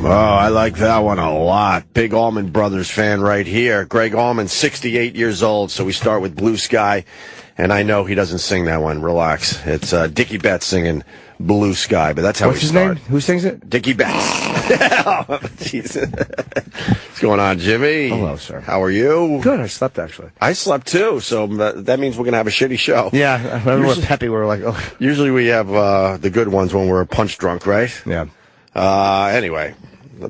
Oh, I like that one a lot. Big Allman Brothers fan right here. Greg Allman, 68 years old, so we start with Blue Sky. And I know he doesn't sing that one. Relax. It's Dickie Betts singing Blue Sky, but that's how What's his name? Who sings it? Dickie Betts. Oh, jeez. What's going on, Jimmy? Hello, sir. How are you? Good. I slept, actually. I slept, too, so that means we're going to have a shitty show. Yeah. I remember Peppy, we were like, oh. Usually we have the good ones when we're punch drunk, right? Yeah. Anyway,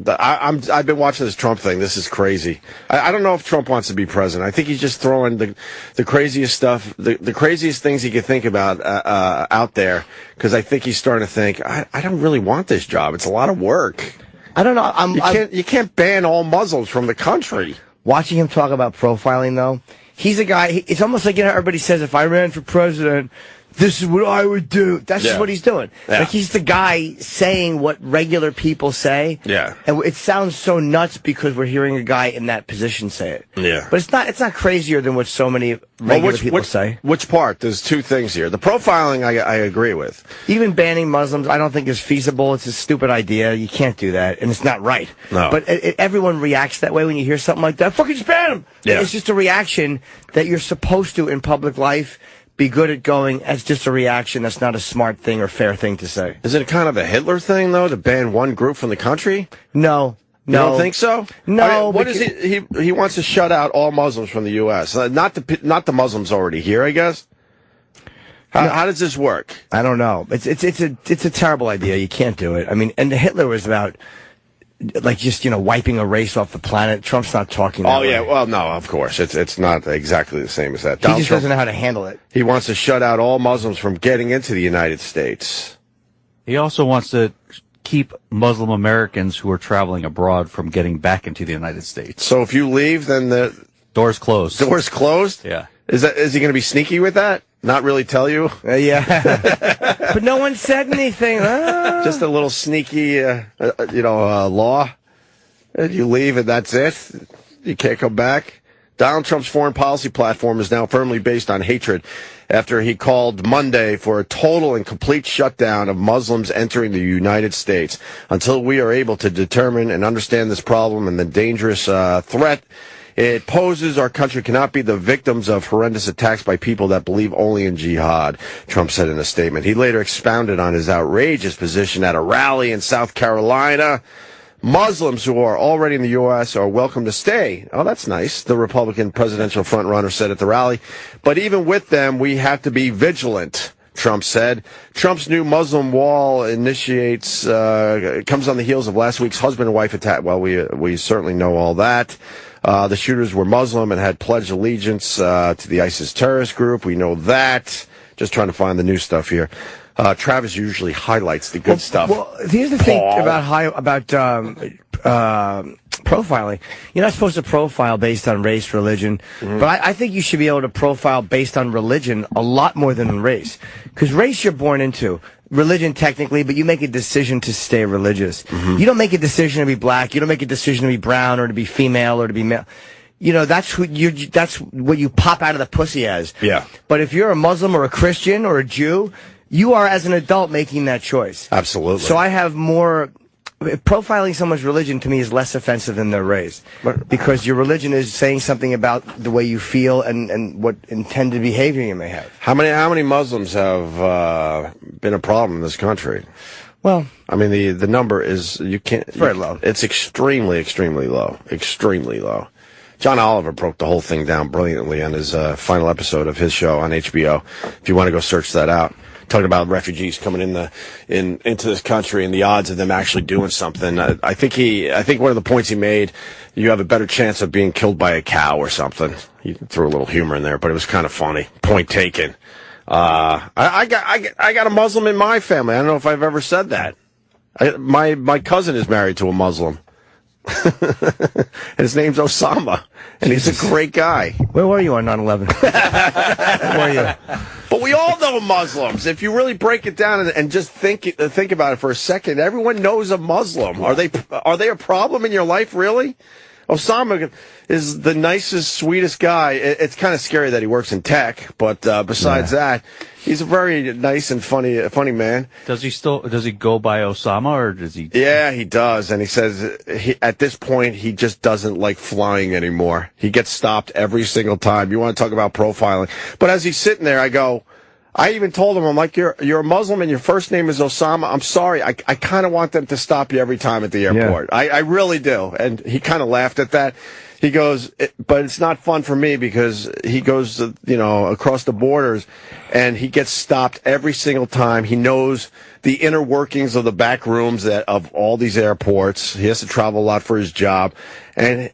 I've been watching this Trump thing. This is crazy. I don't know if Trump wants to be president. I think he's just throwing the craziest stuff, the craziest things he could think about out there, because I think he's starting to think, I don't really want this job. It's a lot of work. I don't know. You can't ban all Muslims from the country. Watching him talk about profiling, though, he's a guy, it's almost like, everybody says, if I ran for president, this is what I would do. That's just what he's doing. Yeah. Like, he's the guy saying what regular people say. Yeah. And it sounds so nuts because we're hearing a guy in that position say it. Yeah. But it's not crazier than what so many regular people say. Which part? There's two things here. The profiling, I agree with. Even banning Muslims, I don't think is feasible. It's a stupid idea. You can't do that, and it's not right. No. But everyone reacts that way when you hear something like that. Fucking just ban them! Yeah. It's just a reaction that you're supposed to, in public life, be good at going as just a reaction. That's not a smart thing or fair thing to say. Is it kind of a Hitler thing, though, to ban one group from the country? No. You don't think so? No. What is he wants to shut out all Muslims from the U.S. Not the Muslims already here, I guess. How does this work? I don't know. It's a terrible idea. You can't do it. I mean, and Hitler was about like just wiping a race off the planet. Trump's not talking that way. Yeah, well, no, of course it's not exactly the same as that. He just doesn't know how to handle it. He wants to shut out all Muslims from getting into the United States. He also wants to keep Muslim Americans who are traveling abroad from getting back into the United States. So if you leave, then the door's closed. Door's closed? Yeah. Is he going to be sneaky with that? Not really tell you? Yeah. But no one said anything. Just a little sneaky, law. And you leave and that's it. You can't come back. Donald Trump's foreign policy platform is now firmly based on hatred after he called Monday for a total and complete shutdown of Muslims entering the United States until we are able to determine and understand this problem and the dangerous threat it poses. Our country cannot be the victims of horrendous attacks by people that believe only in jihad, Trump said in a statement. He later expounded on his outrageous position at a rally in South Carolina. Muslims who are already in the U.S. are welcome to stay. Oh, that's nice, the Republican presidential frontrunner said at the rally. But even with them, we have to be vigilant, Trump said. Trump's new Muslim wall comes on the heels of last week's husband and wife attack. Well, we certainly know all that. The shooters were Muslim and had pledged allegiance to the ISIS terrorist group. We know that. Just trying to find the new stuff here. Travis usually highlights the good stuff. Well, here's the thing about profiling. You're not supposed to profile based on race, religion, but I think you should be able to profile based on religion a lot more than race. Because race you're born into. Religion technically, but you make a decision to stay religious. You don't make a decision to be black. You don't make a decision to be brown or to be female or to be male. That's what you pop out of the pussy as. Yeah. But if you're a Muslim or a Christian or a Jew, you are as an adult making that choice. Absolutely. So I have more. Profiling someone's religion to me is less offensive than their race, because your religion is saying something about the way you feel and what intended behavior you may have. How many Muslims have been a problem in this country? Well, I mean the number is it's very low. It's extremely low. Extremely low. John Oliver broke the whole thing down brilliantly on his final episode of his show on HBO. If you want to go search that out. Talking about refugees coming into this country and the odds of them actually doing something. I think one of the points he made, you have a better chance of being killed by a cow or something. He threw a little humor in there, but it was kind of funny. Point taken. I got a Muslim in my family. I don't know if I've ever said that. My cousin is married to a Muslim. And his name's Osama, and he's a great guy. Where were you on 9/11? Where were you? But we all know Muslims. If you really break it down and just think about it for a second, everyone knows a Muslim. Are they a problem in your life, really? Osama is the nicest, sweetest guy. It's kind of scary that he works in tech, but besides that, he's a very nice and funny man. Does he go by Osama, or does he? Yeah, he does. And he says at this point, he just doesn't like flying anymore. He gets stopped every single time. You want to talk about profiling. But as he's sitting there, I even told him, I'm like, you're a Muslim and your first name is Osama. I'm sorry. I kind of want them to stop you every time at the airport. Yeah. I really do. And he kind of laughed at that. He goes, but it's not fun for me because he goes, across the borders and he gets stopped every single time. He knows the inner workings of the back rooms of all these airports. He has to travel a lot for his job. And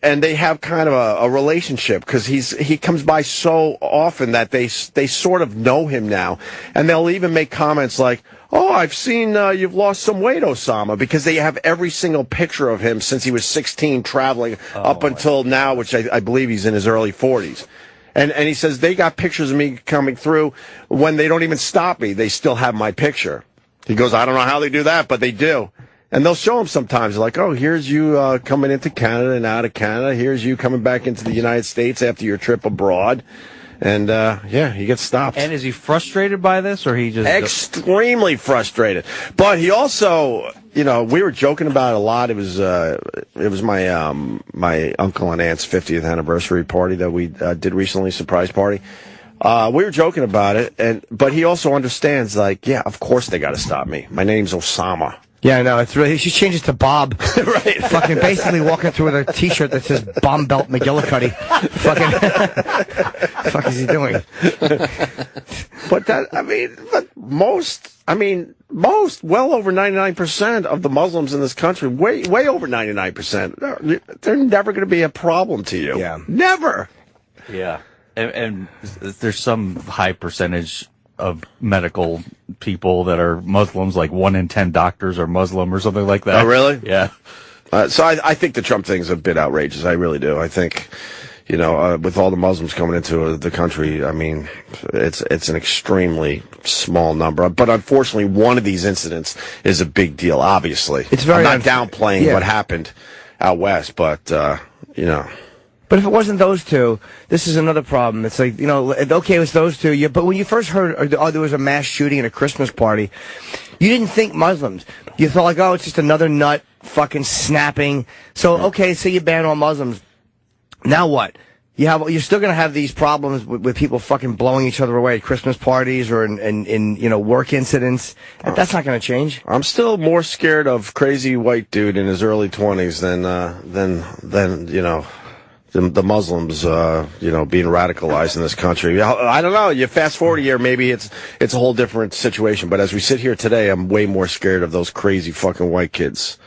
they have kind of a relationship because he comes by so often that they sort of know him now. And they'll even make comments like, "Oh, I've seen you've lost some weight, Osama," because they have every single picture of him since he was 16 traveling up until now, which I believe he's in his early 40s. And he says they got pictures of me coming through when they don't even stop me. They still have my picture. He goes, I don't know how they do that, but they do. And they'll show him sometimes, like, oh, here's you coming into Canada and out of Canada. Here's you coming back into the United States after your trip abroad. And, he gets stopped. And is he frustrated by this, or he just... Extremely frustrated. But he also, we were joking about it a lot. It was my uncle and aunt's 50th anniversary party that we did recently, surprise party. We were joking about it, but he also understands, like, yeah, of course they got to stop me. My name's Osama. Yeah, I know. It's really. She changes to Bob. Right. Fucking basically walking through with a T-shirt that says "Bomb Belt McGillicuddy." Fucking. Fuck is he doing? But most, well over 99% of the Muslims in this country, way over 99%, they're never going to be a problem to you. Yeah. Never. Yeah. And there's some high percentage of medical people that are Muslims, like 1 in 10 doctors are Muslim or something like that. Oh, really? Yeah. So I think the Trump thing's a bit outrageous. I really do. I think, with all the Muslims coming into the country, it's an extremely small number. But unfortunately, one of these incidents is a big deal, obviously. It's very I'm not downplaying what happened out west, but, But if it wasn't those two, this is another problem. It's like, okay, it was those two. But when you first heard, there was a mass shooting at a Christmas party, you didn't think Muslims. You thought like, oh, it's just another nut fucking snapping. So, okay, so you ban all Muslims. Now what? You're still going to have these problems with people fucking blowing each other away at Christmas parties or in work incidents. That's not going to change. I'm still more scared of crazy white dude in his early 20s than the Muslims, being radicalized in this country. I don't know. You fast forward a year, maybe it's a whole different situation. But as we sit here today, I'm way more scared of those crazy fucking white kids.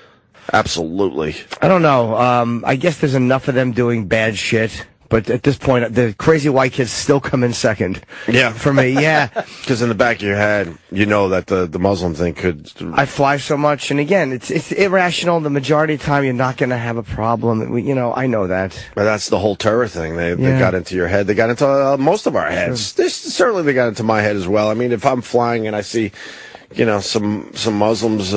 Absolutely. I don't know. I guess there's enough of them doing bad shit. But at this point, the crazy white kids still come in second. Yeah. For me, yeah. Because in the back of your head, you know that the Muslim thing could... I fly so much, and again, it's irrational. The majority of the time, you're not going to have a problem. I know that. But that's the whole terror thing. They got into your head. They got into most of our heads. Certainly they got into my head as well. I mean, if I'm flying and I see, some Muslims...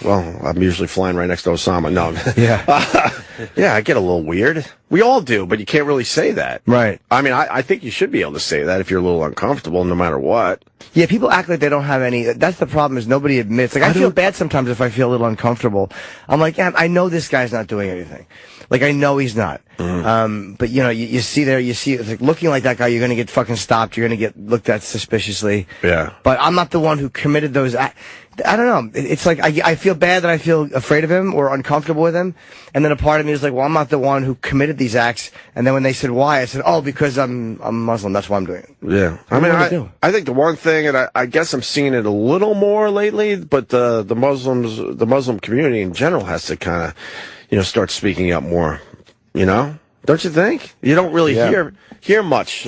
well, I'm usually flying right next to Osama. No. Yeah. Yeah, I get a little weird. We all do, but you can't really say that. Right. I mean, I think you should be able to say that if you're a little uncomfortable, no matter what. Yeah, people act like they don't have any. That's the problem, is nobody admits. Like, I feel bad sometimes if I feel a little uncomfortable. I'm like, yeah, I know this guy's not doing anything. Like, I know he's not. Mm-hmm. But, you see it's like looking like that guy, you're going to get fucking stopped. You're going to get looked at suspiciously. Yeah. But I'm not the one who committed those I don't know. It's like I feel bad that I feel afraid of him or uncomfortable with him. And then a part of me is like, well, I'm not the one who committed these acts. And then when they said why, I said, oh, because I'm Muslim. That's why I'm doing it. Yeah. I think the one thing, and I guess I'm seeing it a little more lately, but the Muslim community in general has to kind of, start speaking up more. Don't you think? You don't really hear much.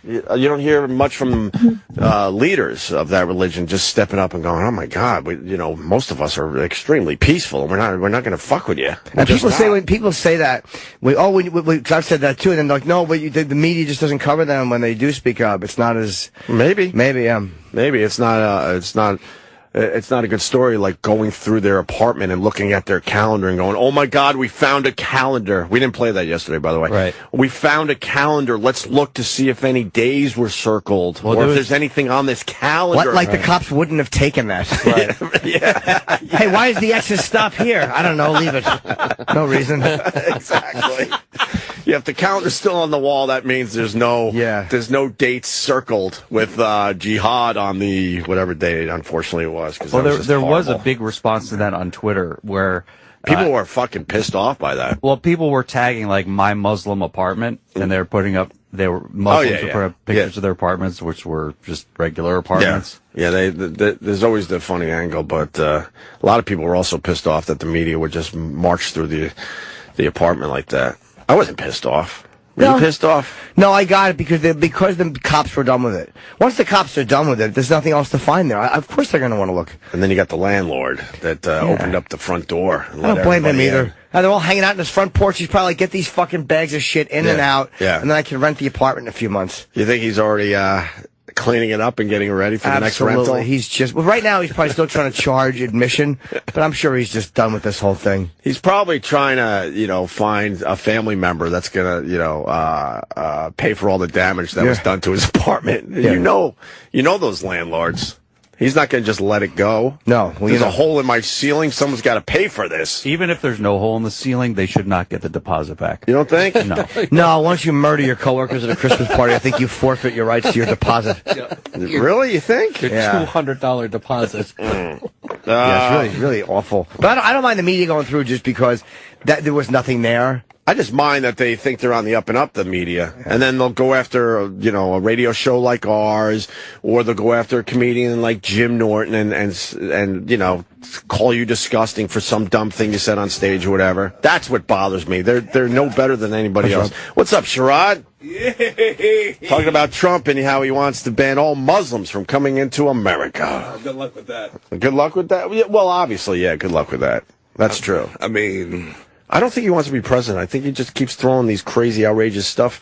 You don't hear much from leaders of that religion just stepping up and going, "Oh my God, most of us are extremely peaceful. We're not going to fuck with you." And when people say that, I've said that too, and then they're like, no, but the media just doesn't cover them when they do speak up. It's not as maybe maybe it's not it's not a good story, like going through their apartment and looking at their calendar and going, oh my God, we found a calendar. We didn't play that yesterday, by the way. Right. We found a calendar. Let's look to see if any days were circled or if there's anything on this calendar. Like the cops wouldn't have taken that. Right. Yeah. Hey, why is the X's stop here? I don't know. Leave it. No reason. Exactly. Yeah, if the calendar's still on the wall, that means there's no dates circled with jihad on the whatever day, unfortunately, it was. Well, there was a big response to that on Twitter where people were fucking pissed off by that. Well, people were tagging, like, my Muslim apartment, and they were putting up, Muslims were putting up pictures of their apartments, which were just regular apartments. Yeah, there's always the funny angle, but a lot of people were also pissed off that the media would just march through the apartment like that. I wasn't pissed off. Were you pissed off? No, I got it because the cops were done with it. Once the cops are done with it, there's nothing else to find there. Of course they're going to want to look. And then you got the landlord that opened up the front door. And I don't blame him either. They're all hanging out in his front porch. He's probably like, get these fucking bags of shit in and out, and then I can rent the apartment in a few months. You think he's already cleaning it up and getting it ready for the next rental? He's just right now. He's probably still trying to charge admission, but I'm sure he's just done with this whole thing. He's probably trying to, find a family member that's gonna, pay for all the damage that was done to his apartment. Yeah. You know those landlords. He's not going to just let it go. No. Well, there's a hole in my ceiling. Someone's got to pay for this. Even if there's no hole in the ceiling, they should not get the deposit back. You don't think? No. No, once you murder your coworkers at a Christmas party, I think you forfeit your rights to your deposit. Really? You think? Your $200 deposit. Yeah, it's really awful. But I don't mind the media going through just because there was nothing there. I just mind that they think they're on the up and up, the media. And then they'll go after, a radio show like ours, or they'll go after a comedian like Jim Norton and call you disgusting for some dumb thing you said on stage or whatever. That's what bothers me. They're no better than anybody else. What's up, Sherrod? Talking about Trump and how he wants to ban all Muslims from coming into America. Good luck with that. Good luck with that? Well, obviously, good luck with that. That's true. I mean, I don't think he wants to be president. I think he just keeps throwing these crazy, outrageous stuff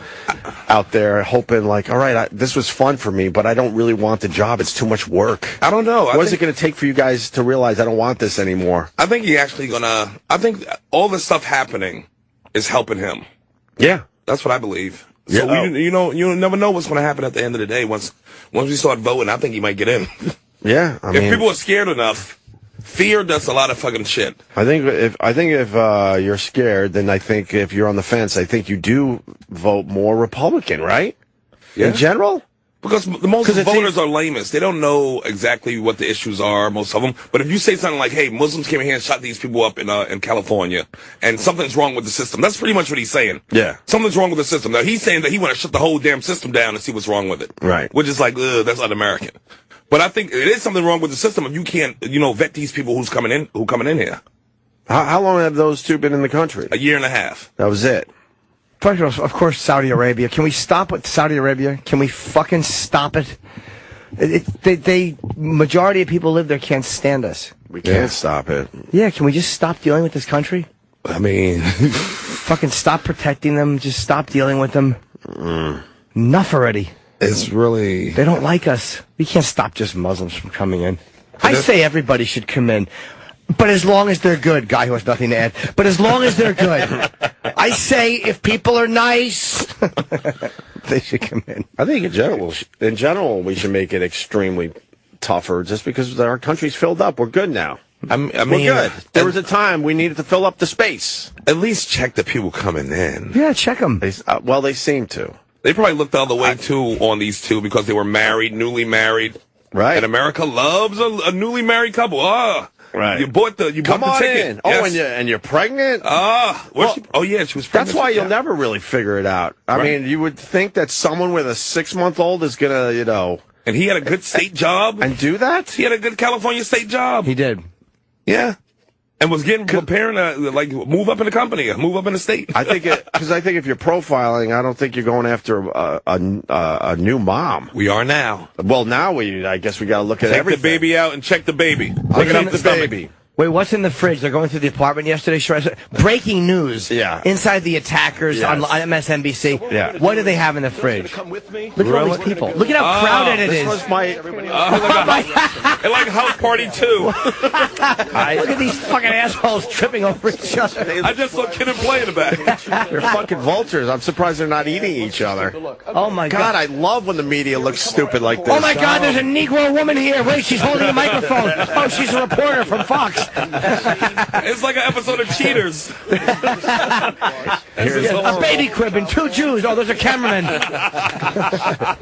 out there, hoping like, all right, this was fun for me, but I don't really want the job. It's too much work. I don't know. What is it going to take for you guys to realize I don't want this anymore? I think he actually I think all this stuff happening is helping him. Yeah. That's what I believe. So you never know what's going to happen at the end of the day. Once we start voting, I think he might get in. Yeah. If people are scared enough, fear does a lot of fucking shit. I think if you're scared, then I think if you're on the fence, I think you do vote more Republican, right? Yeah. In general? Because most voters are lamest. They don't know exactly what the issues are, most of them. But if you say something like, hey, Muslims came in here and shot these people up in California, and something's wrong with the system, that's pretty much what he's saying. Yeah. Something's wrong with the system. Now, he's saying that he want to shut the whole damn system down and see what's wrong with it. Right. Which is like, that's un-American. But I think it is something wrong with the system if you can't, vet these people who coming in here. How long have those two been in the country? A year and a half. That was it. Of course, Saudi Arabia. Can we stop with Saudi Arabia? Can we fucking stop it? Majority of people live there can't stand us. We can't stop it. Yeah, can we just stop dealing with this country? I mean, fucking stop protecting them. Just stop dealing with them. Enough already. It's really... They don't like us. We can't stop just Muslims from coming in. I say everybody should come in. But as long as they're good, guy who has nothing to add. But as long as they're good, I say if people are nice, they should come in. I think in general, we should make it extremely tougher just because our country's filled up. We're good now. I mean, we're good. There was a time we needed to fill up the space. At least check the people coming in. Yeah, check them. They seem to. They probably looked the other way, too, on these two because they were married, newly married. Right. And America loves a newly married couple. Right. You bought the ticket. In. Oh, yes. and you're pregnant? Yeah, she was pregnant. That's why you'll never really figure it out. I mean, you would think that someone with a 6-month-old is going to, And he had a good state job. And do that? He had a good California state job. He did. Yeah. And was preparing to, move up in the company, move up in the state. I think if you're profiling, I don't think you're going after a new mom. We are now. Well, now I guess we got to look at everything. Take the baby out and check the baby. Look at the baby. Wait, what's in the fridge? They're going through the apartment yesterday. Breaking news. Yeah. Inside the attackers on MSNBC. Yeah. what do they have in the fridge? Look at all these people. Look at how crowded it is. This was my... like House Party 2. Look at these fucking assholes tripping over each other. I just saw Kid and Play in the back. They're fucking vultures. I'm surprised they're not eating each other. Oh, my God, I love when the media looks stupid like this. Oh, my God, there's a Negro woman here. Wait, she's holding a microphone. Oh, she's a reporter from Fox. It's like an episode of Cheaters. A baby crib and 2 Jews. Oh, there's a cameraman.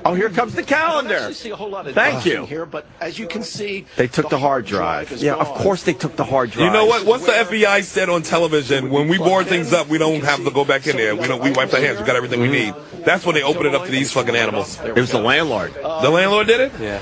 Oh, here comes the calendar. Thank you. Here, but as you can see, They took the hard drive. Yeah, of course they took the hard drive. You know what? Once the FBI said on television, when we board things up, we don't have to go back in there. We wipe our hands. We got everything we need. That's when they open it up to these fucking animals. It was the landlord. The landlord did it? Yeah.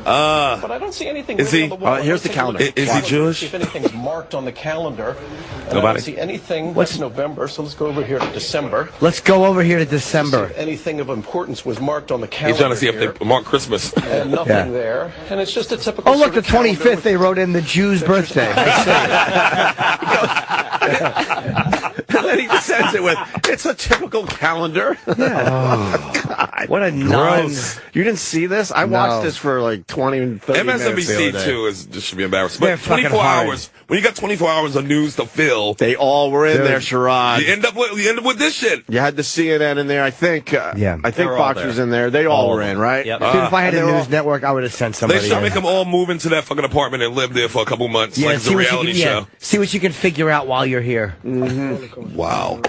But I don't see anything. Is he? On the wall. Here's the calendar. Is he Jewish? If anything's marked on the calendar, and I Nobody? don't see anything. What's November? So let's go over here to December. Let's go over here to See December. if anything of importance was marked on the calendar. He's trying to see if here. they mark Christmas. And nothing there. And it's just a typical. Oh, look, the sort of calendar 25th, they wrote in the Jew's birthday. And then he sends it with, it's a typical calendar. Oh, God. What a Gross. You didn't see this? I watched this for like 20 and 30 minutes the other MSNBC, day. too, just should be embarrassed. They're But fucking 24 hard. hours, when you got 24 hours of news to fill, They all were in there, Sherrod. you end up with this shit. You had the CNN in there, I think. Yeah. I think They were all Fox there. was in there. They all were in, right? Yep. Dude, if I had a they're news all- network, I would have sent somebody. They should in. make them all move into that fucking apartment and live there for a couple months, like it's a see what you reality can, show. see what you can figure out while you're here. Wow.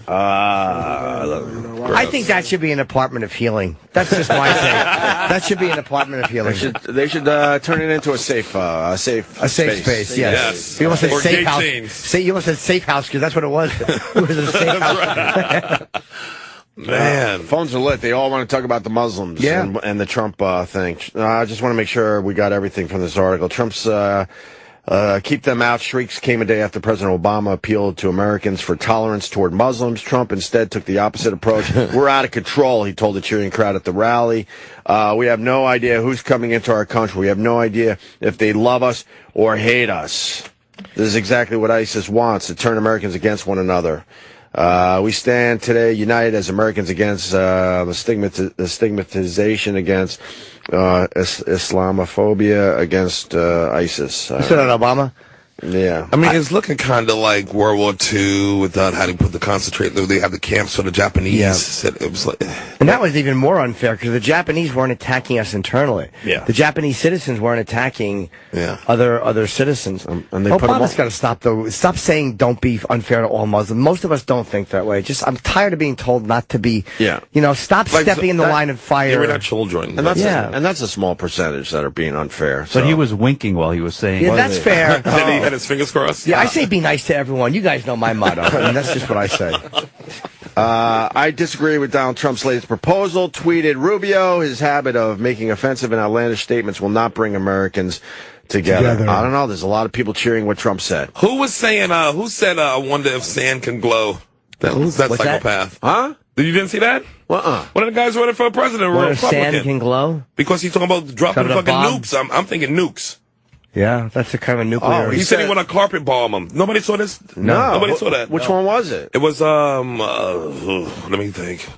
I think that should be an apartment of healing. That's just my take. That should be an apartment of healing. They should turn it into a safe space, yes. You almost said Or safe gay house. chains. You almost said safe house because that's what it was. It was a safe house. Man. Phones are lit. They all want to talk about the Muslims and the Trump thing. I just want to make sure we got everything from this article. Trump's keep them out shrieks came a day after President Obama appealed to Americans for tolerance toward Muslims. Trump instead took the opposite approach. We're out of control, he told the cheering crowd at the rally. We have no idea who's coming into our country. We have no idea if they love us or hate us. This is exactly what ISIS wants, to turn Americans against one another. We stand today united as Americans against the stigmatization against Islamophobia, against ISIS. You said that, Obama? Yeah. I mean, it's looking kind of like World War II without having to put the concentration. They have the camps for the Japanese. Yeah. It was like, And that was even more unfair because the Japanese weren't attacking us internally. Yeah. The Japanese citizens weren't attacking other citizens. And they put 'em Obama's all- got to stop though. Stop saying don't be unfair to all Muslims. Most of us don't think that way. I'm tired of being told not to be. Yeah. Stop Like, stepping in the that- line of fire. yeah, we're not children. And that's Yeah. and that's a small percentage that are being unfair. But he was winking while he was saying Yeah, it. that's fair. Then he had his fingers crossed. Yeah, I say be nice to everyone. You guys know my motto. I mean, that's just what I say. I disagree with Donald Trump's latest proposal. Tweeted Rubio, his habit of making offensive and outlandish statements will not bring Americans together. I don't know. There's a lot of people cheering what Trump said. Who was saying, who said, I wonder if sand can glow? Who's that What's that? psychopath? Huh? You didn't see that? One One of the guys running for president, What if Republican. sand can glow? Because he's talking about dropping Dropping a fucking bomb? nukes. I'm thinking nukes. Yeah, that's a kind of a nuclear. He said he want to carpet bomb him. Nobody saw this? No. Nobody saw that. Which one was it? It was, let me think.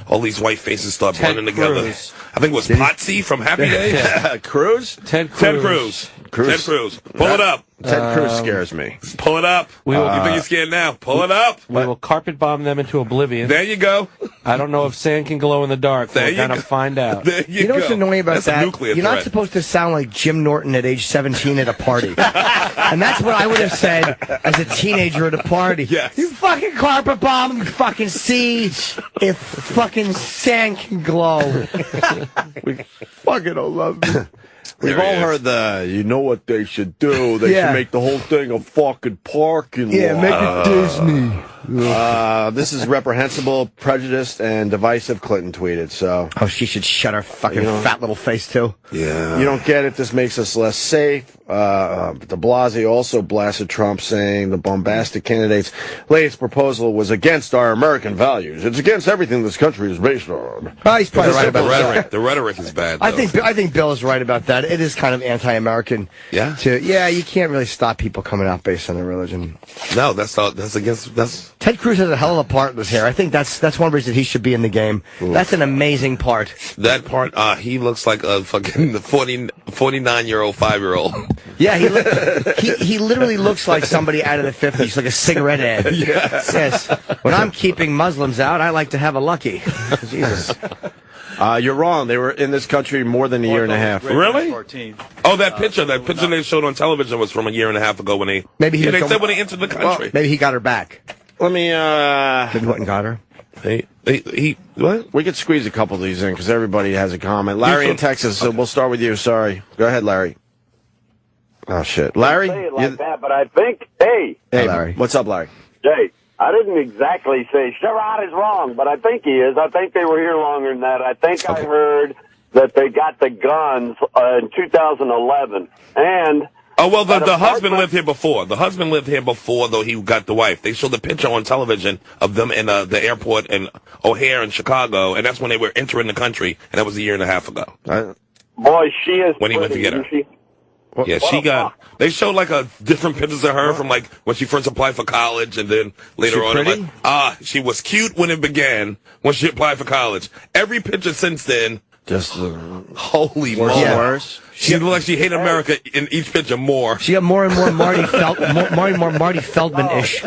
All these white faces start blending together. Cruz. I think it was Potsy from Happy Days. Cruz? Ted Cruz. Ted Cruz. Ted Cruz. Pull it up. Ted Cruz scares me. Pull it up. You think you're scared now? Pull it up. We will carpet bomb them into oblivion. There you go. I don't know if sand can glow in the dark. There We're you gonna go. find out. There you You know go. what's annoying about That's that? A nuclear You're threat. not supposed to sound like Jim Norton at age 17 at a party. And that's what I would have said as a teenager at a party. Yes. You fucking carpet bomb, you fucking see if fucking sand can glow. Fucking don't love me. We've There he all is. heard you know what they should do. They Yeah. should make the whole thing a fucking parking lot. Yeah, make it Disney. This is reprehensible, prejudiced, and divisive, Clinton tweeted. So, she should shut her fucking fat little face, too. Yeah. You don't get it. This makes us less safe. De Blasio also blasted Trump, saying the bombastic candidate's latest proposal was against our American values. It's against everything this country is based on. He's probably right about that. The rhetoric is bad, though. I think Bill is right about that. It is kind of anti-American. Yeah? You can't really stop people coming out based on their religion. No, that's against... Ted Cruz has a hell of a part in this here. I think that's one reason he should be in the game. Ooh. That's an amazing part. That part, he looks like a fucking 49-year-old, 5-year-old. Yeah, he literally looks like somebody out of the 50s, like a cigarette ad. Yes. When I'm keeping Muslims out, I like to have a lucky. Jesus. You're wrong. They were in this country more than a year and a half. Really? Oh, that picture they showed on television was from a year and a half ago when they said when they entered the country. Well, maybe he got her back. Let me maybe went and got her. What? We could squeeze a couple of these in because everybody has a comment. Larry in Texas, so we'll start with you. Sorry. Go ahead, Larry. Oh, shit. Larry? I didn't say it like that, but I think, Hey, Larry. What's up, Larry? Jay, I didn't exactly say Sherrod is wrong, but I think he is. I think they were here longer than that. I think I heard that they got the guns in 2011. And... Oh, well, the husband lived here before. The husband lived here before, though he got the wife. They showed the picture on television of them in the airport in O'Hare in Chicago, and that's when they were entering the country, and that was a year and a half ago. Boy, she is when he went to get her. Yeah, she got... They showed, like, different pictures of her from, like, when she first applied for college, and then later on, like, she was cute when it began, when she applied for college. Every picture since then... Just holy worse. She looked like she hated America in each picture more. She got more and more Marty Feldman-ish.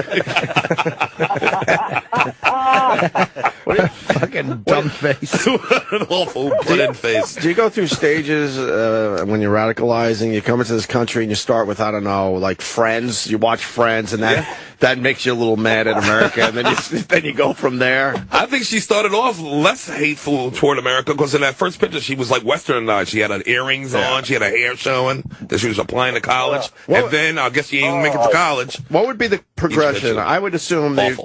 What a fucking dumb face. An awful butted face. Do you go through stages when you're radicalizing? You come into this country and you start with, I don't know, like Friends. You watch Friends, and that makes you a little mad at America, and then you go from there. I think she started off less hateful toward America because in that first picture she was like westernized. She had her earrings on, she had her hair showing, that she was applying to college, and then I guess she didn't even make it to college. What would be the progression? I would assume if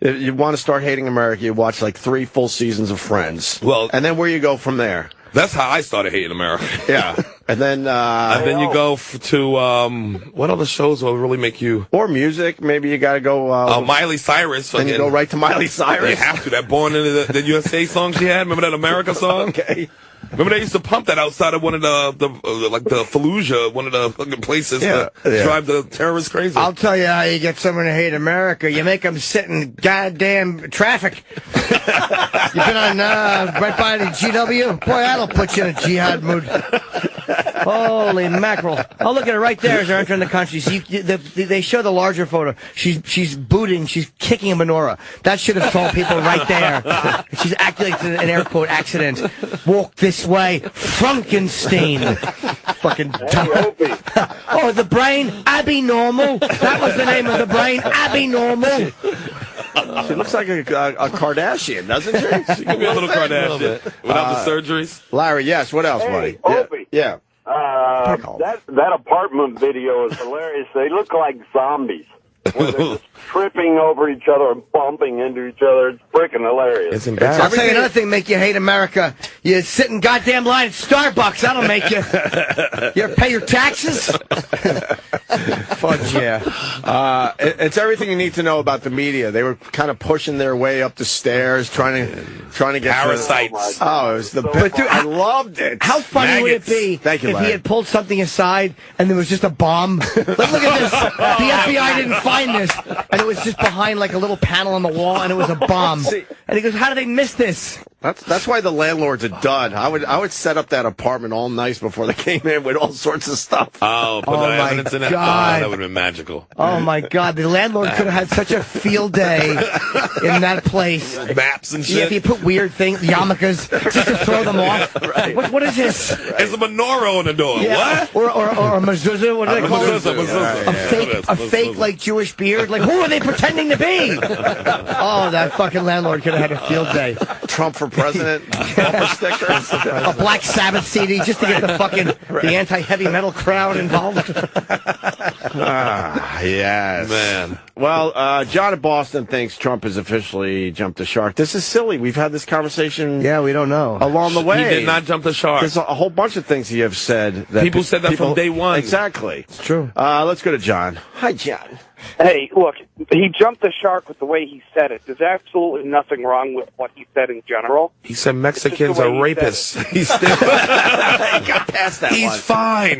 you want to start hating America, you watch like 3 full seasons of Friends. Well, and then where you go from there? That's how I started hating America. Yeah. And then you go to, what other shows will really make you... Or music. Maybe you got to go... Miley Cyrus. Then you go right to Miley Cyrus. You have to. That Born in the USA song she had. Remember that America song? Okay. Remember they used to pump that outside of one of the Fallujah, one of the fucking places to drive the terrorists crazy. I'll tell you how you get someone to hate America. You make them sit in goddamn traffic. You been on right by the GW? Boy, that'll put you in a jihad mood. Holy mackerel. Oh, look at her right there as they're entering the country. See, they show the larger photo. She's booting, she's kicking a menorah. That should have told people right there. She's acting like an air quote accident. Walk this way, Frankenstein. Fucking oh, the brain, Abby Normal. That was the name of the brain, Abby Normal. She looks like a Kardashian, doesn't she? She could be a little Kardashian without the surgeries. Larry, yes. What else, buddy? Opie. Yeah. That apartment video is hilarious. They look like zombies. Where they're just tripping over each other and bumping into each other. It's freaking hilarious. It's embarrassing. I'll tell you another thing make you hate America. You sit in goddamn line at Starbucks. That'll make you. You ever pay your taxes? Fudge, yeah. It's everything you need to know about the media. They were kind of pushing their way up the stairs, trying to get parasites. It was the best. I loved it. How funny would it be if he had pulled something aside and there was just a bomb? Look at this. The FBI didn't find this, and it was just behind like a little panel on the wall, and it was a bomb. And he goes, "How did they miss this?" That's why the landlord's a dud. I would set up that apartment all nice before they came in with all sorts of stuff. Oh, put the evidence in it. God. Oh, that would have been magical. Oh my God, the landlord could have had such a field day in that place. Maps and shit. Yeah, if you put weird things, yarmulkes, just to throw them off. Right. What is this? There's a menorah on the door. Yeah. What? Or a mezuzah. What do they call it? Mezuzah. A fake like Jewish beard. Like who are they pretending to be? Oh, that fucking landlord could have had a field day. Trump for president. Bumper stickers. A Black Sabbath CD just to get the fucking the anti-heavy metal crowd involved. Yes. Man. Well, John in Boston thinks Trump has officially jumped the shark. This is silly. We've had this conversation Yeah, we don't know. along the way. He did not jump the shark. There's a whole bunch of things he have said. That People said that from day one. Exactly. It's true. Let's go to John. Hi, John. Hey, look, he jumped the shark with the way he said it. There's absolutely nothing wrong with what he said in general. He said Mexicans the are way he rapists. He's still. He got past that He's one. fine.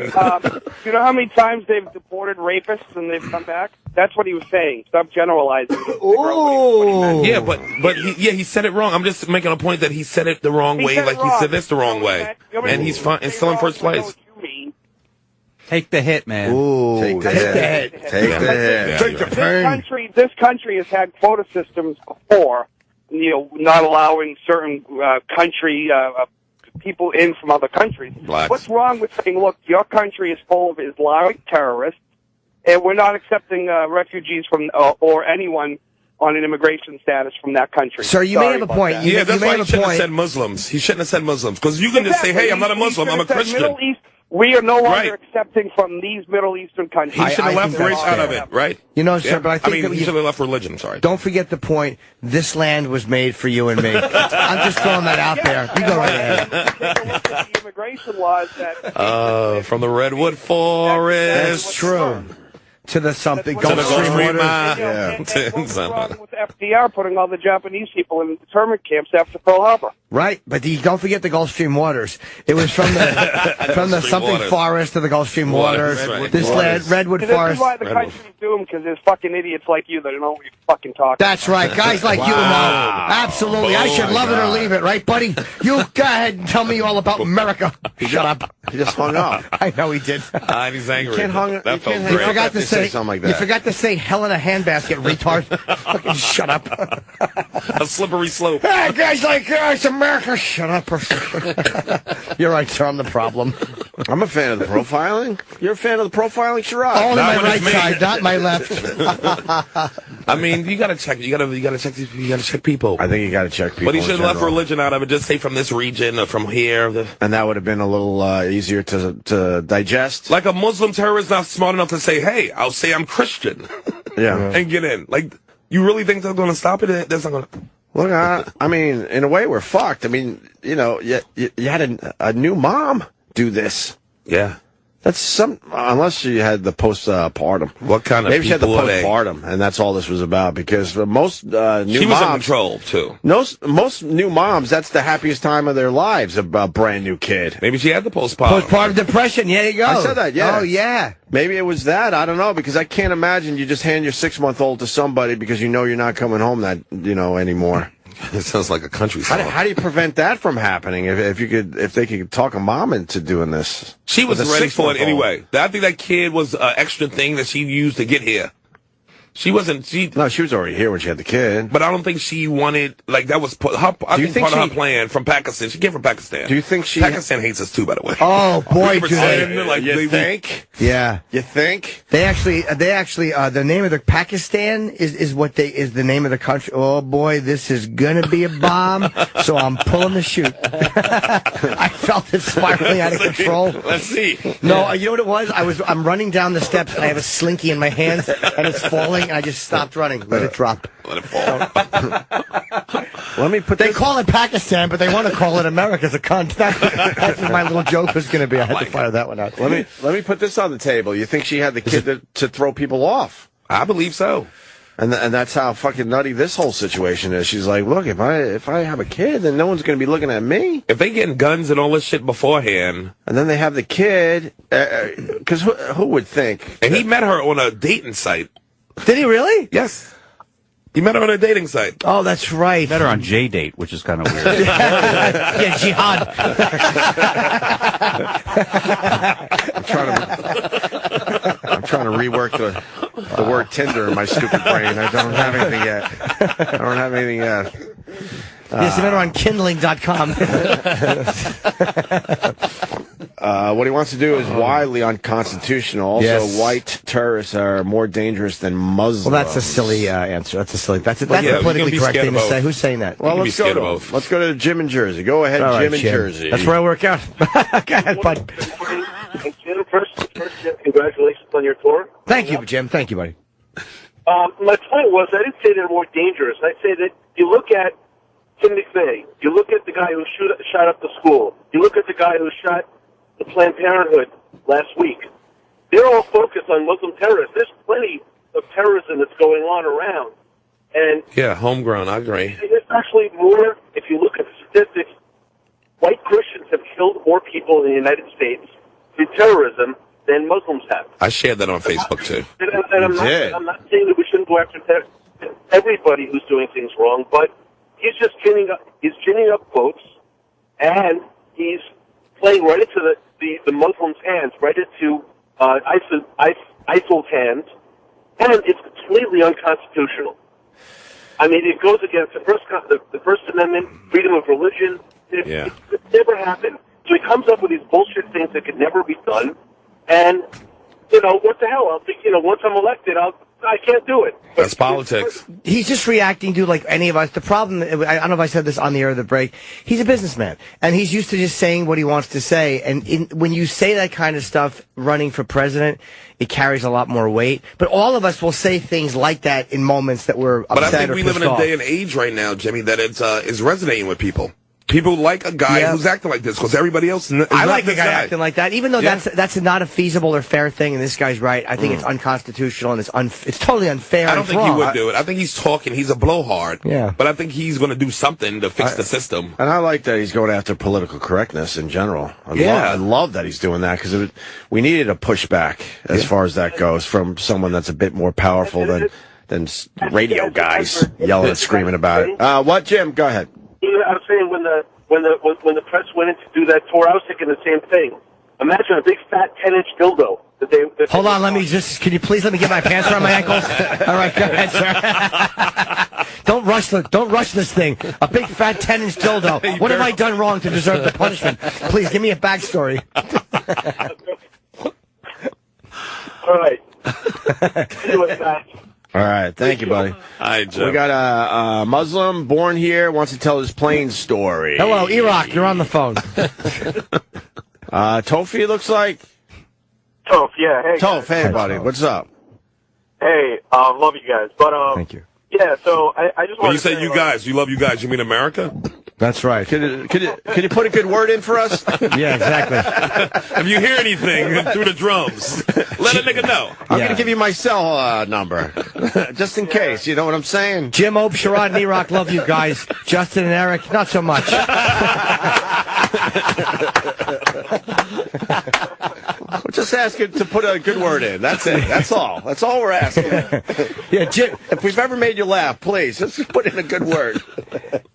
You know how many times they've deported rapists and they've come back? That's what he was saying. Stop generalizing. Ooh. Yeah, but he said it wrong. I'm just making a point that he said it the wrong way, like he said this the wrong way, and he's fine and still in first place. Take the hit, man. Ooh. Take the hit. Take the hit. Yeah, Take the pain. This country has had quota systems before, not allowing certain country people in from other countries. Blacks. What's wrong with saying, look, your country is full of Islamic terrorists, and we're not accepting refugees from or anyone on an immigration status from that country? Sir, you may have a point. Yeah, that's why he shouldn't have point. said Muslims. He shouldn't have said Muslims because you can just say, "Hey, I'm not a Muslim. I'm a Christian." Middle East, we are no longer Right. accepting from these Middle Eastern countries. He should have left think race that's out of fair. it, right? Sir, but I think that he should have left religion. Sorry. don't forget the point. This land was made for you and me. I'm just throwing that out there. You go right ahead. Take a look at the immigration laws that From the redwood forest. That's true. To the something. That's what Gulf it Stream is. waters. Yeah. And what's wrong with FDR putting all the Japanese people in internment camps after Pearl Harbor? Right, but don't forget the Gulf Stream waters. It was from the something waters. forest to the Gulf Stream waters. Waters, right. This land, redwood And this forest. is why the country's doomed, because there's fucking idiots like you that don't know what you're fucking talking That's right, guys like you know. Absolutely, I should love it or leave it, right, buddy? You go ahead and tell me all about America. Shut up. He just hung up. I know he did. And he's angry. can't hang- that you felt can't hang You great. forgot to say something like that. You forgot to say hell in a handbasket, retard. Fucking shut up. A slippery slope. Ah, guys like us, America. Shut up. You're right, sir. I'm the problem. I'm a fan of the profiling. You're a fan of the profiling, Sherrod? Only Not my when right it's me. side, not my left. I mean, you gotta check. You gotta check these. You gotta check people. I think you got to check people. But he in should have left general. religion out of it. Just say from this region or from here. And that would have been a little easier to digest. Like a Muslim terrorist not smart enough to say, "Hey, I'll say I'm Christian," Yeah. and get in. Like, you really think that's going to stop it? That's not going to. Look, I mean, in a way, we're fucked. I mean, you had a new mom do this. Yeah. That's unless she had the postpartum. What kind of Maybe she had the people are they? postpartum, and that's all this was about. Because most new She was in moms, control too. most new moms, that's the happiest time of their lives. A brand new kid. Maybe she had the postpartum. Postpartum depression. Yeah, there you go. I said that, yeah. Oh, yeah. Maybe it was that. I don't know, because I can't imagine you just hand your 6-month-old to somebody because you know you're not coming home anymore. It sounds like a country song. How do you prevent that from happening? If they could talk a mom into doing this, She was with a ready for it 6-month-old. anyway. I think that kid was an extra thing that she used to get here. She wasn't. No, she was already here when she had the kid. But I don't think she wanted, like, that was I think think part of she- her plan from Pakistan. She came from Pakistan. Do you think she- Pakistan hates us too, by the way. Oh, boy, do Saying, they. like, You think? Yeah. You think? They actually, the name of the Pakistan is the name of the country. Oh boy, this is gonna be a bomb. So I'm pulling the chute. I felt it spiraling out of control. Let's see. No, you know what it was? I'm running down the steps and I have a slinky in my hands and it's falling and I just stopped running. Let it drop. Let it fall. Let me put They this. call it Pakistan, but they want to call it America's a cunt. That's what my little joke was going to be. I had to fire that one out. Let me put this on the table. You think she had the kid to throw people off? I believe so. And that's how fucking nutty this whole situation is. She's like, look, if I have a kid, then no one's going to be looking at me. If they getting guns and all this shit beforehand, And then they have the kid, because who would think? and he met her on a dating site. Did he really? Yes. He met her on a dating site. Oh, that's right. Better on J-Date, which is kind of weird. Yeah, jihad. I'm trying to rework the word Tinder in my stupid brain. I don't have anything yet. Yes, they met her on kindling.com. What he wants to do is widely unconstitutional. Also, Yes. white terrorists are more dangerous than Muslims. Well, that's a silly answer. That's yeah, a we politically can be correct scared thing to of say. both. Who's saying that? Well, You can be let's go scared to of both. let's go to Jim in Jersey. Go ahead, All right, Jim in Jim. Jersey. That's where I work out. Go ahead, bud. Hey, Jim. first, Jim, congratulations on your tour. Thank you, Jim. Thank you, buddy. My point was, I didn't say they're more dangerous. I say that you look at Tim McVeigh, you look at the guy who shot up the school, you look at the guy who shot the Planned Parenthood last week. They're all focused on Muslim terrorists. There's plenty of terrorism that's going on around. And yeah, homegrown, I agree. there's actually more, if you look at the statistics, white Christians have killed more people in the United States through terrorism than Muslims have. I shared that on Facebook, too. And I'm not saying that we shouldn't go after everybody who's doing things wrong, but he's just ginning up votes, and he's playing right into the Muslims' hands, right into ISIL's hands, and it's completely unconstitutional. I mean, it goes against the First Amendment, freedom of religion. It never happened. So he comes up with these bullshit things that could never be done, and, what the hell? I'll think, once I'm elected, I can't do it. That's politics. He's just reacting to like any of us. The problem, I don't know if I said this on the air of the break, he's a businessman, and he's used to just saying what he wants to say. And when you say that kind of stuff running for president, it carries a lot more weight. But all of us will say things like that in moments that we're upset or pissed off. But I think we live in a day and age right now, Jimmy, that is resonating with people. People like a guy who's acting like this because everybody else is I not like this a guy acting like that, even though that's not a feasible or fair thing, and this guy's right. I think it's unconstitutional, and it's totally unfair. I don't think he would do it. I think he's talking. He's a blowhard. Yeah. But I think he's going to do something to fix the system. And I like that he's going after political correctness in general. I love that he's doing that because we needed a pushback as far as that goes from someone that's a bit more powerful than radio guys yelling and screaming about it. What, Jim? Go ahead. I was saying when the press went in to do that tour, I was thinking the same thing. Imagine a big fat 10-inch dildo. Hold on, can you please let me get my pants around my ankles? All right, go ahead, sir. Don't rush this thing. A big fat 10-inch dildo. What have I done wrong to deserve the punishment? Please give me a backstory. All right. Anyway, all right, thank you, buddy. Hi, Joe. We got a Muslim born here, wants to tell his plane story. Hello, Iraq, you're on the phone. Tofi, looks like. Toph, yeah. Hey, Toph, hey, buddy, what's up? Hey, love you guys. But, thank you. Yeah, so I just want to When you say you guys, you love you guys, you mean America? That's right. Could you put a good word in for us? Yeah, exactly. If you hear anything through the drums, let a nigga know. I'm going to give you my cell number, just in case. You know what I'm saying? Jim, Ope, Sherrod, and E-Rock, love you guys. Justin and Eric, not so much. We're just asking to put a good word in. That's it. That's all. That's all we're asking. Yeah, Jim. If we've ever made you laugh, please, let's just put in a good word.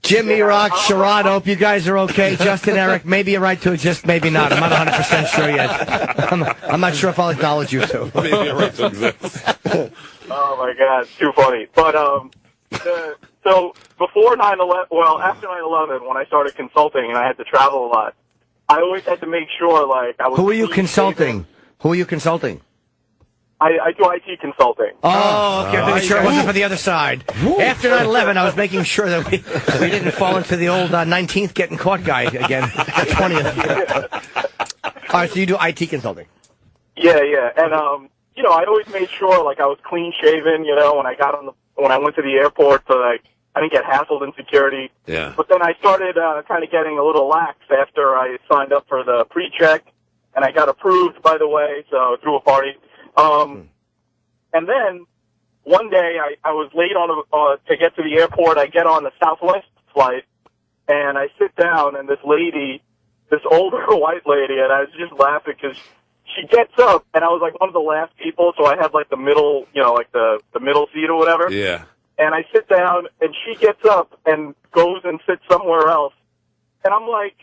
Jim, E-Rock, Sherrod, Ope, you guys are okay. Justin, Eric, maybe you're right to exist, maybe not. I'm not 100% sure yet. I'm not sure if I'll acknowledge you two. Maybe you're right to exist. Oh my God, it's too funny. But so before 9/11, well, after 9/11, when I started consulting and I had to travel a lot, I always had to make sure, like, I was. Who are you consulting? Who are you consulting? I do IT consulting. Oh, okay. I'm sure it wasn't for the other side. After 9/11, I was making sure that we didn't fall into the old 19th getting caught guy again, 20th. All right, so you do IT consulting. Yeah, and I always made sure, like, I was clean shaven. When I went to the airport, so like I didn't get hassled in security. Yeah. But then I started kind of getting a little lax after I signed up for the pre-check, and I got approved, by the way, so through a party. And then one day I was late to get to the airport. I get on the Southwest flight, and I sit down, and this older white lady, and I was just laughing because she gets up, and I was like one of the last people, so I had like the middle, like the middle seat or whatever. Yeah. And I sit down, and she gets up and goes and sits somewhere else. And I'm like,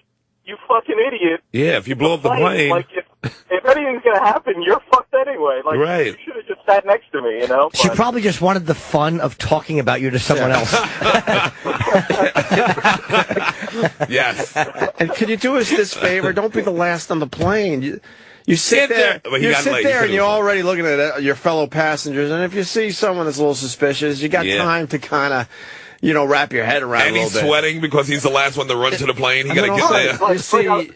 you fucking idiot. Yeah, if you blow up the plane. Like, if anything's going to happen, you're fucked anyway. Like, right. You should have just sat next to me, She probably just wanted the fun of talking about you to someone else. Yes. And could you do us this favor? Don't be the last on the plane. You sit there, and you're already looking at your fellow passengers, and if you see someone that's a little suspicious, you got time to kind of, wrap your head around and a he's little bit. sweating because he's the last one to run to the plane. He got to get there.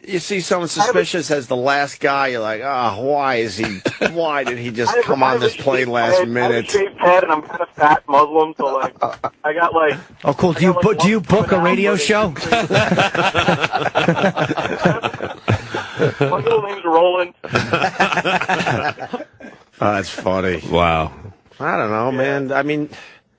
You see someone suspicious as the last guy. You're like, why did he just come on this plane last minute? I have a shaved head and I'm kind of fat Muslim, so like I got like. Oh, cool. Do you book a radio show? My middle name's Roland. That's funny. Wow. I don't know, man. I mean,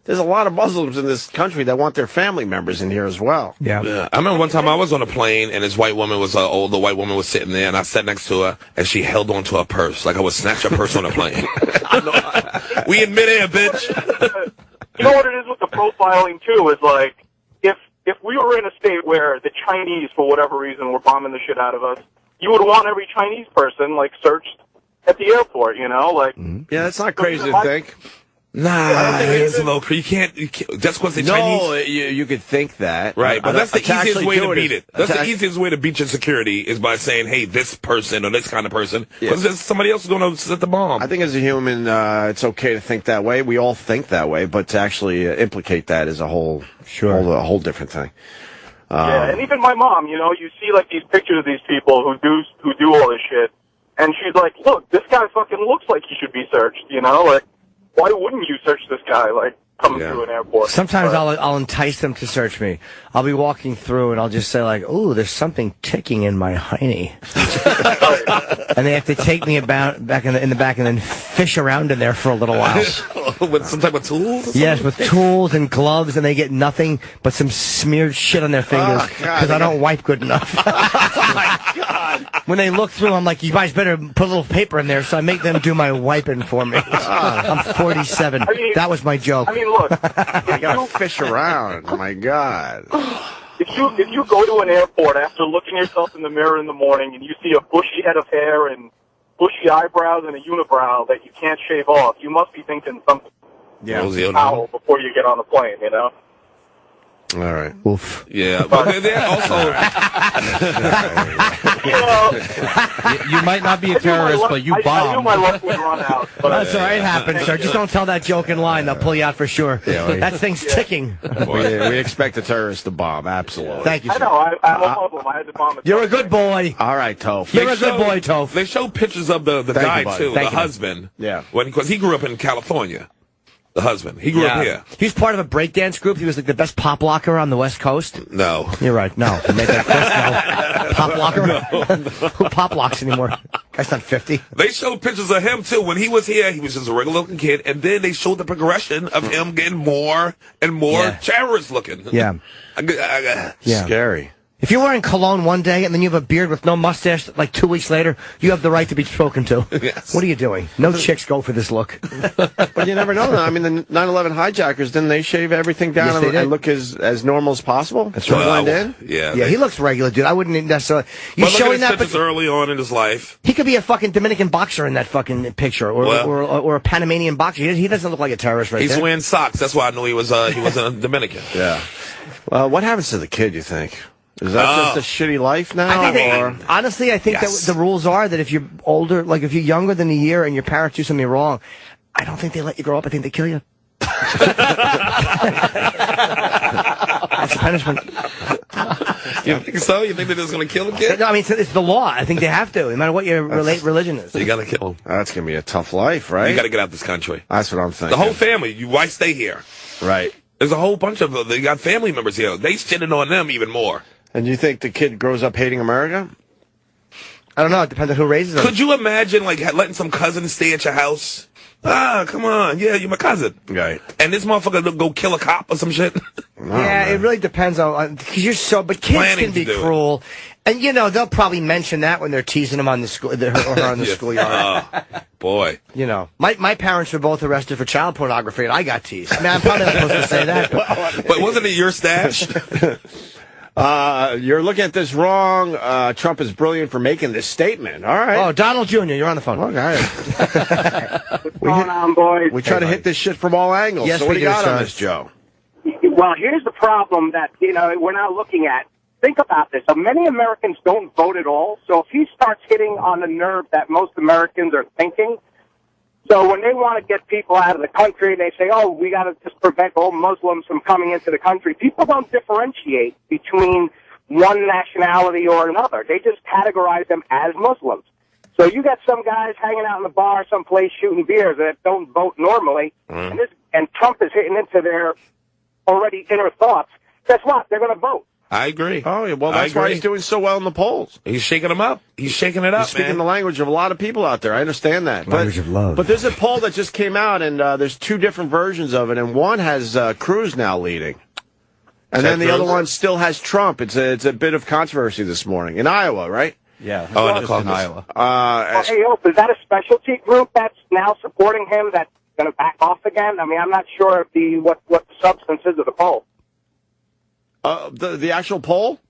there's a lot of Muslims in this country that want their family members in here as well. Yeah. I remember one time I was on a plane and this white woman was, older white woman was sitting there and I sat next to her and she held onto her purse like I would snatch her purse on a plane. We in midair, bitch. You know what it is with the profiling too is like if we were in a state where the Chinese for whatever reason were bombing the shit out of us, you would want every Chinese person like searched at the airport, like. Yeah, that's not crazy to think. Nah, it's a little. You can't just because they're Chinese. No, you could think that. Right, but that's the easiest way to beat it. That's the easiest easiest way to beat your security is by saying, hey, this person or this kind of person. Because there's somebody else is going to set the bomb. I think as a human, it's okay to think that way. We all think that way, but to actually implicate that is a whole different thing. Yeah, and even my mom, you see like these pictures of these people who do all this shit, and she's like, look, this guy fucking looks like he should be searched, like. Why wouldn't you search this guy, like, coming through an airport? Sometimes I'll entice them to search me. I'll be walking through, and I'll just say, like, ooh, there's something ticking in my hiney. And they have to take me back in the back and then fish around in there for a little while. With some type of tools? Yes, with tools and gloves, and they get nothing but some smeared shit on their fingers because I don't wipe good enough. Oh, my God. When they look through, I'm like, you guys better put a little paper in there, so I make them do my wiping for me. I'm 47. That was my joke. I mean, look. You gotta fish around. Oh, my God. If you go to an airport after looking yourself in the mirror in the morning and you see a bushy head of hair and bushy eyebrows and a unibrow that you can't shave off, you must be thinking something foul before you get on the plane, All right. Oof. Yeah, but they're also. You might not be a terrorist, but you bombed. I knew my luck would run out. But That's all right. It happens, sir. Just don't tell that joke in line. They'll pull you out for sure. That thing's ticking. We expect the terrorists to bomb. Absolutely. Thank you, sir. I know. I'm a Muslim. I had to bomb it. You're a good boy. All right, Toph. You're a good boy, Toph. They show pictures of the guy, too, the husband. Yeah. Because he grew up in California. The husband. He grew up here. He was part of a breakdance group. He was like the best pop locker on the West Coast. No. You're right. No. He made that no. Pop locker? No. Who pop locks anymore? Guy's not 50. They showed pictures of him, too. When he was here, he was just a regular looking kid. And then they showed the progression of him getting more and more terrorist looking. Yeah. Scary. If you're wearing cologne one day and then you have a beard with no mustache, like 2 weeks later, you have the right to be spoken to. Yes. What are you doing? No chicks go for this look. But you never know. I mean, the 9/11 hijackers, didn't they shave everything down and look as normal as possible? That's Well, blend in? yeah. Yeah, he looks regular, dude. I wouldn't necessarily. You But look showing at that? his pictures early on in his life. He could be a fucking Dominican boxer in that fucking picture, or a Panamanian boxer. He doesn't look like a terrorist right He's there. wearing socks. That's why I knew he was a Dominican. Yeah. Well, what happens to the kid, you think? Is that just a shitty life now? Honestly, I think that the rules are that if you're older, like if you're younger than a year and your parents do something wrong, I don't think they let you grow up. I think they kill you. That's a punishment. You think so? You think they're just going to kill a kid? No, I mean, it's the law. I think they have to, no matter what your religion is. You got to kill him. That's going to be a tough life, right? You got to get out this country. That's what I'm thinking. The whole family. Why stay here? Right. There's a whole bunch of them. They got family members here. They shitting on them even more. And you think the kid grows up hating America? I don't know. It depends on who raises him. Could you imagine, like, letting some cousin stay at your house? Come on. Yeah, you're my cousin. Right. And this motherfucker go kill a cop or some shit? Yeah, it really depends on, because you're but kids can be cruel. And, they'll probably mention that when they're teasing him on the school, or her on the schoolyard. Oh, boy. My parents were both arrested for child pornography, and I got teased. I mean, I'm probably not supposed to say that. But wasn't it your stash? You're looking at this wrong. Trump is brilliant for making this statement. All right. Oh, Donald Jr., you're on the phone. Okay. What's going on, boys? We try to hit this shit from all angles. Yes, so what we do you got do, on son. this, Joe? Well, here's the problem that, we're not looking at. Think about this. So many Americans don't vote at all. So if he starts hitting on the nerve that most Americans are thinking, So when they want to get people out of the country, they say, oh, we got to just prevent all Muslims from coming into the country. People don't differentiate between one nationality or another. They just categorize them as Muslims. So you got some guys hanging out in the bar someplace shooting beers that don't vote normally, and Trump is hitting into their already inner thoughts. Guess what? They're going to vote. I agree. Oh, yeah, well, that's why he's doing so well in the polls. He's shaking them up. He's shaking it up, He's speaking the language of a lot of people out there. I understand that. Language of love. But there's a poll that just came out, and there's two different versions of it, and one has Cruz now leading. And then the other one still has Trump. It's a bit of controversy this morning. In Iowa, right? Yeah. In Iowa. Hey, Hope, is that a specialty group that's now supporting him that's going to back off again? I mean, I'm not sure of what the substance is of the poll. The actual poll?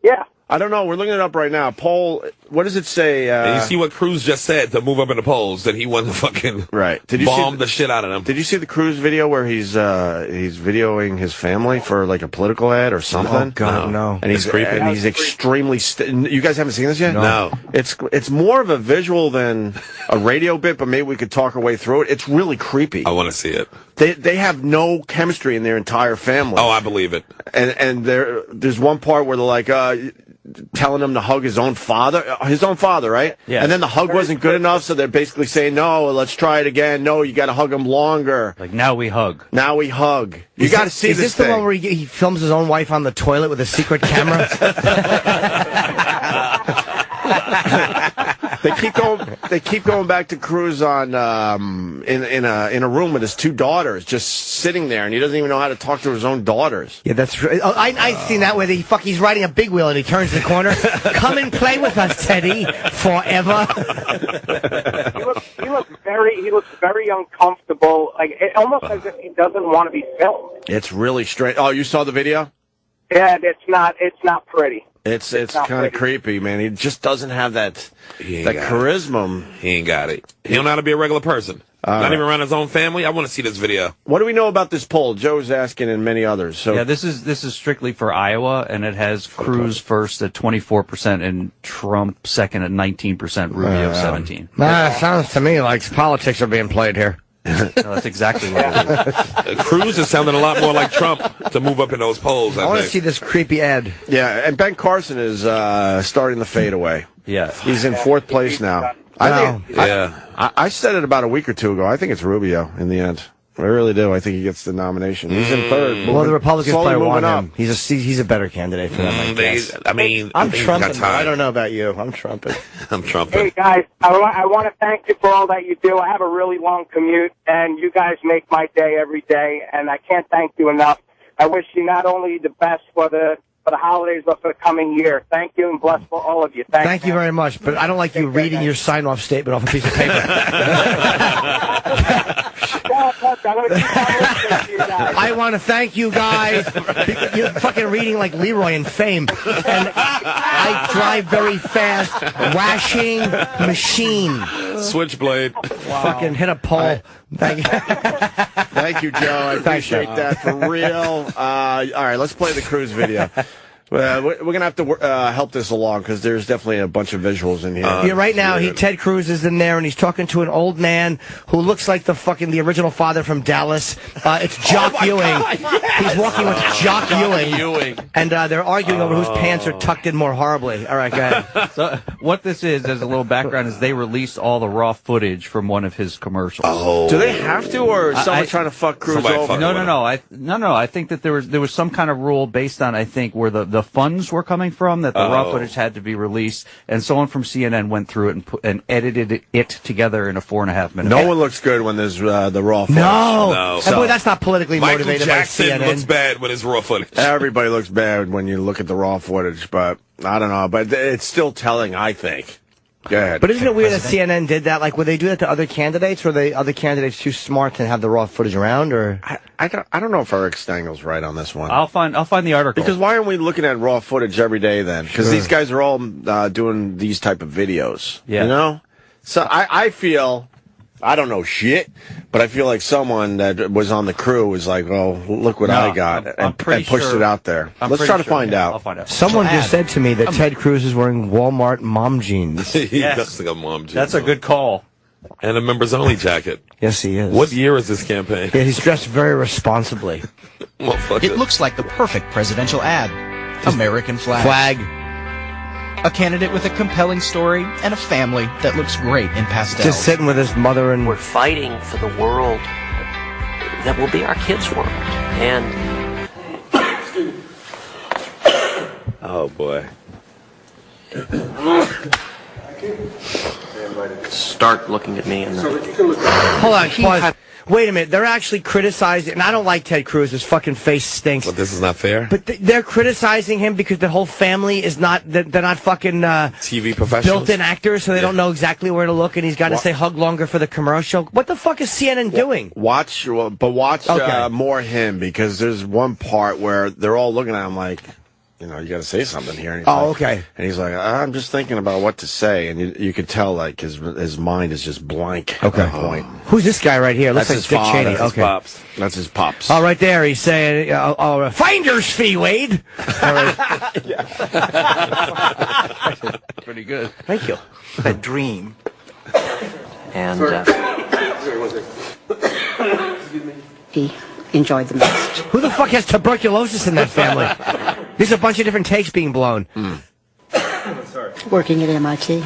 Yeah. I don't know. We're looking it up right now. Poll, what does it say? And you see what Cruz just said to move up in the polls, that he won the fucking bomb the shit out of them. Did you see the Cruz video where he's videoing his family for like a political ad or something? Oh, God, no. And he's creepy. And he's extremely... you guys haven't seen this yet? No. It's more of a visual than a radio bit, but maybe we could talk our way through it. It's really creepy. I want to see it. They have no chemistry in their entire family. Oh, I believe it. And there's one part where they're like... telling him to hug his own father, right? Yeah. And then the hug wasn't good enough, so they're basically saying, no, let's try it again. No, you got to hug him longer. Like, now we hug. Now we hug. You got to see this. Is this the one where he films his own wife on the toilet with a secret camera? They keep going back to Cruz on in a room with his two daughters, just sitting there, and he doesn't even know how to talk to his own daughters. Yeah, that's true. Oh, I've seen that where he's riding a big wheel and he turns the corner. Come and play with us, Teddy, forever. He looks very uncomfortable. Like almost as if he doesn't want to be filmed. It's really strange. Oh, you saw the video? Yeah, it's not pretty. It's kind of creepy, man. He just doesn't have that charisma. He ain't got it. He don't know how to be a regular person. Not even around his own family. I want to see this video. What do we know about this poll? Joe's asking, and many others. So yeah, this is strictly for Iowa, and it has Cruz first at 24% and Trump second at 19%, Rubio 17%. Sounds to me like politics are being played here. No, that's exactly what it is. Cruz is sounding a lot more like Trump to move up in those polls. I want to see this creepy ad. Yeah, and Ben Carson is starting the fade away. Yeah, he's in fourth place now. I said it about a week or two ago. I think it's Rubio in the end. I really do. I think he gets the nomination. He's in third. Well, the Republicans probably want up. him. He's a better candidate for them. I'm trumping. I don't know about you. I'm trumping. I'm trumping. Hey guys, I want to thank you for all that you do. I have a really long commute, and you guys make my day every day, and I can't thank you enough. I wish you not only the best for the holidays, but for the coming year. Thank you, and bless for all of you. Thank you very much, but I don't like you reading your sign-off statement off a piece of paper. I want to thank you guys. You're fucking reading like Leroy in Fame. And I drive very fast. Washing machine. Switchblade. Wow. Fucking hit a pole. Thank you, Joe. I appreciate that for real. All right, let's play the Cruz video. We're going to have to help this along because there's definitely a bunch of visuals in here. Right now, Ted Cruz is in there, and he's talking to an old man who looks like the original father from Dallas. It's Jock Ewing. Yes. He's walking with Jock Ewing. And they're arguing over whose pants are tucked in more horribly. All right, go ahead. So what this is, as a little background, is they released all the raw footage from one of his commercials. Oh. Do they have to, or is someone trying to fuck Cruz over? No. I think that there was some kind of rule based on, I think, where the funds were coming from, that the raw footage had to be released, and someone from CNN went through it and edited it together in a 4.5 minute. No one looks good when there's the raw footage. No. Boy, that's not politically motivated by CNN. Michael Jackson looks bad with his raw footage. Everybody looks bad when you look at the raw footage, but I don't know. But it's still telling, I think. Go ahead. But isn't it weird that CNN did that? Like, would they do that to other candidates, or are the other candidates too smart to have the raw footage around? Or I don't know if Eric Stengel's right on this one. I'll find the article. Because why aren't we looking at raw footage every day then? Because these guys are all doing these type of videos. Yeah. You know? So I feel, I don't know shit, but I feel like someone that was on the crew was like, oh, look what I got, and pushed it out there. Let's try to find out. I'll find out. Someone just said to me that Ted Cruz is wearing Walmart mom jeans. He does look like a mom jeans. That's a good call. And a members-only jacket. Yes, he is. What year is this campaign? Yeah, he's dressed very responsibly. It looks like the perfect presidential ad. American flag. A candidate with a compelling story and a family that looks great in pastels. Just sitting with his mother and... We're fighting for the world that will be our kids' world. And... Oh, boy. Start looking at me and... Hold on, pause. Wait a minute, they're actually criticizing, and I don't like Ted Cruz, his fucking face stinks. But this is not fair? But they're criticizing him because the whole family is not, they're not fucking TV professionals? built-in actors, so they don't know exactly where to look, and he's got to say hug longer for the commercial. What the fuck is CNN doing? Watch more him, because there's one part where they're all looking at him like, you know, you got to say something here. And he's okay. And he's like, I'm just thinking about what to say, and you could tell like his mind is just blank at that point. Who's this guy right here? Looks That's like his Dick Cheney. father. That's his Okay. pops. That's his pops. Oh, right there, he's saying, finder's fee, Wade. All right. Pretty good. Thank you. A dream. And... He enjoyed the most. Who the fuck has tuberculosis in that family? There's a bunch of different takes being blown. Working at MIT.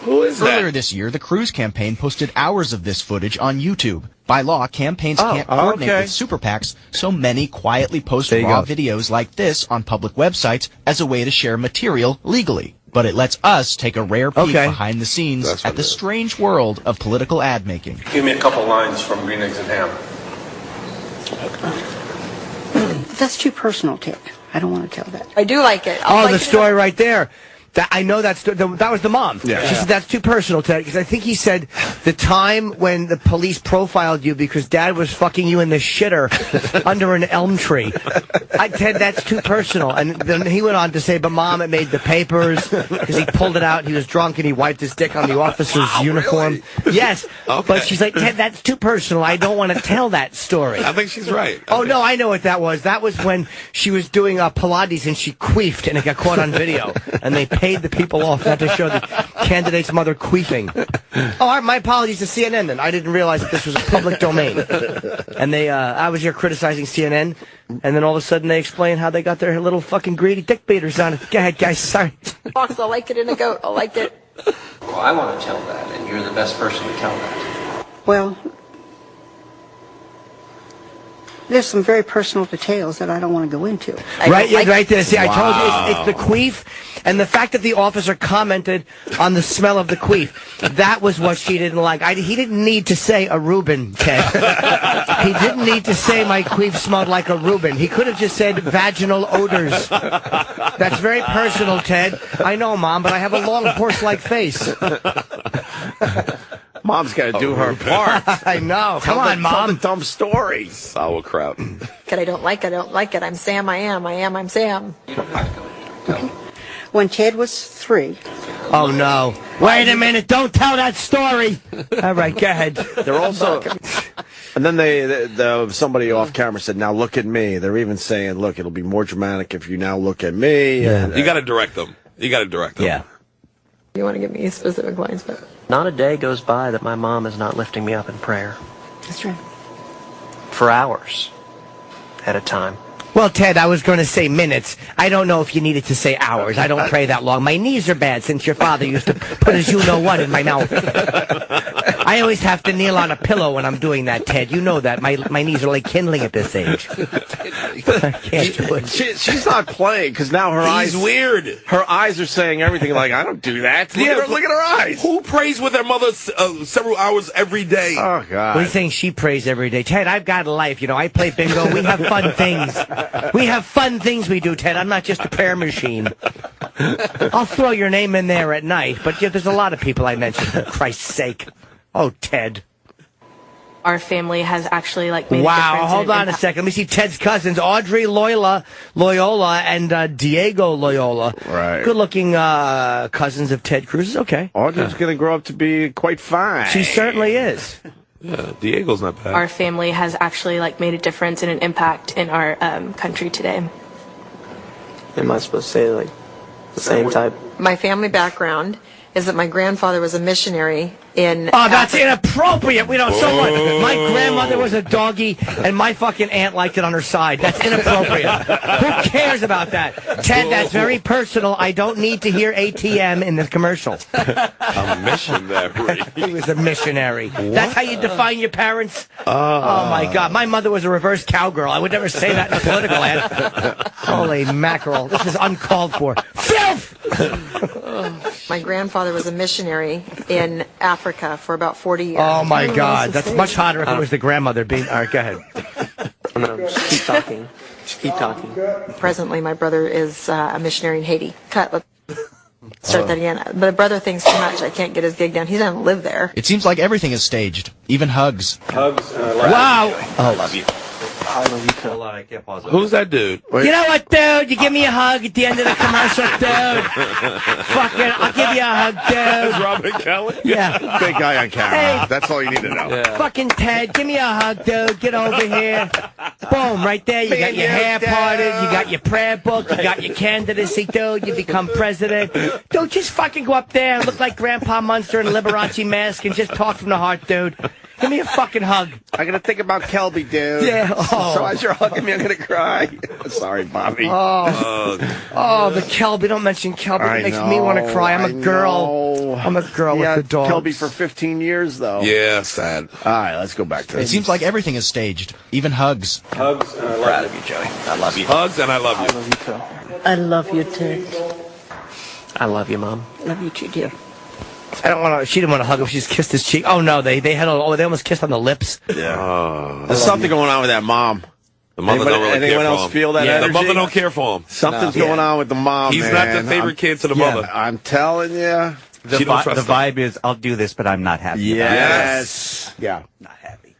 Who is that? Earlier this year, the Cruz campaign posted hours of this footage on YouTube. By law, campaigns can't coordinate with super PACs, so many quietly post raw videos like this on public websites as a way to share material legally. But it lets us take a rare peek behind the scenes at the strange world of political ad making. Give me a couple lines from Green Eggs and Ham. That's too personal, Ted. I don't want to tell that. I do like it. The story right there. I know that was the mom. Yeah. She said that's too personal, Ted, because I think he said the time when the police profiled you because Dad was fucking you in the shitter under an elm tree. Ted, that's too personal. And then he went on to say, but Mom, it made the papers because he pulled it out. He was drunk and he wiped his dick on the officer's uniform. Really? Yes. Okay. But she's like, Ted, that's too personal. I don't want to tell that story. I think she's right. Oh, no, I know what that was. That was when she was doing Pilates and she queefed and it got caught on video. And they paid the people off not to show the candidate's mother queefing. Oh, my apologies to CNN then. I didn't realize that this was a public domain. And I was here criticizing CNN, and then all of a sudden they explain how they got their little fucking greedy dick beaters on it. Go ahead, guys. Sorry. Fox, I like it in a goat. I like it. Well, I want to tell that, and you're the best person to tell that. Well, there's some very personal details that I don't want to go into. Right there. See, I told you, it's the queef, and the fact that the officer commented on the smell of the queef. That was what she didn't like. He didn't need to say a Reuben, Ted. He didn't need to say my queef smelled like a Reuben. He could have just said vaginal odors. That's very personal, Ted. I know, Mom, but I have a long horse-like face. Mom's got to do her part. I know. Come on, Mom. Tell the dumb stories. Sauerkraut. I don't like it. I don't like it. I'm Sam. I am. I'm Sam. When Ted was 3. Oh, no. Wait a minute. Don't tell that story. All right, go ahead. They're also... And then somebody off camera said, now look at me. They're even saying, look, it'll be more dramatic if you now look at me. Yeah. You got to direct them. Yeah. You want to give me specific lines, but... Not a day goes by that my mom is not lifting me up in prayer. That's right. For hours at a time. Well, Ted, I was going to say minutes. I don't know if you needed to say hours. I don't pray that long. My knees are bad since your father used to put his you-know-what in my mouth. I always have to kneel on a pillow when I'm doing that, Ted. You know that. My knees are like kindling at this age. I can't do it. She's not playing because now her eyes... He's weird. Her eyes are saying everything like, I don't do that. Look at her eyes. Who prays with their mother several hours every day? Oh, God. We're saying she prays every day. Ted, I've got a life. You know, I play bingo. We have fun things. We have fun things we do, Ted. I'm not just a prayer machine. I'll throw your name in there at night, but there's a lot of people I mentioned, for Christ's sake. Oh, Ted. Our family has actually made a difference. Wow, hold on a second. Let me see Ted's cousins, Audrey Loyola, and Diego Loyola. Right. Good-looking cousins of Ted Cruz's. Okay. Audrey's going to grow up to be quite fine. She certainly is. Yeah, Diego's not bad. Our family has actually made a difference and an impact in our country today. Am I supposed to say the same type? My family background is that my grandfather was a missionary in... Oh, that's inappropriate. We don't... Someone... My grandmother was a doggy, and my fucking aunt liked it on her side. That's inappropriate. Who cares about that? Ted, that's very personal. I don't need to hear ATM in the commercial. A missionary. He was a missionary. That's how you define your parents? Oh, my God. My mother was a reverse cowgirl. I would never say that in a political ad. Holy mackerel. This is uncalled for. Filth! My grandfather was a missionary in Africa for about 40 years. Oh, my God. That's much hotter if it was the grandmother being... All right, go ahead. No, just keep talking. Just keep talking. Presently, my brother is a missionary in Haiti. Let's start that again. But a brother thinks too much. I can't get his gig down. He doesn't live there. It seems like everything is staged, even hugs. Hugs. Wow. I love you. Hold on, I can't pause it. Who's that dude? You know what, dude? You give me a hug at the end of the commercial, dude. Fucking, I'll give you a hug, dude. Is Robin Kelly? Yeah. Big guy on camera. Hey. That's all you need to know. Yeah. Fucking Ted, give me a hug, dude. Get over here. Boom, right there. You got your hair parted. You got your prayer book. You got your candidacy, dude. You become president. Dude, just fucking go up there and look like Grandpa Munster in a Liberace mask and just talk from the heart, dude. Give me a fucking hug. I gotta think about Kelby, dude. Yeah. Oh. So as you're hugging me, I'm gonna cry. Sorry, Bobby. Oh, the Kelby. Don't mention Kelby. It makes me want to cry. I'm a girl. I'm a girl with the dog. Kelby for 15 years, though. Yeah, sad. All right, let's go back to It this. seems like everything is staged, even hugs. Hugs. I'm proud of you, Joey. I love you. Hugs and I love you. I love you, too. I love you, Ted. I love you, Mom. Love you too, dear. I don't want to. She didn't want to hug him. She just kissed his cheek. Oh no, they had. They almost kissed on the lips. Yeah. There's something going on with that mom. The mother don't really anyone care else for him. feel that Yeah, energy? the mother don't care for him. Something's going on with the mom. He's man. not the favorite kid to the mother. I'm telling you. The vibe is, I'll do this, but I'm not happy. Yes. Yeah. Not happy.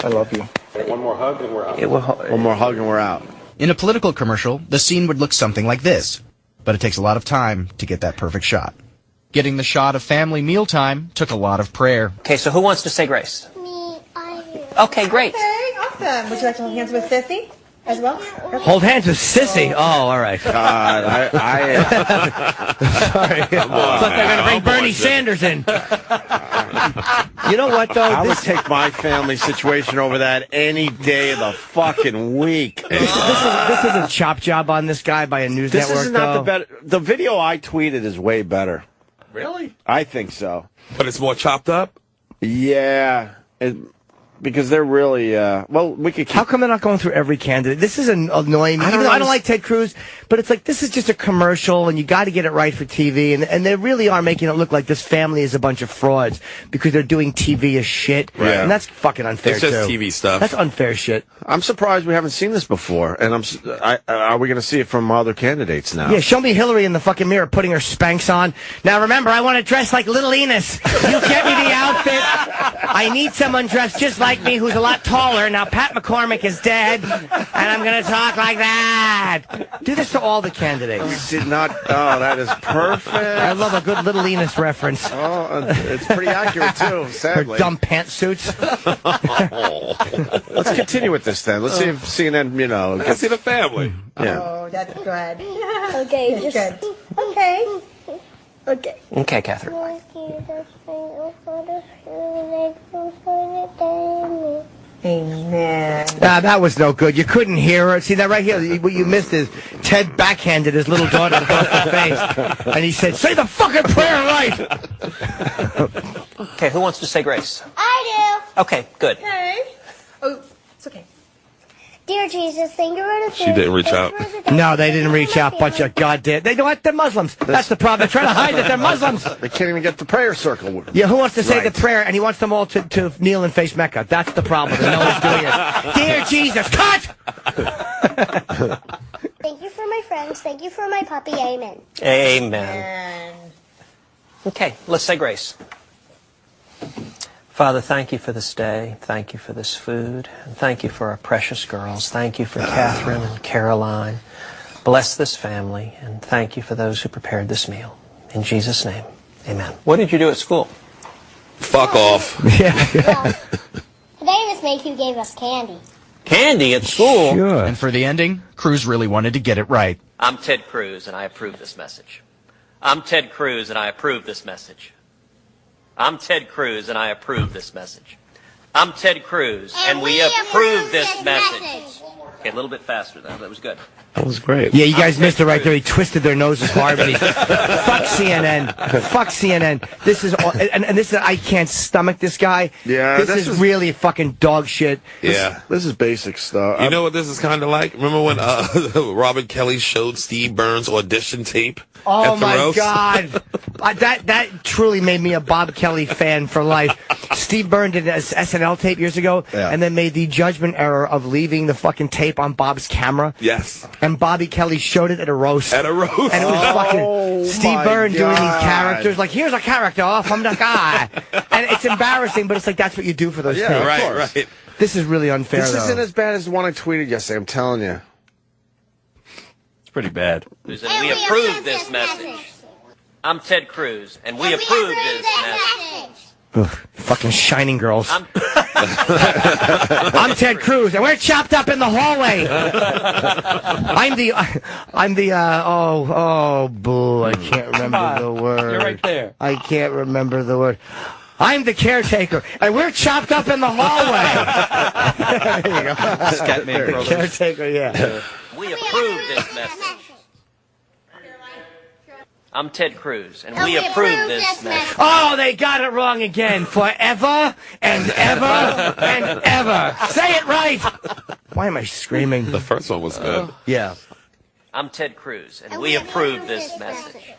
I love you. One more hug and we're out. One more hug and we're out. In a political commercial, the scene would look something like this, but it takes a lot of time to get that perfect shot. Getting the shot of family mealtime took a lot of prayer. Okay, so who wants to say grace? Me, I do. Okay, great. Okay, awesome. Would you like to hold hands with Sissy as well? Hold hands with Sissy. Oh, all right. God, Sorry. Thought they were going to bring Bernie Sanders in. You know what, though? I would take my family situation over that any day of the fucking week. This is a chop job on this guy by a news This network, is not though. the better. The video I tweeted is way better. Really? I think so. But it's more chopped up? Yeah. Because they're really, well, we could keep... How come they're not going through every candidate? This is annoying me. Even though I don't like Ted Cruz, but it's like, this is just a commercial, and you got to get it right for TV, and they really are making it look like this family is a bunch of frauds because they're doing TV as shit, Right. and that's fucking unfair, It's just too. TV stuff. That's unfair shit. I'm surprised we haven't seen this before, and are we going to see it from other candidates now? Yeah, show me Hillary in the fucking mirror putting her Spanx on. Now remember, I want to dress like Little Enos. You get me the outfit. I need someone dressed just like me who's a lot taller. Now Pat McCormick is dead, and I'm going to talk like that. Do this to all the candidates. We did not. Oh, that is perfect. I love a good Little Enos reference. Oh, it's pretty accurate, too, Her sadly. dumb pantsuits. Let's continue with this, then. Let's see if CNN, Let's see the family. Yeah. Oh, that's good. Okay, That's just... good. Okay. Okay. Okay, Catherine. Amen. That was no good. You couldn't hear her. See that right here? What you missed is Ted backhanded his little daughter across the face, and he said, "Say the fucking prayer right." Okay, who wants to say grace? I Okay, good. Okay. Oh, it's okay. do. Dear Jesus, thank you for the She didn't reach out. No, they didn't reach out. Bunch of goddamn. They know what? They're Muslims. That's the problem. They're trying to hide that they're Muslims. They can't even get the prayer circle. Yeah, who wants to say Right. the prayer? And he wants them all to kneel and face Mecca. That's the problem. And no one's doing it. Dear Jesus, cut! Thank you for my friends. Thank you for my puppy. Amen. Amen. Okay, let's say grace. Father, thank you for this day. Thank you for this food. And thank you for our precious girls. Thank you for Catherine and Caroline. Bless this family. And thank you for those who prepared this meal. In Jesus' name, amen. What did you do at school? Fuck off. Today, Miss Mayhew gave us candy. Candy at school? And for the ending, Cruz really wanted to get it right. I'm Ted Cruz, and I approve this message. I'm Ted Cruz, and I approve this message. I'm Ted Cruz, and I approve this message. I'm Ted Cruz, and we approve this message. Okay, a little bit faster, though. That was good. That was great. Yeah, you guys missed it right there. He twisted their noses hard. But fuck CNN. Fuck CNN. This is all, and this is, I can't stomach this guy. Yeah, this is really fucking dog shit. Yeah. This is basic stuff. You know what this is kind of like? Remember when Robert Kelly showed Steve Burns' audition tape? Oh at the my roast? God, that truly made me a Bob Kelly fan for life. Steve Byrne did an SNL tape years ago, and then made the judgment error of leaving the fucking tape on Bob's camera. Yes. And Bobby Kelly showed it at a roast. At a roast. And it was fucking Steve Byrne doing these characters. Like, here's a character from the guy. And it's embarrassing, but it's like, that's what you do for those tapes. Right. This is really unfair, This though. isn't as bad as the one I tweeted yesterday, I'm telling you. It's pretty bad. And we approve this message. I'm Ted Cruz, and we approve this message. Ugh, fucking shining girls. I'm Ted Cruz, and we're chopped up in the hallway. Boo, I can't remember the word. You're right there. I can't remember the word. I'm the caretaker, and we're chopped up in the hallway. There you go. Scatman The Brothers. caretaker, yeah. We approve this message. I'm Ted Cruz, and we approve this message. Oh, they got it wrong again. Forever and ever and ever. Say it right. Why am I screaming? The first one was good. Yeah. I'm Ted Cruz, and we approve this message.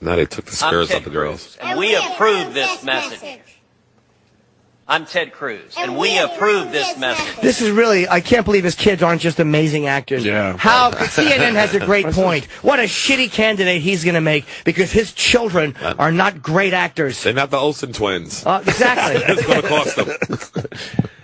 Now they took the I'm skirts Ted off the girls. Cruz, and we approve this message. I'm Ted Cruz, and we approve this message. This is really, I can't believe his kids aren't just amazing actors. Yeah. CNN has a great point. What a shitty candidate he's going to make because his children are not great actors. They're not the Olsen twins. Exactly. It's going to cost them.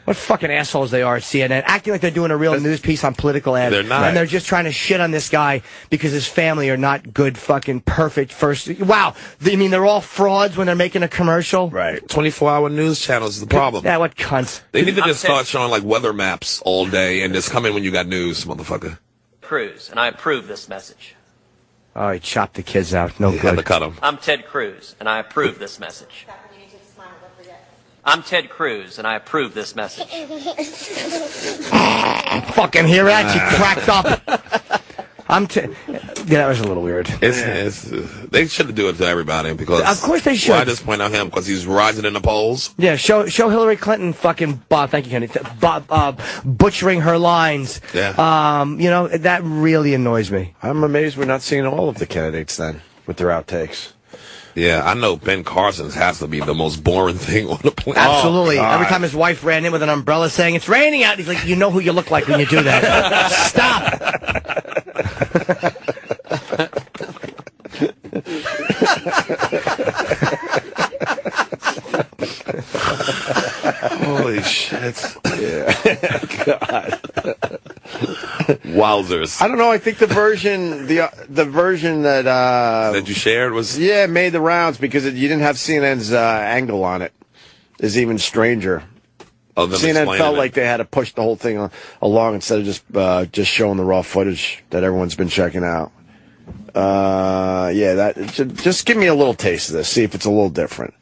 What fucking assholes they are at CNN, acting like they're doing a real news piece on political ads. They're not. And they're just trying to shit on this guy because his family are not good, fucking perfect first. Wow. You mean they're all frauds when they're making a commercial? Right. 24-hour news channels is the problem. Yeah, what cunts. They need to just start showing like weather maps all day and just come in when you got news, motherfucker. Cruz, and I approve this message. Oh, he chopped the kids out. No Had good. to cut them. I'm Ted Cruz, and I approve this message. I'm Ted Cruz, and I approve this message. Fucking hear that? You cracked up. Yeah, that was a little weird. They should do it to everybody because Of course they should. Why just point out him? Because he's rising in the polls. Yeah, show Hillary Clinton fucking thank you, Kenny. Butchering her lines. Yeah. That really annoys me. I'm amazed we're not seeing all of the candidates then with their outtakes. Yeah, I know Ben Carson's has to be the most boring thing on the planet. Absolutely. Every time his wife ran in with an umbrella saying, "It's raining out," he's like, "You know who you look like when you do that. Stop." Holy shit. Yeah. God. Wowzers. I don't know. I think the version that you shared was made the rounds because you didn't have CNN's angle on it. Is even stranger. CNN felt like they had to push the whole thing along instead of just showing the raw footage that everyone's been checking out. Just give me a little taste of this. See if it's a little different.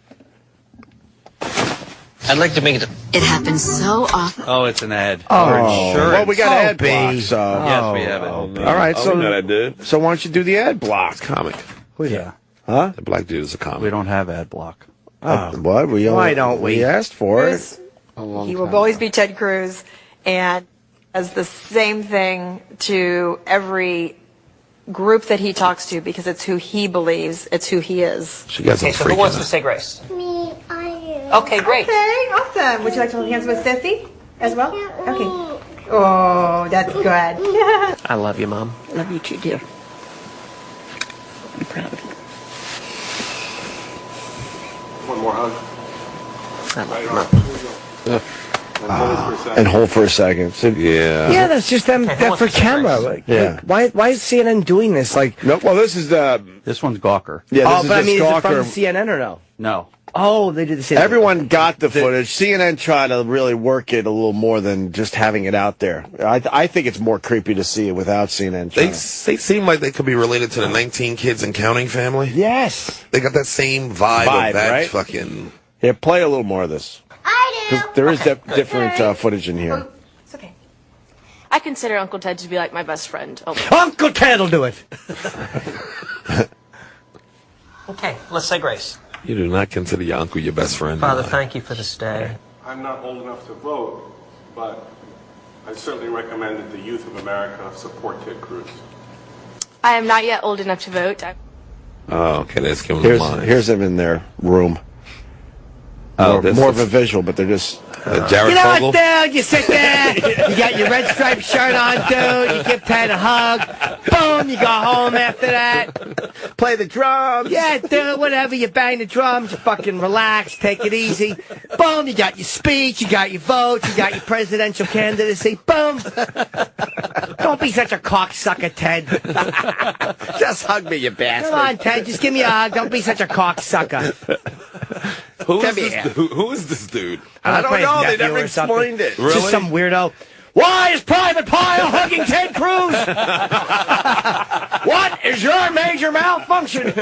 I'd like to make it. It happens so often. Oh, it's an ad. Oh, Sure. well, we got ad block. So. Yes, we have it. All right, so I did. So why don't you do the ad block? Comic. Yeah. Huh? The black dude is a comic. We don't have ad block. What? Why don't we? We asked for it. He will always be Ted Cruz, and does the same thing to every group that he talks to because it's who he believes, it's who he is. She got some Okay, so who wants to say grace? Me, I do. Okay, great. Okay, awesome. Would you like to hold hands with Sissy as well? Okay. Oh, that's good. I love you, Mom. Love you too, dear. I'm proud of you. One more hug. I love you, Mom. And hold for a second. So, Yeah, that's just them for camera. Like, why is CNN doing this? Like, no. Well, this is the. This one's Gawker. Yeah. This is but I just mean, is it Gawker. from CNN or no? No. Oh, they did the same. Everyone got the footage. CNN tried to really work it a little more than just having it out there. I think it's more creepy to see it without CNN. They seem like they could be related to the 19 Kids and Counting family. Yes. They got that same vibe of that right? fucking... Here, play a little more of this. I do. There is different footage in here. It's okay. I consider Uncle Ted to be like my best friend. Uncle Ted will do it. Okay, let's say grace. You do not consider your uncle your best friend. Father, thank you for this day. I'm not old enough to vote, but I certainly recommend that the youth of America support Ted Cruz. I am not yet old enough to vote. Oh, okay, let's give him mine. Here's them in their room. More of a visual, but they're just... Jared You know Fogle? what, dude? You sit there, you got your red striped shirt on, dude. You give Ted a hug. Boom, you go home after that. Play the drums. Yeah, dude, whatever. You bang the drums, you fucking relax, take it easy. Boom, you got your speech, you got your vote, you got your presidential candidacy. Boom. Don't be such a cocksucker, Ted. Just hug me, you bastard. Come on, Ted, just give me a hug. Don't be such a cocksucker. Who is this dude? I don't know. They never explained it. Really? Just some weirdo. Why is Private Pile hugging Ted Cruz? What is your major malfunction?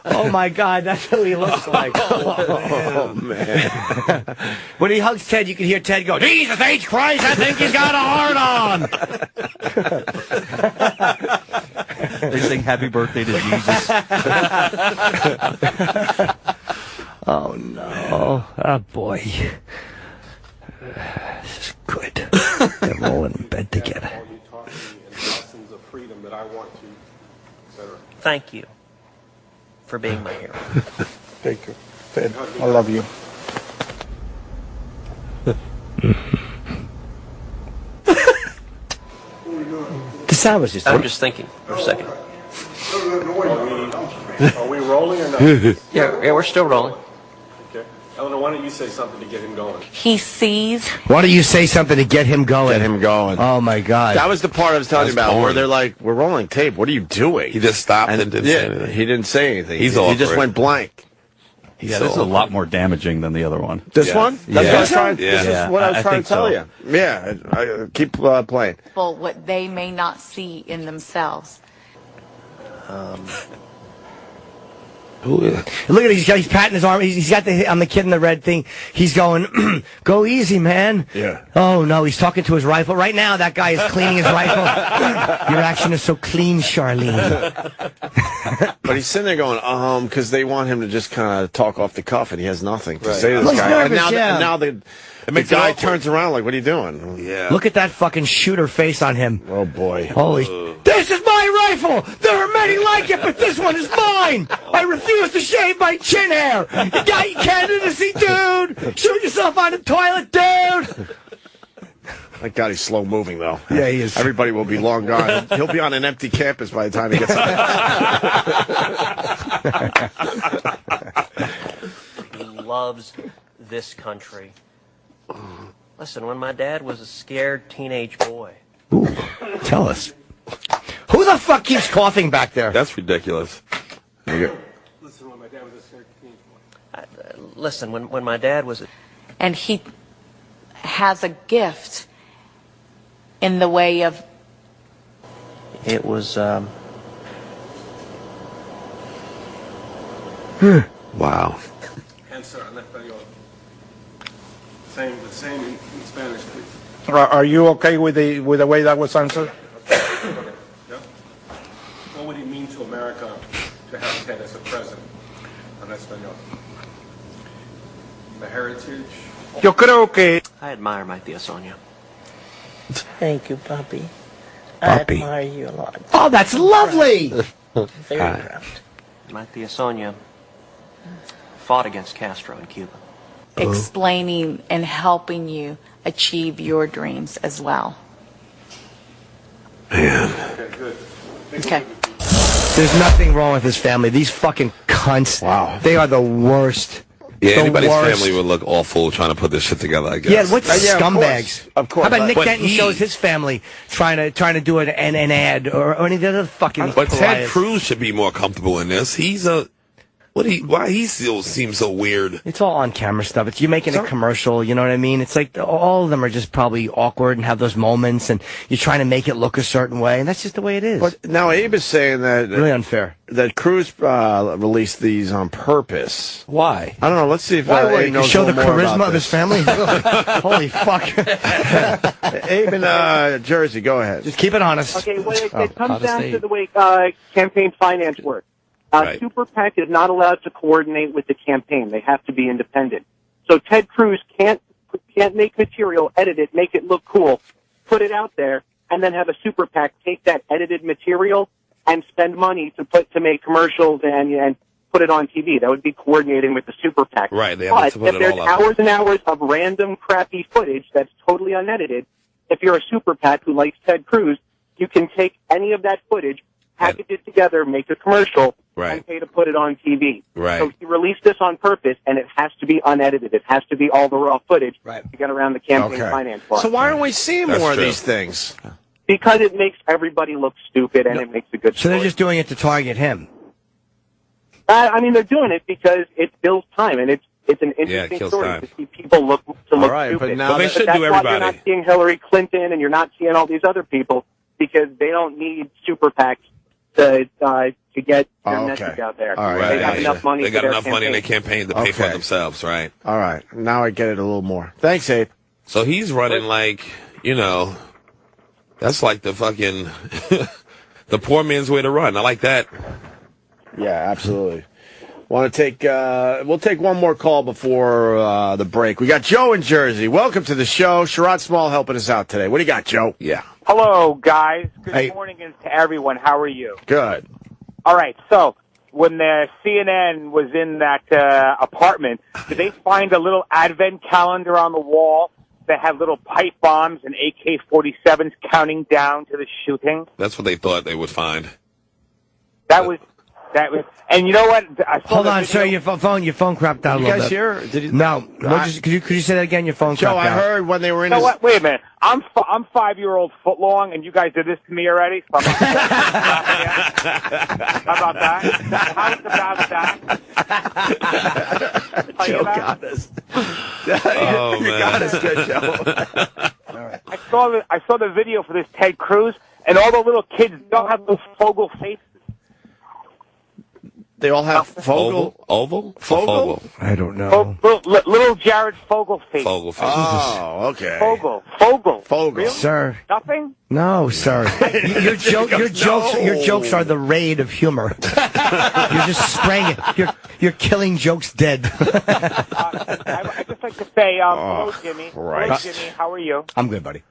Oh, my God. That's what he looks like. Oh, man. When he hugs Ted, you can hear Ted go, Jesus H. Christ, I think he's got a hard on. They sing happy birthday to Jesus. Oh, no. Oh, boy. This is good. They're all in bed together. Thank you for being my hero. Thank you. Ted, I love you. The sound was just... I'm just thinking for a second. Are we rolling or not? Yeah, we're still rolling. Okay. Eleanor, why don't you say something to get him going? He sees. Why don't you say something to get him going? Get him going. Oh, my God. That was the part I was telling you about, where boring. they're like, we're rolling tape. What are you doing? He just stopped and didn't say anything. He didn't say anything. He's he awkward. just went blank. Yeah, this is a lot more damaging than the other one. This one? That's what I was trying, Yeah. This is what I was trying to tell you. Yeah, keep playing. What they may not see in themselves. Who is? Look at him. He's patting his arm. He's got on the kid in the red thing. He's going, go easy, man. Yeah. Oh, no. He's talking to his rifle. Right now, that guy is cleaning his rifle. Your action is so clean, Charlene. But he's sitting there going, because they want him to just kind of talk off the cuff, and he has nothing to say to Well, this he's guy. nervous, and yeah. now the guy turns around like, what are you doing? Yeah. Look at that fucking shooter face on him. Oh, boy. Holy... This is my rifle! There are many like it, but this one is mine! I refuse to shave my chin hair! You got your candidacy, dude! Shoot yourself on the toilet, dude! Thank God he's slow moving, though. Yeah, he is. Everybody will be long gone. He'll be on an empty campus by the time he gets He loves this country. Listen, when my dad was a scared teenage boy. Ooh, tell us. Who the fuck keeps coughing back there? That's ridiculous. Listen, when my dad was a scared teenage boy. Listen, when my dad was a... And he has a gift in the way of... It was, Wow. Answer en español. The same in Spanish, please. Are you okay with the way that was answered? Yeah? What would it mean to America to have Ted as a president en español? The heritage. Yo creo que... I admire my tía Sonia. Thank you, Papi. I Papi. admire you a lot. Oh, that's lovely! Very proud. My tía Sonia fought against Castro in Cuba. explaining and helping you achieve your dreams as well. Okay. There's nothing wrong with his family. These fucking cunts. Wow. They are the worst. Yeah, the anybody's worst. family would look awful trying to put this shit together, I guess. Yeah, what's scumbags? Of course. How about Nick But Denton shows his family trying to do an ad or any of the other fucking But Ted pariahs. Cruz should be more comfortable in this. He's a... Why he still seems so weird? It's all on camera stuff. It's you making a commercial, you know what I mean? It's like all of them are just probably awkward and have those moments, and you're trying to make it look a certain way, and that's just the way it is. But now Abe is saying that really unfair. That Cruise released these on purpose. Why? I don't know. Let's see if Why Abe knows show a the little more charisma about of his this. family. Holy fuck! Abe in Jersey, go ahead. Just keep it honest. Okay, well, it Oh, comes honest down Abe. to the way campaign finance works. Super PAC is not allowed to coordinate with the campaign. They have to be independent. So Ted Cruz can't make material, edit it, make it look cool, put it out there, and then have a super PAC take that edited material and spend money to make commercials and put it on TV. That would be coordinating with the super PAC. Right, they have But to put if it there's all up. hours and hours of random crappy footage that's totally unedited, if you're a super PAC who likes Ted Cruz, you can take any of that footage, package it together, make a commercial, and pay to put it on TV. Right. So he released this on purpose, and it has to be unedited. It has to be all the raw footage to get around the campaign finance law. So why aren't we seeing That's more of true. these things? Because it makes everybody look stupid, and it makes a good So they're just doing it to target him. I mean, they're doing it because it fills time, and it's an interesting kills story time. to see people look right, stupid. but now Well, they should that's do why everybody. you're not seeing Hillary Clinton, and you're not seeing all these other people because they don't need super PACs to get their message out there. All right. They got enough money. They for got their enough money in their campaign to pay for it Okay. themselves, right? All right. Now I get it a little more. Thanks, Abe. So he's running like, that's like the fucking, the poor man's way to run. I like that. Yeah, absolutely. Want to take? We'll take one more call before the break. We got Joe in Jersey. Welcome to the show. Sherrod Small helping us out today. What do you got, Joe? Yeah. Hello, guys. Good Hey. morning to everyone. How are you? Good. All right. So, when the CNN was in that apartment, did they find a little advent calendar on the wall that had little pipe bombs and AK-47s counting down to the shooting? That's what they thought they would find. That was, and you know what? I saw Hold the on, video. sir. Your phone crapped out a You little guys bit. hear? Did you, No. Could you say that again? Your phone Joe, crapped I out. heard when they were in You know his... what? Wait a minute. I'm 5-year-old footlong, and you guys did this to me already. So I'm not How about that? How's about that? Joe got us. You got us good, Joe. I saw the video for this Ted Cruz, and all the little kids don't have those Fogel faces. They all have Fogel? Oval? Fogel? I don't know. Little Jared Fogel face. Fogel face. Oh, okay. Fogel. Really? Sir. Nothing? No, sir. Your jokes are the raid of humor. You're just spraying it. You're killing jokes dead. I'd just like to say, hello, Jimmy. Christ. Hello, Jimmy. How are you? I'm good, buddy.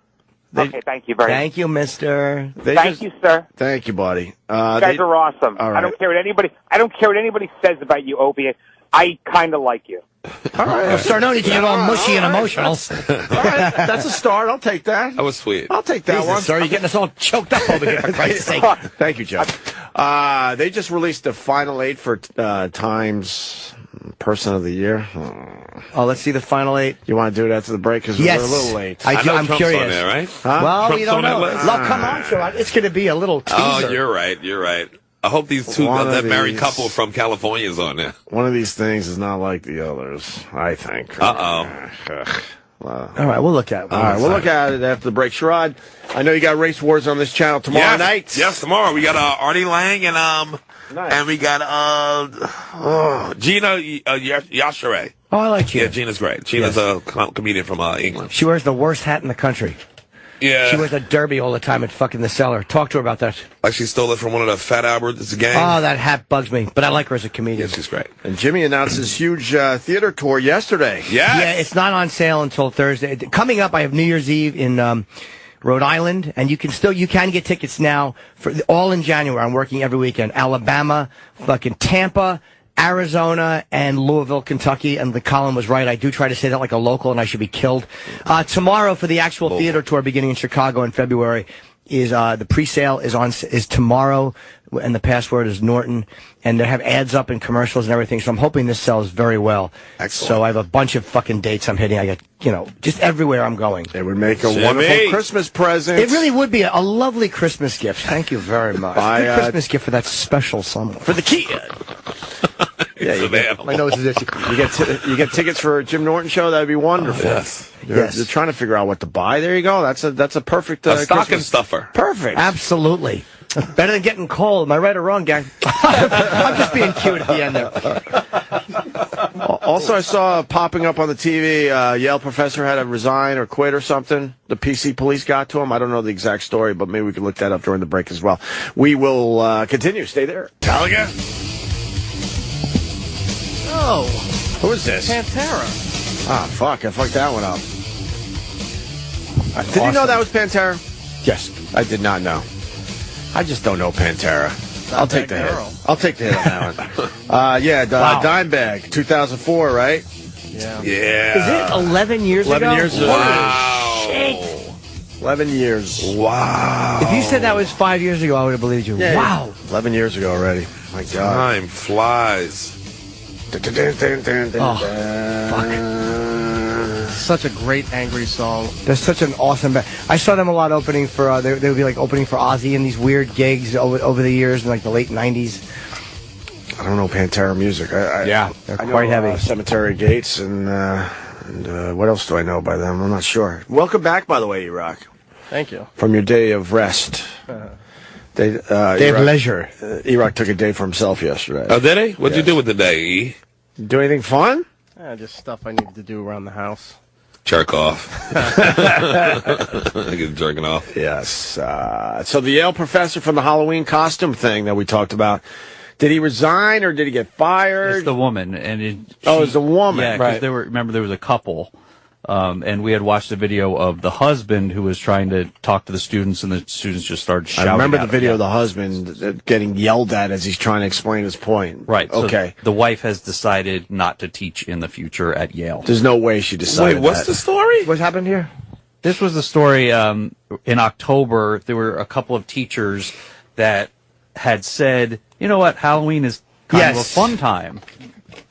Okay, thank you very much. Thank you, mister. Thank you, sir. Thank you, buddy. You guys are awesome. all I right. don't care what anybody says about you, Opie. I kind of like you. All right. Sir, no need to get all mushy and emotional. All right. That's a start. I'll take that. That was sweet. I'll take that Jesus, one. sir, you're getting us all choked up over here, for Christ's sake. Thank you, Joe. They just released the final 8 for Times Person of the Year. Oh, let's see the final 8. You want to do it after the break? Because Yes. we're a little late. I'm Trump's curious. on there, right? Huh? Well, Trump's you don't on that know. list? Look, come on, Sherrod. It's going to be a little teaser. Oh, you're right. I hope these two, One of that married these- couple from California is on there. One of these things is not like the others, I think. Well, All right, we'll look at it. all right, we'll look at it after the break. Sherrod, I know you got Race Wars on this channel tomorrow night. Yes, tomorrow. We got Artie Lang and and we got Gina Yashere. Oh, I like Gina. Yeah, Gina's great. Gina's a comedian from England. She wears the worst hat in the country. Yeah. She wears a derby all the time at fucking the cellar. Talk to her about that. Like she stole it from one of the Fat Alberts gang. Oh, that hat bugs me, but I like her as a comedian. Yeah, she's great. And Jimmy announced his huge theater tour yesterday. Yes. Yeah, it's not on sale until Thursday. Coming up, I have New Year's Eve in Rhode Island, and you can get tickets now for all in January. I'm working every weekend. Alabama, fucking Tampa, Arizona, and Louisville, Kentucky. And the column was right. I do try to say that like a local, and I should be killed. Tomorrow for the actual theater tour beginning in Chicago in February is the pre-sale is tomorrow, and the password is Norton, and they have ads up and commercials and everything. So I'm hoping this sells very well. Excellent. So I have a bunch of fucking dates I'm hitting. I got just everywhere I'm going. It would make a Jimmy. wonderful Christmas present. It really would be a lovely Christmas gift. Thank you very much. Bye, Good Christmas gift for that special someone. for the kid. My nose is itchy. You get tickets for a Jim Norton show? That'd be wonderful. Yes. They're trying to figure out what to buy. There you go. That's a perfect a stocking Christmas stuffer. Perfect. Absolutely. Better than getting cold. Am I right or wrong, gang? I'm just being cute at the end there. Also, I saw popping up on the TV, Yale professor had to resign or quit or something. The PC police got to him. I don't know the exact story, but maybe we can look that up during the break as well. We will continue. Stay there. Metallica? Oh. Who is this? Pantera. Ah, fuck. I fucked that one up. Did you know that was Pantera? Yes. I did not know. I just don't know Pantera. I'll take the hit. I'll take the hit on that one. Dimebag, 2004, right? Yeah. Yeah. Is it 11 years ago? 11 years ago. Wow. Shit. 11 years. Wow. If you said that was 5 years ago, I would have believed you. Yeah, wow. 11 years ago already. My God. Time flies. Such a great angry song. They're such an awesome band. I saw them a lot opening for, they would be like opening for Ozzy in these weird gigs over the years in like the late 90s. I don't know Pantera music. They're I quite know, heavy. Cemetery Gates and what else do I know by them? I'm not sure. Welcome back, by the way, E-Rock. Thank you. From your day of rest. Day of leisure. E-Rock took a day for himself yesterday. Oh, did he? What'd you do with the day, E? Do anything fun? Just stuff I needed to do around the house. Jerk off. I get jerking off. Yes. So the Yale professor from the Halloween costume thing that we talked about, did he resign or did he get fired? It's the woman, and it's the woman. Yeah, because there was a couple, and we had watched a video of the husband who was trying to talk to the students, and the students just started shouting. I remember the at him. video of the husband getting yelled at as he's trying to explain his point. Right. Okay. So the wife has decided not to teach in the future at Yale. There's no way she decided. Wait, what's the story? What happened here? This was the story. In October, there were a couple of teachers that had said, you know what, Halloween is kind of a fun time.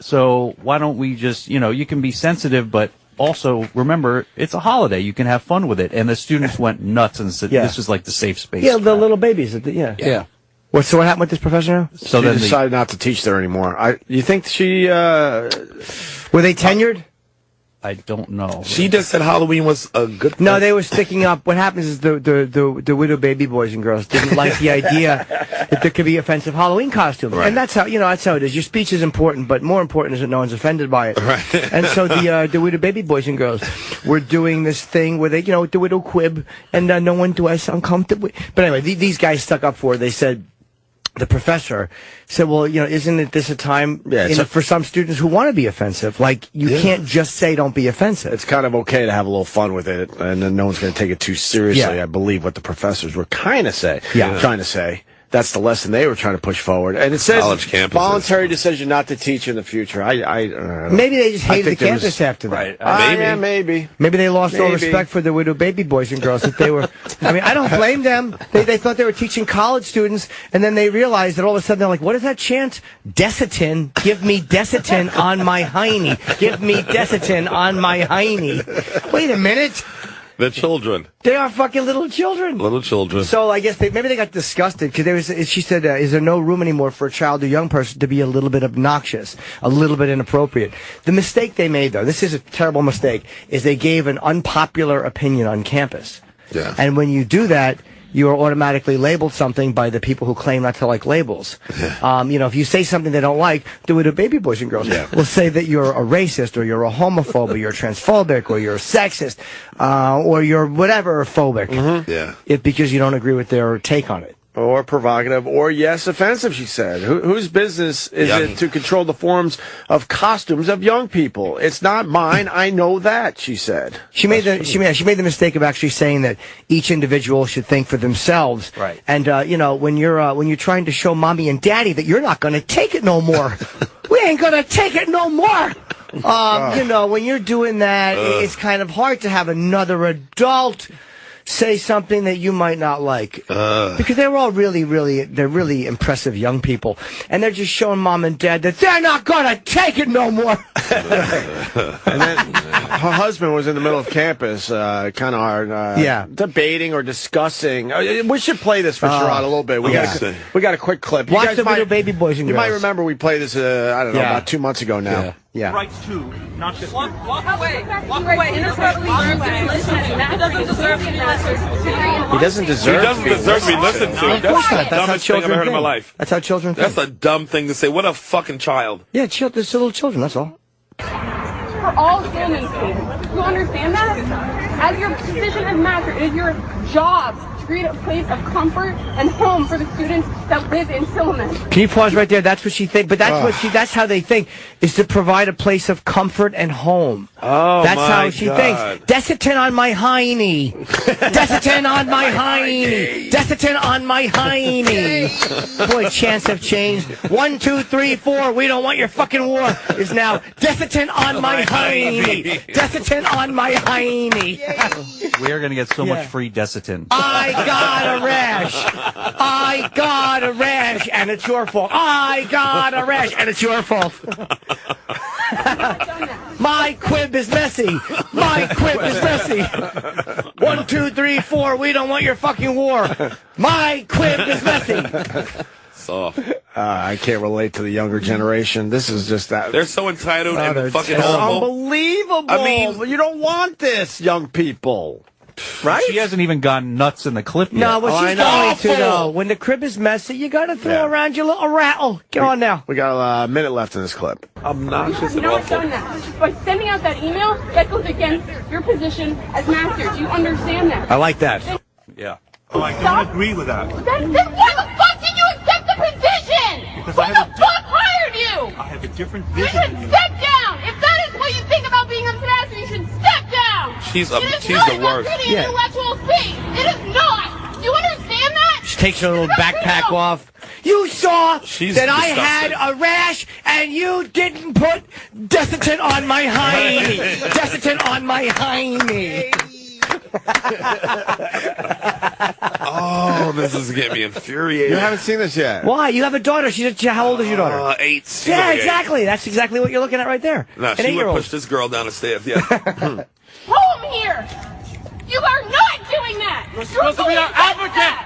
So why don't we just, you can be sensitive, but also remember, it's a holiday. You can have fun with it. And the students went nuts and said, this is like the safe space. Yeah, the little babies. Yeah. So what happened with this professor now? So they decided not to teach there anymore. You think she... Were they tenured? I don't know. She just said Halloween was a good thing. No, they were sticking up. What happens is the widow baby boys and girls didn't like the idea that there could be offensive Halloween costumes. Right. And that's how it is. Your speech is important, but more important is that no one's offended by it. Right. And so the widow baby boys and girls were doing this thing where they, the widow quib, and no one do us uncomfortable. But anyway, these guys stuck up for it. They said, the professor said, well, isn't it this a time for some students who want to be offensive? Like, you can't just say don't be offensive. It's kind of okay to have a little fun with it, and then no one's going to take it too seriously, I believe, what the professors were trying to say. That's the lesson they were trying to push forward. And it says voluntary decision not to teach in the future. Maybe they just hated the campus after that. Right. Maybe. Maybe they lost all respect for the widow baby boys and girls that they were. I mean, I don't blame them. They thought they were teaching college students, and then they realized that all of a sudden they're like, what is that chant? Desitin. Give me Desitin on my hiney. Give me Desitin on my hiney. Wait a minute. They're children. They are fucking little children. Little children. So I guess maybe they got disgusted because she said, is there no room anymore for a child or young person to be a little bit obnoxious, a little bit inappropriate? The mistake they made, though, this is a terrible mistake, is they gave an unpopular opinion on campus. Yeah. And when you do that, you are automatically labeled something by the people who claim not to like labels. If you say something they don't like, do it to baby boys and girls. Yeah. Will say that you're a racist, or you're a homophobe, or you're transphobic, or you're a sexist, or you're whatever phobic. Mm-hmm. Yeah. Because you don't agree with their take on it. Or provocative, or offensive, she said. Whose business is it to control the forms of costumes of young people? It's not mine. I know that, she said. She made the mistake of actually saying that each individual should think for themselves. Right. And when you're trying to show mommy and daddy that you're not going to take it no more. We ain't going to take it no more. When you're doing that, it's kind of hard to have another adult say something that you might not like. Because they're all they're really impressive young people. And they're just showing mom and dad that they're not going to take it no more. And then her husband was in the middle of campus, kind of debating or discussing. We should play this for Sherrod a little bit. We got a quick clip. Watch the little baby boys and girls. You might remember we played this, I don't know, about 2 months ago now. Yeah. Rights to, not just walk away. Walk away. He doesn't deserve to be listened to. He doesn't deserve to be listened to. Of course not. That's how Dumbest thing I've children ever heard in my think. life. That's how children think. That's a dumb thing to say. What a fucking child. Yeah, there's little children, that's all. For all families, you understand that? As your position as master, it is your job to create a place of comfort and home for the students that live in Silliman. Can you pause right there? That's what she thinks. But that's how they think, is to provide a place of comfort and home. Oh, that's my how she God. thinks. Desitin on my hiney. Desitin on my hiney. Desitin on my hiney. Boy, chants have changed. 1, 2, 3, 4. We don't want your fucking war. Is now Desitin on my hiney. Desitin on my hiney. We are going to get so much free Desitin. I got a rash. I got a rash, and it's your fault. I got a rash, and it's your fault. My quib is messy. My quib is messy. 1, 2, 3, 4. We don't want your fucking war. My quib is messy. So I can't relate to the younger generation. This is just that. They're so entitled and fucking it's awful. unbelievable. I mean, you don't want this, young people. Right? She hasn't even gone nuts in the clip yet. No, but she's going to, though. When the crib is messy, you got to throw around your little rattle. Get on now. We got a minute left in this clip. Obnoxious You know what's done that? By sending out that email, that goes against your position as master. Do you understand that? I like that. Yeah. Oh, I don't agree with that. Then why the fuck did you accept the position? Because Who I have the fuck hired you? I have a different You vision should than you. step down. If that is what you think about being a master, you should step down. She's It is the not about worst. creating an intellectual space. It is not. Do you understand that? She takes her little backpack off. You saw She's that I disgusting. had a rash, and you didn't put Desitin on my hiney. Desitin on my hiney. Oh, this is getting me infuriated. You haven't seen this yet. Why? You have a daughter. How old is your daughter? 8. She's Yeah, only 8. exactly. That's exactly what you're looking at right there. No, An she would 8-year-old. push this girl down the stairs. Yeah. Home here. You are not doing that. You're supposed to be our advocate.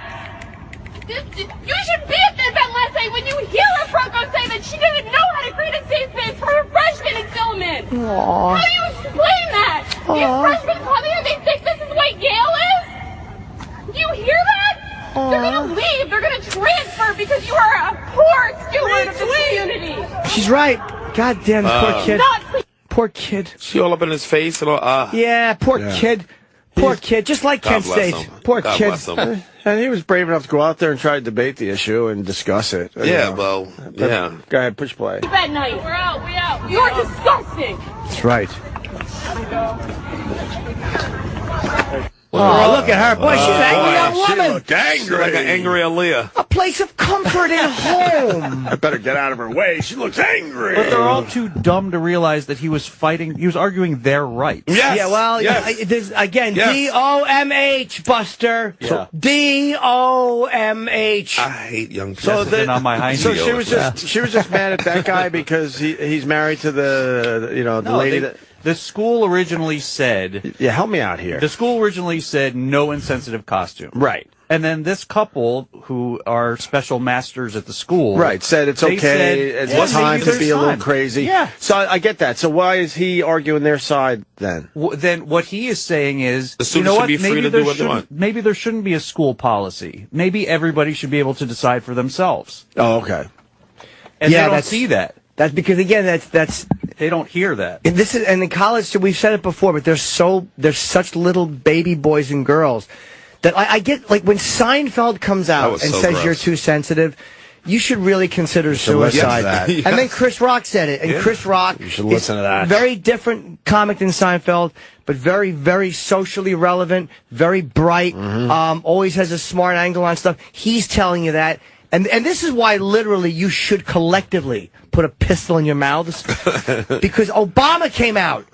You should be at the event last night when you hear her Franco say that she didn't know how to create a safe space for her freshmen in Silliman. Aww. How do you explain that? These freshmen come here, they think this is what Yale is? Do you hear that? They're going to leave. They're going to transfer because you are a poor steward of this community. She's right. God damn, this poor kid. Not Poor kid. She all up in his face and all. Yeah, poor kid. Poor kid. Just like God Kent bless State. him. Poor God kid. bless him. And he was brave enough to go out there and try to debate the issue and discuss it. Yeah, well, yeah. Go ahead, push play. at night. We're out. We out. You're disgusting. That's right. Oh, look at her. Boy, she's an angry young woman. She looked angry. She's like an angry Aaliyah. A place of comfort and home. I better get out of her way. She looks angry. But they're all too dumb to realize that he was arguing their rights. Yes. Yeah, well, there's, again, Yes. D-O-M-H, Buster. Yeah. D-O-M-H. I hate young people. On my hiney. So she was just mad at that guy because he's married to the lady that. The school originally said... Yeah, help me out here. The school originally said no insensitive costume. Right. And then this couple, who are special masters at the school... Right, said it's they okay, said, it's time to be a little time. crazy. Yeah. So I get that. So why is he arguing their side then? Then what he is saying is... The students should be free to do what they want. Maybe there shouldn't be a school policy. Maybe everybody should be able to decide for themselves. Oh, okay. And Yeah, they don't see that. That's because, again, that's They don't hear that. and this is, and in college, we've said it before, but there's such little baby boys and girls that I get, like, when Seinfeld comes out and so says gross. you're too sensitive, you should really consider should listen to suicide. that. And then Chris Rock said it, and Chris Rock You should listen to that. Very different comic than Seinfeld, but very, very socially relevant, very bright, always has a smart angle on stuff. He's telling you that. And this is why literally you should collectively put a pistol in your mouths, because Obama came out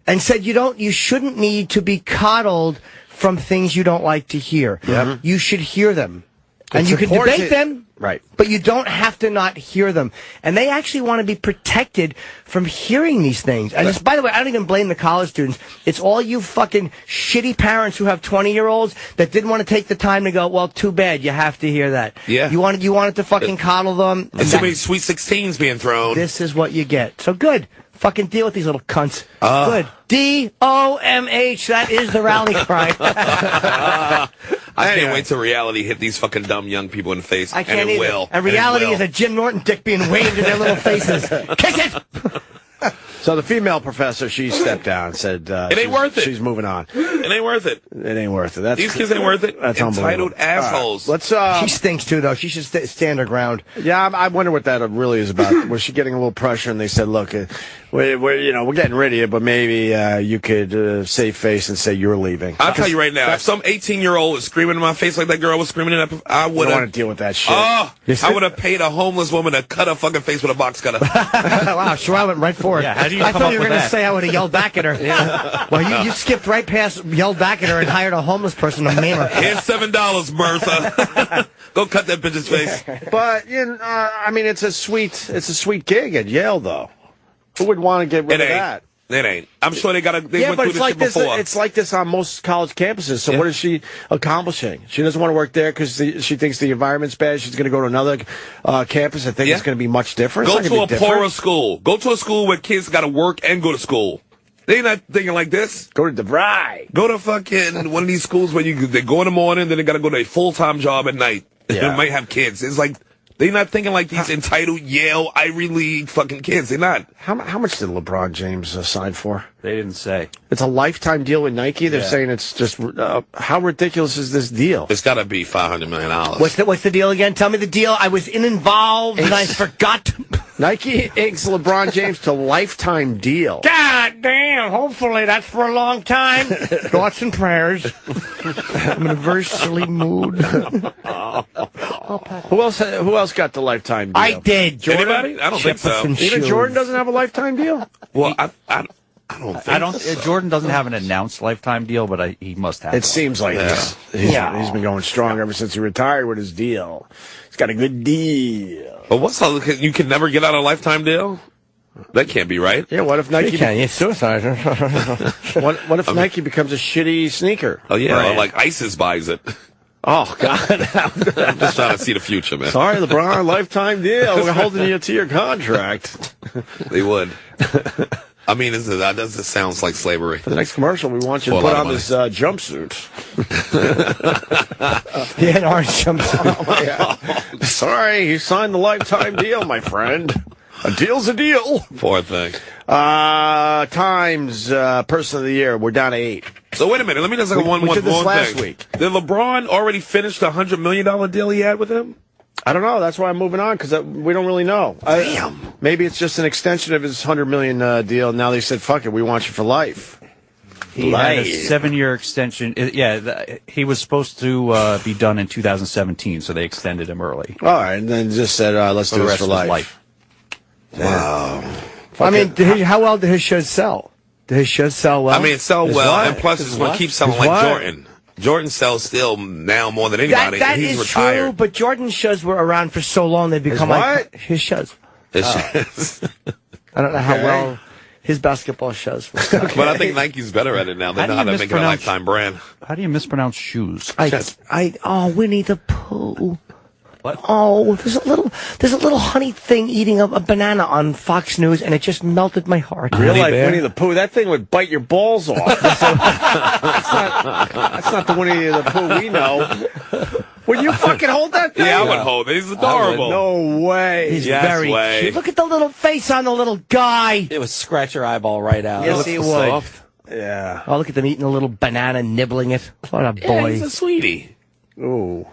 and said you shouldn't need to be coddled from things you don't like to hear. Yep. You should hear them. And It you can supports debate it. them, Right. but you don't have to not hear them. And they actually want to be protected from hearing these things. And it's, by the way, I don't even blame the college students. It's all you fucking shitty parents who have 20-year-olds that didn't want to take the time to go, well, too bad, you have to hear that. Yeah. You wanted to fucking coddle them. And so many Sweet 16s being thrown. This is what you get. So good. Fucking deal with these little cunts. Ah. Good. DOMH. That is the rally cry. I can't wait till reality hit these fucking dumb young people in the face. I can't and it either. will. And reality is a Jim Norton dick being waved in their little faces. Kick it! So the female professor, she stepped down and said It ain't worth it. She's moving on. It ain't worth it. It ain't worth it. That's, These kids ain't worth it. That's Entitled unbelievable. assholes. All right, let's. She stinks too, though. She should stand her ground. Yeah, I wonder what that really is about. Was she getting a little pressure, and they said, "Look, we're getting rid of you, but maybe you could save face and say you're leaving." I'll tell you right now, if some 18-year-old is screaming in my face like that girl was screaming in that, I would don't want to deal with that shit. Oh, I would have paid a homeless woman to cut her fucking face with a box cutter. Wow, sure, I went right for it. Yeah, how do you I come thought up you were with going to that? say I would have yelled back at her. Yeah. Well, you skipped right past yelled back at her and hired a homeless person to maim her. Here's $7, Bertha. Go cut that bitch's face. But I mean, it's a sweet gig at Yale, though. Who would want to get rid of that? It ain't. I'm sure they went But through it's this like shit this. before. It's like this on most college campuses. So what is she accomplishing? She doesn't want to work there because she thinks the environment's bad. She's going to go to another campus. I think it's going to be much different. Go It's to not a gonna be poorer different. school. Go to a school where kids got to work and go to school. They not thinking like this. Go to DeVry. Go to fucking one of these schools where they go in the morning, then they got to go to a full-time job at night. Yeah. They might have kids. It's like they're not thinking like these entitled Yale Ivy League fucking kids. They're not. How much did LeBron James sign for? They didn't say. It's a lifetime deal with Nike. They're saying it's just how ridiculous is this deal? It's got to be $500 million. What's the deal again? Tell me the deal. I was involved and I forgot. Nike inks LeBron James to lifetime deal. God damn! Hopefully that's for a long time. Thoughts and prayers. I'm in a very silly mood. Who else got the lifetime deal? I did. Jordan? Anybody? I don't think so. Jefferson Even shoes. Jordan doesn't have a lifetime deal? Well, I don't think so. Jordan doesn't have an announced lifetime deal, but he must have. It seems like he's been going strong ever since he retired with his deal. He's got a good deal. But you can never get out a lifetime deal? That can't be right. Yeah, what if Nike? You can. You're suicide. What if Nike becomes a shitty sneaker? Oh yeah, brand? or like ISIS buys it. Oh God! I'm just trying to see the future, man. Sorry, LeBron, lifetime deal. We're holding you to your contract. They would. I mean, that sounds like slavery. For the next commercial, we want you to For a put lot on of this jumpsuit. Yeah, an orange jumpsuit. Oh, my God. Sorry, you signed the lifetime deal, my friend. A deal's a deal. Poor thing. Times Person of the Year. We're down to 8. So wait a minute. Let me just like We did this last thing. week. Did LeBron already finish the $100 million deal he had with him? I don't know. That's why I'm moving on, because we don't really know. Damn. Maybe it's just an extension of his $100 million deal. Now they said, fuck it, we want you for life. He had a 7-year extension. He was supposed to be done in 2017, so they extended him early. All right, and then just said, let's For do the this rest for of his life. Wow. I mean, how well did his shows sell? Did his shows sell well? I mean, it sell His well, what? and plus His it's going what? to keep selling His like what? Jordan. Jordan sells still now more than anybody. that and he's is retired. true, but Jordan's shows were around for so long they become like his shows. I don't know how well his basketball shows were. But I think Nike's better at it now. They How do know how you to make it a mispronounce- lifetime brand. How do you mispronounce shoes? Winnie the Pooh. What? Oh, there's a little honey thing eating a banana on Fox News, and it just melted my heart. Real life Bear? Winnie the Pooh, that thing would bite your balls off. That's not the Winnie the Pooh we know. Would you fucking hold that thing? Yeah, I would hold it. He's adorable. No way. He's Yes very way. cute. Look at the little face on the little guy. It would scratch your eyeball right out. Yes, he would. Soft. Yeah. Oh, look at them eating a little banana, nibbling it. What a Yeah, boy. he's a sweetie. Ooh.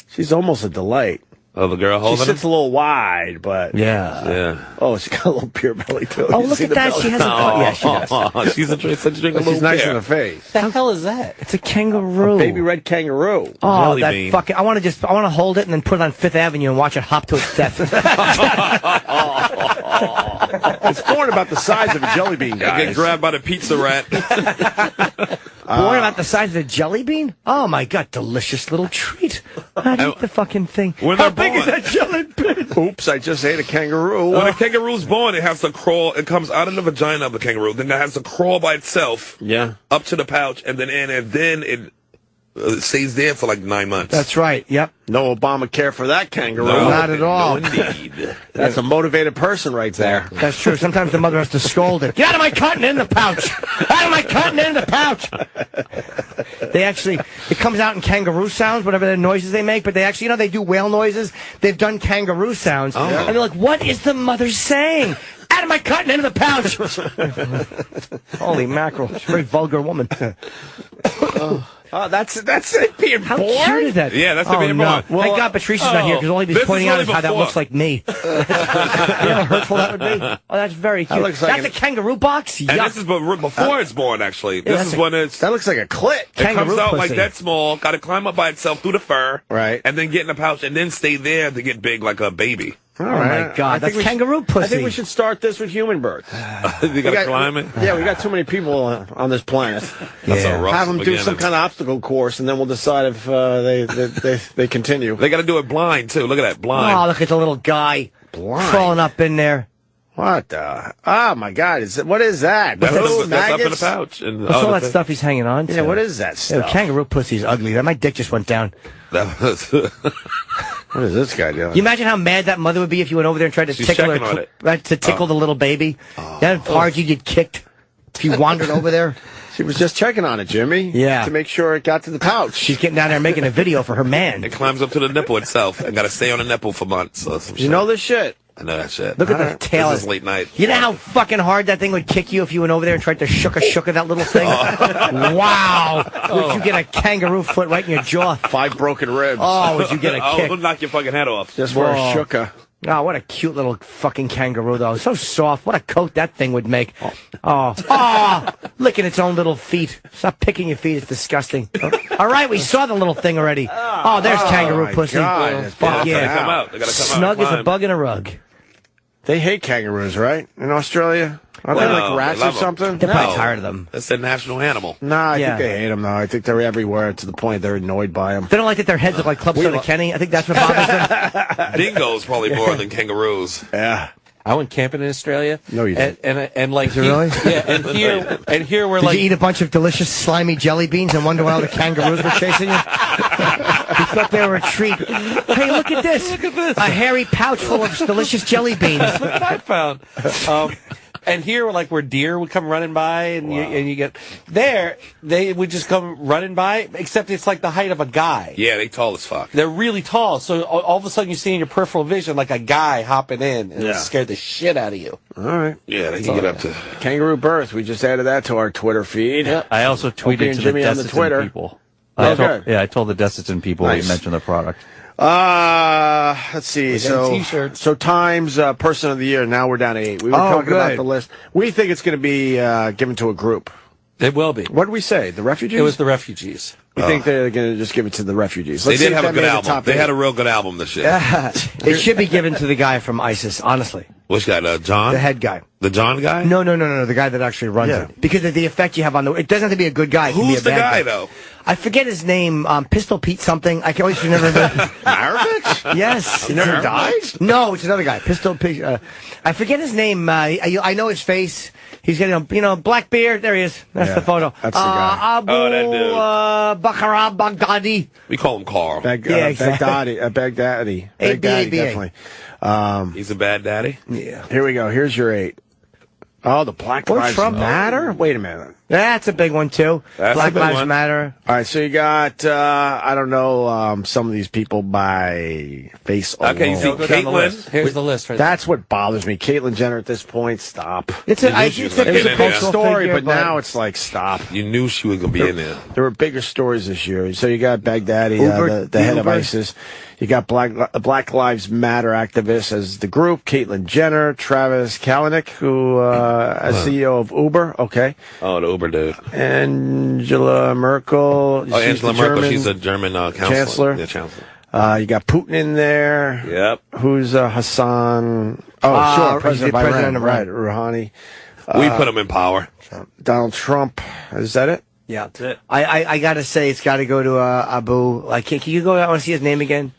She's almost a delight. Oh, the girl She holding him? sits a little wide, but... Yeah. Yeah. Oh, she got a little beer belly, too. Oh, You look see at the that. belly? She has a... Oh, yeah, she does. She's such a drink a She's little nice beer. in the face. The hell is that? It's a kangaroo. Baby red kangaroo. Oh, Jelly that bean. fucking... I want to hold it and then put it on Fifth Avenue and watch it hop to its death. It's born about the size of a jelly bean, guys. Get grabbed by the pizza rat. Born about the size of a jelly bean? Oh my god, delicious little treat. I'd eat the fucking thing. When How they're big is born. that jelly bean? Oops, I just ate a kangaroo. When a kangaroo's born, it has to crawl. It comes out of the vagina of the kangaroo. Then it has to crawl by itself. Yeah. Up to the pouch, and then it stays there for like 9 months. That's right. Yep. No Obamacare for that kangaroo. No, Not at all. No, indeed. That's a motivated person right there. That's true. Sometimes the mother has to scold it. Get out of my cotton in the pouch. Out of my cotton in the pouch. They actually, it comes out in kangaroo sounds, whatever the noises they make, but they actually, they do whale noises. They've done kangaroo sounds. And they're like, what is the mother saying? Out of my cotton into the pouch. Holy mackerel. She's a very vulgar woman. That's it being How born? cute is that? Yeah, that's the being born. Well, thank God Patricia's not here, because all he'd be this pointing is out really is how that before. looks like me. You know how hurtful that would be? Oh, that's very cute. looks like That's a kangaroo box? And Yuck. this is before it's born, actually. This is when it's... That looks like a clit. It comes Kangaroo out like pussy. that small, got to climb up by itself through the fur, Right. and then get in the pouch, and then stay there to get big like a baby. All my God, that's kangaroo pussy. I think we should start this with human birth. You got to climb it? Yeah, we got too many people on this planet. That's a rough Have them do beginning. some kind of obstacle course, and then we'll decide if they continue. They got to do it blind, too. Look at that, blind. Oh, look at the little guy crawling up in there. What the? Oh, my God. What is that? That's Little up in the maggots? pouch. And What's all that stuff he's hanging on to? Yeah, what is that stuff? Kangaroo pussy's ugly. My dick just went down. What is this guy doing? You imagine how mad that mother would be if you went over there and tried to She's tickle checking on it. to tickle the little baby. That hard you'd get kicked if you wandered over there. She was just checking on it, Jimmy. Yeah. To make sure it got to the pouch. She's getting down there making a video for her man. It climbs up to the nipple itself and got to stay on the nipple for months. Or some You know this shit? I know that shit. Look at the tail. This is late night. You know how fucking hard that thing would kick you if you went over there and tried to shook that little thing? Wow. Would you get a kangaroo foot right in your jaw? 5 broken ribs. Oh, would you get a kick? It'll knock your fucking head off. Just for a shooka. Oh, what a cute little fucking kangaroo, though. So soft. What a coat that thing would make. Oh, licking its own little feet. Stop picking your feet. It's disgusting. All right, we saw the little thing already. Oh, there's kangaroo pussy. God. Fuck They yeah. gotta come out. They gotta come out. Snug as a Climb. bug in a rug. They hate kangaroos, right? In Australia? Aren't they Well, like rats they or love 'em. something? They're probably tired of them. That's their national animal. Nah, I Yeah. think they hate them, though. I think they're everywhere to the point they're annoyed by them. They don't like that their heads look like Club Soda Kenny. I think that's what bothers them. Dingoes probably more than kangaroos. Yeah. I went camping in Australia. No, you didn't. And like Is it really? Yeah, and here we're Did like you eat a bunch of delicious slimy jelly beans and wonder why all the kangaroos were chasing you? You thought they were a treat. Hey, look at this. Look at this. A hairy pouch full of delicious jelly beans. That's what I found. And here, where deer would come running by, and you get there, they would just come running by. Except it's like the height of a guy. Yeah, they tall as fuck. They're really tall, so all of a sudden you see in your peripheral vision like a guy hopping in, and it scared the shit out of you. All right. Yeah, they can get up to... Kangaroo birth. We just added that to our Twitter feed. Yeah. I also Opie tweeted and to Jimmy the on the Desitin Twitter. people. Oh, good. I told the Desitin people Nice. we mentioned the product. Let's see. We're getting t-shirts. So Times Person of the Year. Now we're down to 8. We were talking about good. the list. We think it's going to be given to a group. It will be. What did we say? The refugees? It was the refugees. We think they're going to just give it to the refugees. They Let's see did if have a that good made the album. top They 8. had a real good album this year. It should be given to the guy from ISIS, honestly. Which guy? John? The head guy. The John guy? No, the guy that actually runs it. Because of the effect you have on the... It doesn't have to be a good guy. It can be Who's a the bad guy, though? I forget his name. Pistol Pete something. I can always remember. Maravich? Yes. He never died? No, it's another guy. Pistol Pete. I forget his name. I know his face. He's getting black beard. There he is. That's the photo. That's the guy. Abu Oh, that dude. Bakara Baghdadi. We call him Carl. Exactly. Baghdadi. ABA. Baghdadi, definitely. He's a bad daddy? Yeah. Here we go. Here's your 8. Oh, the Black Lives Trump. Matter? Wait a minute. That's a big one, too. That's Black a big Lives one. Matter. All right, so you got, I don't know, some of these people by face alone. Okay, you see Go down the Caitlyn. list. Here's the list right That's what bothers me. Caitlyn Jenner at this point, stop. It's You a, knew I, she it's was a gonna big get in there. cultural story, figure, but now it's like, stop. You knew she was going to be in there. There were bigger stories this year. So you got Baghdadi, the head of ISIS. You got Black Lives Matter activists as the group. Caitlyn Jenner, Travis Kalanick, who as CEO of Uber. Okay. Oh, the Uber dude. Angela Merkel. Oh, Angela Merkel. She's a German chancellor. Yeah, chancellor. You got Putin in there. Yep. Who's Hassan? Oh, sure, President of Iran, right? Rouhani. We put him in power. Donald Trump. Is that it? Yeah, that's it. I gotta say, it's got to go to Abu. Like, can you go? I want to see his name again.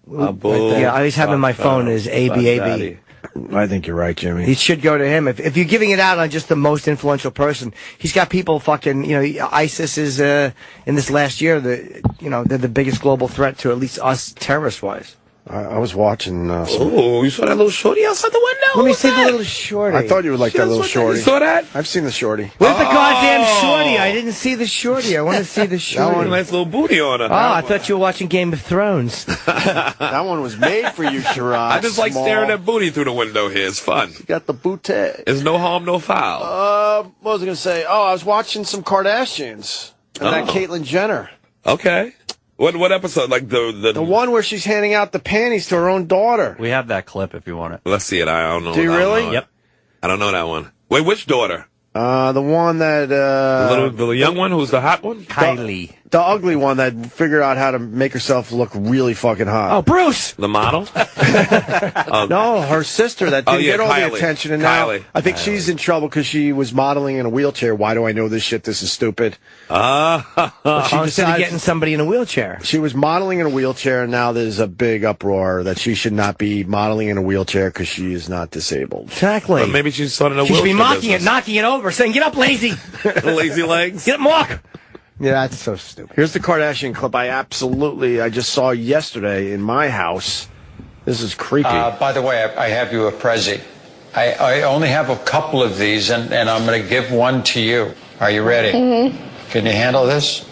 Abu. Yeah, I always have him on my phone as ABAB. I think you're right, Jimmy. He should go to him. If you're giving it out on just the most influential person, he's got people fucking, ISIS is, in this last year, they're the biggest global threat to at least us terrorist-wise. I was watching. Oh, you saw that little shorty outside the window? Let me see the little shorty. I thought you would like that little shorty. You saw that? I've seen the shorty. Where's the goddamn shorty? I didn't see the shorty. I want to see the shorty. That one, nice little booty on her. Oh, I thought you were watching Game of Thrones. That one was made for you, Sherrod. I just like Small. staring at booty through the window here. It's fun. You got the booty. There's no harm, no foul. What was I going to say? Oh, I was watching some Kardashians. And that Caitlyn Jenner. Okay. What episode? Like the one where she's handing out the panties to her own daughter. We have that clip if you want it. Let's see it. I don't know. Do you really? Yep. I don't know that one. Wait, which daughter? The one that the young one who's the hot one? Kylie. The ugly one that figured out how to make herself look really fucking hot. Oh, Bruce! The model? No, her sister that didn't get all Kylie. the attention, and Kylie. now I think she's in trouble because she was modeling in a wheelchair. Why do I know this shit? This is stupid. She instead of getting somebody in a wheelchair. She was modeling in a wheelchair, and now there's a big uproar that she should not be modeling in a wheelchair because she is not disabled. Exactly. But maybe she's starting a She should be wheelchair mocking business. it, knocking it over, saying, "Get up, lazy! Lazy legs. Get up, walk!" Yeah, that's so stupid. Here's the Kardashian clip I just saw yesterday in my house. This is creepy. By the way, I have you a Prezi. I only have a couple of these, and I'm going to give one to you. Are you ready? Mm-hmm. Can you handle this?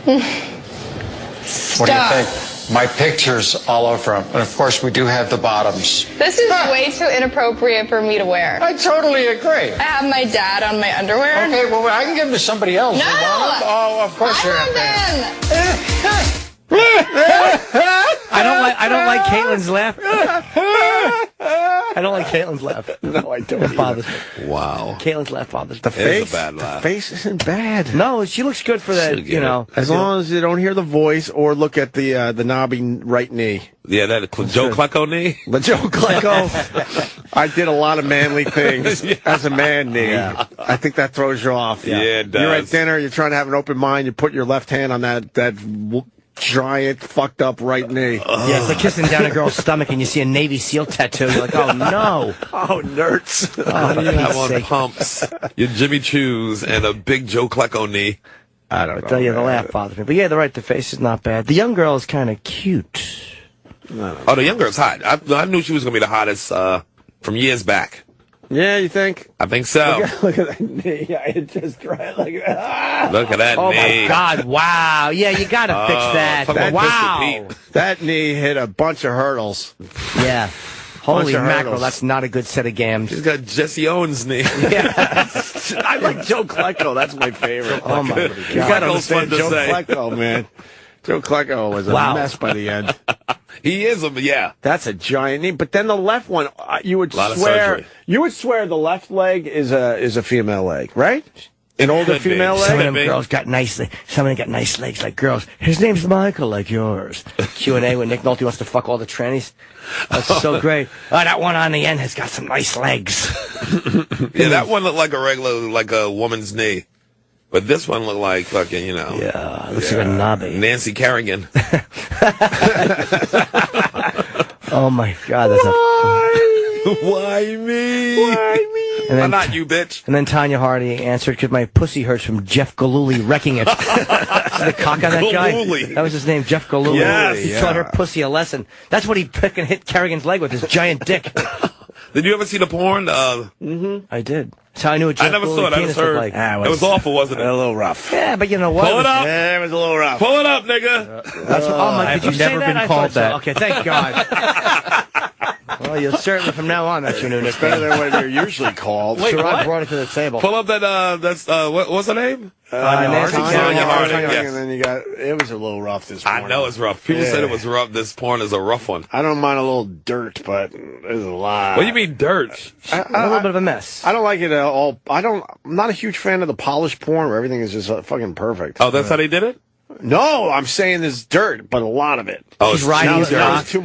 What do you think? My picture's all over them. And, of course, we do have the bottoms. This is way too inappropriate for me to wear. I totally agree. I have my dad on my underwear. Okay, well, I can give them to somebody else. No! Oh, of course you have to. I don't like Caitlin's laugh. I don't like Caitlin's laugh. No, I don't. It bothers me. Wow. Caitlin's laugh bothers me. The face, It's a bad laugh. The face isn't bad. No, she looks good for that. As long as you don't hear the voice or look at the knobby right knee. Yeah, that Joe Klecko knee. The Joe Klecko. I did a lot of manly things as a man knee. Yeah. I think that throws you off. Yeah, it does. You're at dinner. You're trying to have an open mind. You put your left hand on that giant fucked up right knee. Yeah, it's like kissing down a girl's stomach and you see a Navy SEAL tattoo. You're like, oh no. Oh, nerds. I'm on pumps. Your Jimmy Choos and a big Joe Klecko knee. I don't know. I tell you, the laugh bothers me. But yeah, they're right. The face is not bad. The young girl is kind of cute. Oh, the young girl's hot. I knew she was going to be the hottest from years back. Yeah, you think? I think so. Look at that knee. I just tried like that. Look at that Oh knee. my God! Wow. Yeah, you got to fix that. talk about Wow. Pistol That knee hit a bunch of hurdles. Yeah. Holy of mackerel! hurdles. That's not a good set of gams. She's got Jesse Owens' knee. I like Joe Klecko. That's my favorite. Oh my God! You gotta understand fun to Joe say. Klecko, man. Joe Klecko was a mess by the end. He is yeah. That's a giant knee. But then the left one, you would Lot of swear surgery. the left leg is a female leg, right? An older Could be. female Some of leg. them girls got nice. Some of them got nice legs like girls. His name's Michael, like yours. Q&A when Nick Nolte wants to fuck all the trannies. That's so great. Oh, that one on the end has got some nice legs. Yeah, that one looked like a woman's knee. But this one looked like fucking, Yeah, looks like a knobby. Nancy Kerrigan. Oh my God, that's Why me? Why me? And Why then- not you, bitch? And then Tanya Hardy answered, because my pussy hurts from Jeff Galooly wrecking it. The cock on that guy? Galooly. That was his name, Jeff Galooly. Yes, He yeah. taught her pussy a lesson. That's what he picked and hit Kerrigan's leg with, his giant dick. Did you ever see the porn? I did. That's how I knew what Jeff I never Galooly saw it. I penis just heard. looked like. It was awful, wasn't it? A little rough. Yeah, but you know what? Pull it up. Yeah, it was a little rough. Pull it up, nigga. That's what, oh my, did you I've say never that? been I called thought so. that. Okay, thank God. Well, you'll certainly from now on, that's your new nickname. Better than what you're usually called. Wait, what? I brought it to the table. Pull up that, what's her name? Nancy Tanya Hardy, yes. And then you got, it was a little rough this morning. I know it's rough. People said it was rough. This porn is a rough one. I don't mind a little dirt, but there's a lot. What do you mean dirt? A little bit of a mess. I don't like it at all. I'm not a huge fan of the polished porn where everything is just fucking perfect. Oh, that's how they did it? No, I'm saying there's dirt, but a lot of it. Oh, She's riding his cock. Too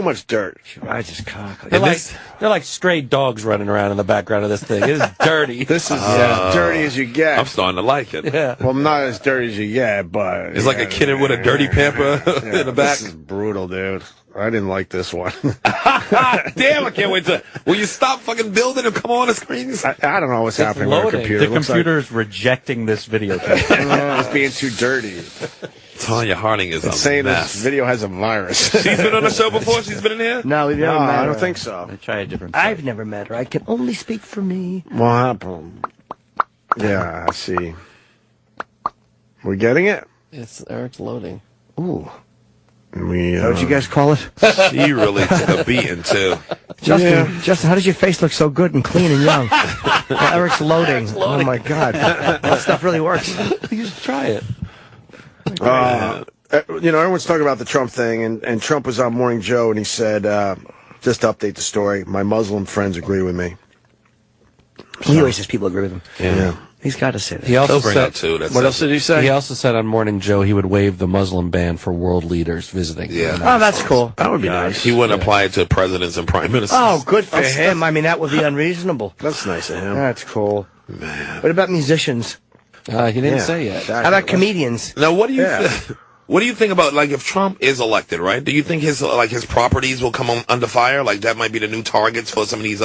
much dirt. She rides his cock. They're like stray dogs running around in the background of this thing. It is dirty. This is as dirty as you get. I'm starting to like it. Yeah. Well, not as dirty as you get, but It's like a kid with a dirty pamper in the back. This is brutal, dude. I didn't like this one. Damn, I can't wait to. Will you stop fucking building and come on the screens? I don't know what's happening with our computer. The computer's rejecting this video tape. It's being too dirty. Tanya Harding is It's a saying mess. this video has a virus. She's been on the show before? She's been in here? No, we've never met her. I don't think so. I try a different. I've never met her. I can only speak for me. What happened? Yeah, I see. We're getting it? It's Eric's loading. Ooh. We, What would you guys call it? She really took a beating, too. Justin, how does your face look so good and clean and young? Eric's loading. Oh, my God. That stuff really works. You should try it. Everyone's talking about the Trump thing, and Trump was on Morning Joe, and he said, just to update the story, my Muslim friends agree with me. He always says people agree with him. Yeah. He's got to say that. He also He'll bring said, up, too. What else did he say? He also said on Morning Joe he would waive the Muslim ban for world leaders visiting. Yeah. Oh, that's cool. That would be nice. He wouldn't apply it to presidents and prime ministers. Oh, good for him. I mean, that would be unreasonable. That's nice of him. That's cool. Man. What about musicians? He didn't say yet. How about comedians? Now, what do you what do you think about, like, if Trump is elected, right? Do you think his properties will come under fire? Like, that might be the new targets for some of these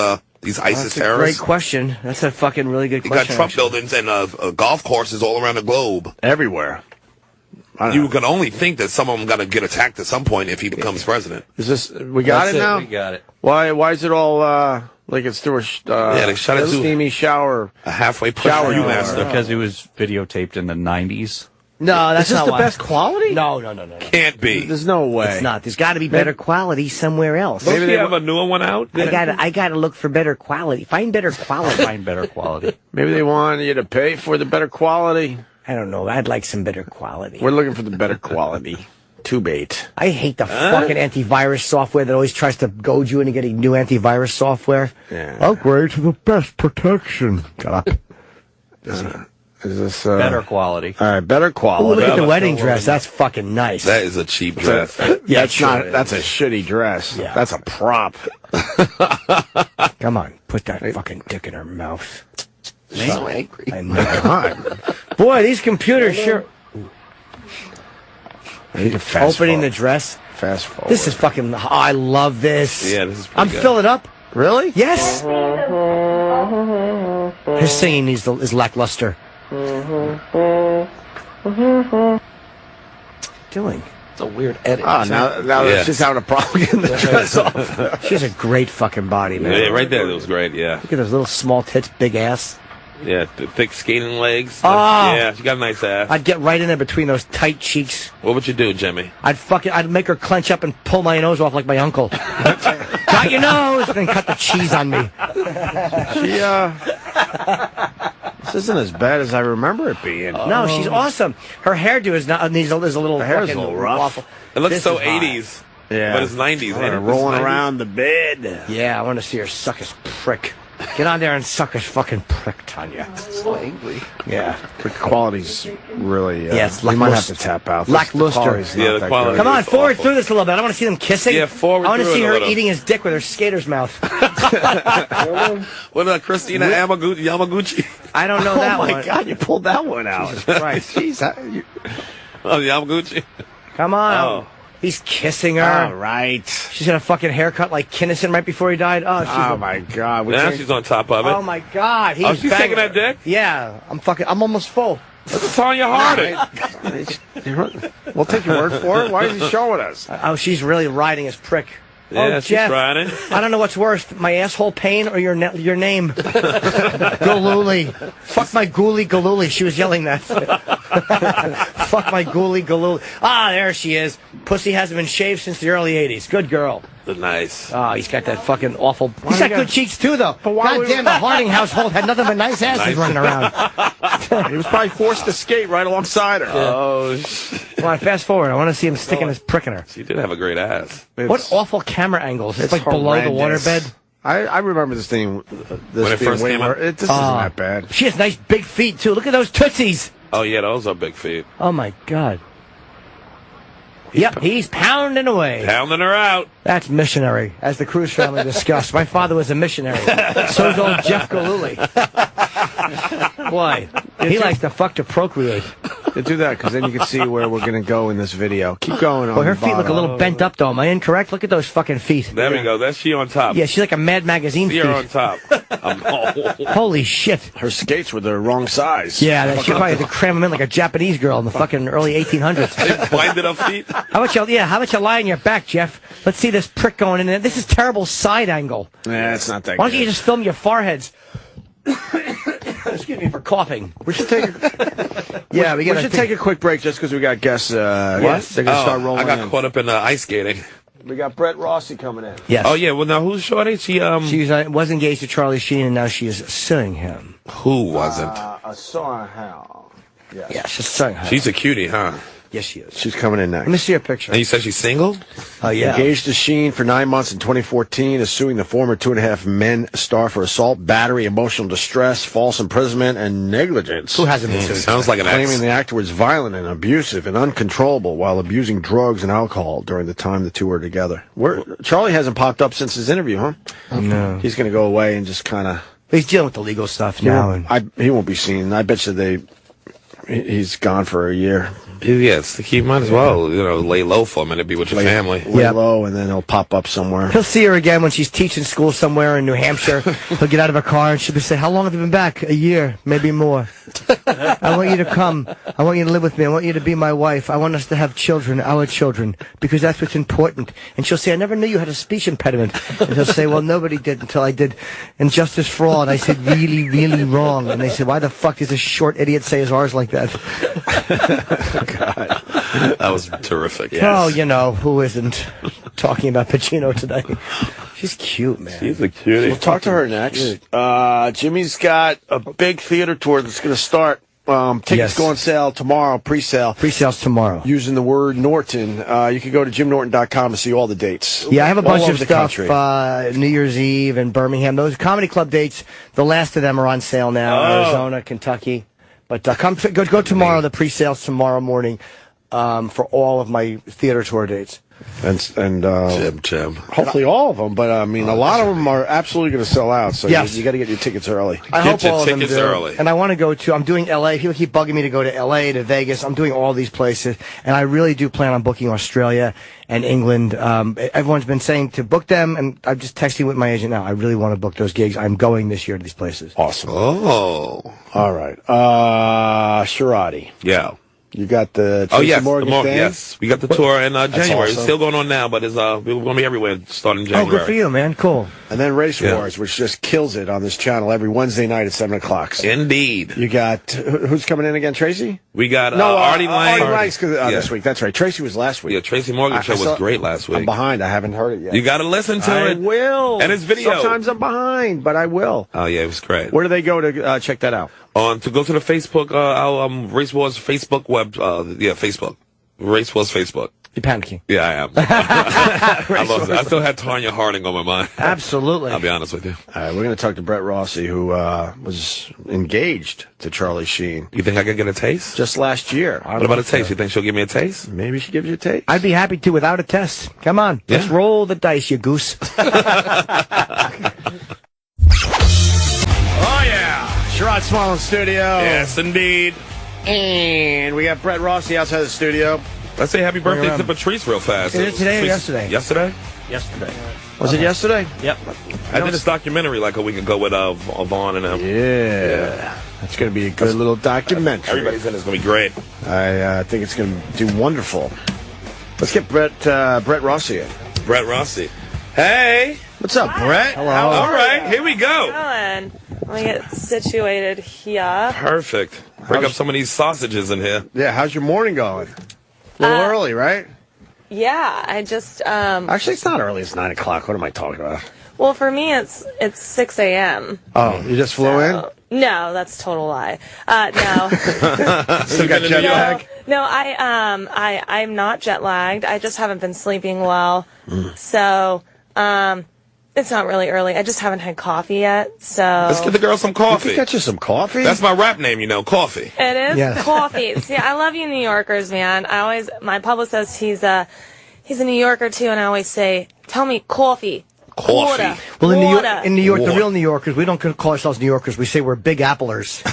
ISIS terrorists? Great question. That's a fucking really good You question. got Trump buildings and golf courses all around the globe. Everywhere. You can only think that some of them got to get attacked at some point if he becomes president. Is this, we got it now? We got it. Why is it all, like it's through they shut it through steamy shower? A halfway push Shower for you, door. master. Because it was videotaped in the 90s. No, that's Is this not the why. best quality? No. Can't be. There's no way. It's not. There's got to be better quality somewhere else. Don't they have a newer one out? I gotta look for better quality. Find better quality. Find better quality. Maybe they want you to pay for the better quality. I don't know. I'd like some better quality. We're looking for the better quality. Tubate. I hate the fucking antivirus software that always tries to goad you into getting new antivirus software. Yeah. Upgrade to the best protection. Shut up. Is this Better quality. All right, better Ooh, quality. look at the wedding dress. That's fucking nice. That is a cheap dress. Yeah, it's not. That's a shitty dress. Yeah. That's a prop. Come on, put that fucking dick in her mouth. He's so angry. I know. Boy, these computers sure. Opening the dress. Fast forward. This is fucking. Oh, I love this. Yeah, this is pretty I'm good. filling up. Really? Yes. His singing is lackluster. Doing. It's a weird edit. Now she's having a problem getting the dress off. She has a great fucking body, man. Yeah, right there. That was great. Yeah. Look at those little small tits, big ass. Yeah, the thick skating legs. Oh. Yeah, she got a nice ass. I'd get right in there between those tight cheeks. What would you do, Jimmy? I'd make her clench up and pull my nose off like my uncle. Got your nose, and then cut the cheese on me. This isn't as bad as I remember it being. No, she's awesome. Her hairdo is not. There's a little. The hair's fucking a little rough. waffle. It looks This so is hot. 80s. Yeah. But it's 90s. ain't it? Rolling It's 90s. around the bed. Yeah, I want to see her suck his prick. Get on there and suck his fucking prick, Tanya. so angry. Yeah. The quality's really. Yeah, it's we might have lackluster. to tap out. Lackluster. The quality's not Yeah, the that quality- good. Come on, It's forward awful. through this a little bit. I want to see them kissing. Yeah, forward I want to through see it a her little. eating his dick with her skater's mouth. What about Christina Yamaguchi? I don't know that Oh my one. God, you pulled that one out. Jesus Christ. Jeez, Oh, Yamaguchi. Come on. Oh. He's kissing her. all right. She's got a fucking haircut like Kinnison right before he died. Oh, she's Oh my God. Now she's on top of it. Oh my God. He's she's banging taking that her. dick? Yeah. I'm almost full. That's Tanya Harding. We'll take your word for it. Why is he showing us? Oh, she's really riding his prick. Yeah, she's Jeff, riding. I don't know what's worse, my asshole pain or your name. Galooly. Fuck my gooly galooly. She was yelling that. Fuck my gooly galooly. Ah, there she is. Pussy hasn't been shaved since the early 80s. Good girl. Nice. Oh, he's got that fucking awful. He's got you good cheeks too, though. God damn, the Harding household had nothing but nice asses running around. He was probably forced to skate right alongside her. Oh, shit. Come on, fast forward. I want to see him sticking his prick in her. She did have a great ass. What awful camera angles. It's like below the horrendous. waterbed. I remember this thing. When it first came out? This isn't that bad. She has nice big feet, too. Look at those tootsies. Oh, yeah, those are big feet. Oh, my God. Yep, he's pounding away. Pounding her out. That's missionary, as the Cruz family discussed. My father was a missionary. So's old Jeff Galooly. Boy, he likes to fuck to procreate. You do that because then you can see where we're going to go in this video. Keep going. Well, her feet look a little bent up, though. Am I incorrect? Look at those fucking feet. There we go. That's she on top. Yeah, she's like a Mad Magazine See feet. her on top. Holy shit. Her skates were the wrong size. Yeah, she probably had to cram them in like a Japanese girl in the fucking early 1800s. They binded up feet. How about you lie on your back, Jeff? Let's see this prick going in there. This is terrible side angle. Yeah, it's not that Why don't good. you just film your foreheads? Excuse me for coughing. We should take we should take a quick break just because we got guests. Yes. They're going to start rolling I got in. caught up in ice skating. We got Brett Rossi coming in. Yes. Oh, yeah. Well, now, who's Shorty? She was engaged to Charlie Sheen, and now she is suing him. Who wasn't? I saw how. Yes. Yeah, she's suing him. She's a cutie, huh? Yes, she is. She's coming in next. Let me see her picture. And you said she's single? Oh, yeah. Engaged to Sheen for 9 months in 2014, is suing the former 2.5 Men star for assault, battery, emotional distress, false imprisonment, and negligence. Who hasn't been sued? Sounds like an ex. Claiming the actor was violent and abusive and uncontrollable while abusing drugs and alcohol during the time the two were together. Charlie hasn't popped up since his interview, huh? No. He's going to go away and just kind of... He's dealing with the legal stuff now. He won't be seen. I bet you he's gone for a year. Yes, he might as well, lay low for a minute, be with your family. Lay low, and then he'll pop up somewhere. He'll see her again when she's teaching school somewhere in New Hampshire. He'll get out of her car and she'll say, "How long have you been back?" "A year, maybe more." "I want you to come. I want you to live with me. I want you to be my wife. I want us to have children, our children, because that's what's important." And she'll say, "I never knew you had a speech impediment." And he'll say, "Well, nobody did until I did Injustice for All." And I said, "Really, really wrong." And they said, "Why the fuck does this short idiot say his R's like that?" God. That was terrific. Yes. Oh, who isn't talking about Pacino today? She's cute, man. She's a cutie. We'll talk to her next. Jimmy's got a big theater tour that's going to start. Tickets go on sale tomorrow, pre-sale. Pre-sales tomorrow. Using the word Norton. You can go to jimnorton.com to see all the dates. Yeah, I have a bunch all of over stuff, New Year's Eve in Birmingham. Those comedy club dates, the last of them are on sale now. Arizona, Kentucky. But go tomorrow, the pre-sales tomorrow morning, for all of my theater tour dates. And Jim. hopefully all of them, but a lot of them are absolutely going to sell out. So you got to get your tickets early. I hope all of them tickets do. early. And I want to go to. I'm doing L.A. People keep bugging me to go to L.A. to Vegas. I'm doing all these places, and I really do plan on booking Australia and England. Everyone's been saying to book them, and I'm just texting with my agent now. I really want to book those gigs. I'm going this year to these places. Awesome. Oh, all right. Sherrod. Yeah. You got the Oh, Tracy yes. Morgan thing? Yes. We got the tour in January. awesome. It's still going on now, but we're going to be everywhere starting in January. Oh, good for you, man. Cool. And then Race Wars, which just kills it on this channel every Wednesday night at 7 o'clock. Indeed. You got, who's coming in again, Tracy? We got Artie Lang. Artie Lang's this week. That's right. Tracy was last week. Yeah, Tracy Morgan show was great last week. I'm behind. I haven't heard it yet. You got to listen to it. I will. And it's video. Sometimes I'm behind, but I will. Oh, yeah, it was great. Where do they go to check that out? To go to the Facebook, our Race Wars Facebook Facebook. Race Wars Facebook. You're panicking. Yeah, I am. I love it. I still had Tanya Harding on my mind. Absolutely. I'll be honest with you. All right, we're going to talk to Brett Rossi, who was engaged to Charlie Sheen. You think I could get a taste? Just last year. What about a taste? You think she'll give me a taste? Maybe she gives you a taste. I'd be happy to without a test. Come on. Yeah. Let's roll the dice, you goose. Oh, yeah. Sherrod Small in studio. Yes, indeed. And we got Brett Rossi outside the studio. Let's say happy birthday to Patrice real fast. Is it today or yesterday? Yesterday? Yesterday. Was it yesterday? Yep. I did this documentary like a week ago with Vaughn and them. Yeah. That's going to be a good little documentary. Everybody's in it. It's going to be great. I think it's going to do wonderful. Let's get Brett Rossi in. Brett Rossi. Hey. What's up, Brett? Hello. All right. Here we go. Let me get situated here. Perfect. Bring up some of these sausages in here. Yeah, how's your morning going? A little early, right? Yeah, I just Actually, it's not early. It's 9 o'clock. What am I talking about? well, for me it's 6 a.m. Oh, you just flew in? No, that's a total lie. No. Still got jet lag? No, I'm not jet lagged. I just haven't been sleeping well. So, It's not really early. I just haven't had coffee yet, so... Let's get the girl some coffee. You can get you some coffee? That's my rap name, Coffee. It is Yes. coffee. See, I love you New Yorkers, man. My publicist says he's a New Yorker, too, and I always say, tell me coffee. Water. Well, in Water. New York, the Water. real New Yorkers, we don't call ourselves New Yorkers. We say we're Big Applers.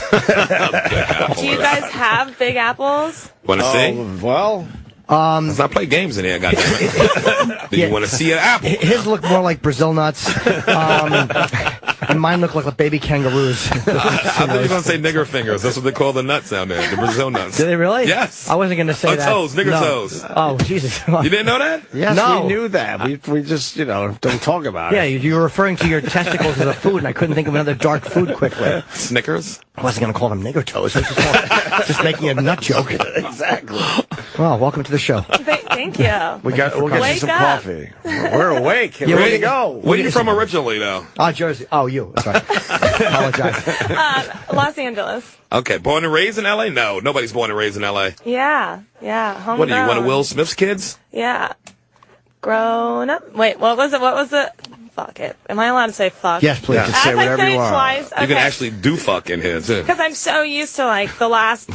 Do you guys have Big Apples? Want to see? Well... Let's not play games in here, goddammit. Do you want to see an apple? His look more like Brazil nuts, and mine look like baby kangaroos. I thought you were going to say nigger fingers. That's what they call the nuts down there, the Brazil nuts. Did they really? Yes. I wasn't going to say Oh, that. toes, nigger No. toes. Oh, Jesus. You didn't know that? Yes, No. we knew that. We just, don't talk about Yeah, it. you were referring to your testicles as a food, and I couldn't think of another dark food quickly. Snickers? I wasn't going to call them nigger toes. I was just making a nut joke. Exactly. Well, welcome to the show. Thank you. We'll get you Wake some up. coffee. We're awake. Yeah, Ready to go. Where are you from originally, though? Jersey. Oh, you. Sorry. Apologize. Los Angeles. Okay, born and raised in L.A.? No, nobody's born and raised in L.A. Yeah. Homegrown. What are you, one of Will Smith's kids? Yeah. Grown up. Wait, what was it? Fuck it. Am I allowed to say fuck? Yes, please. Yeah. Just say As whatever I say you it want. twice. You can actually do fuck in here, too. Because I'm so used to the last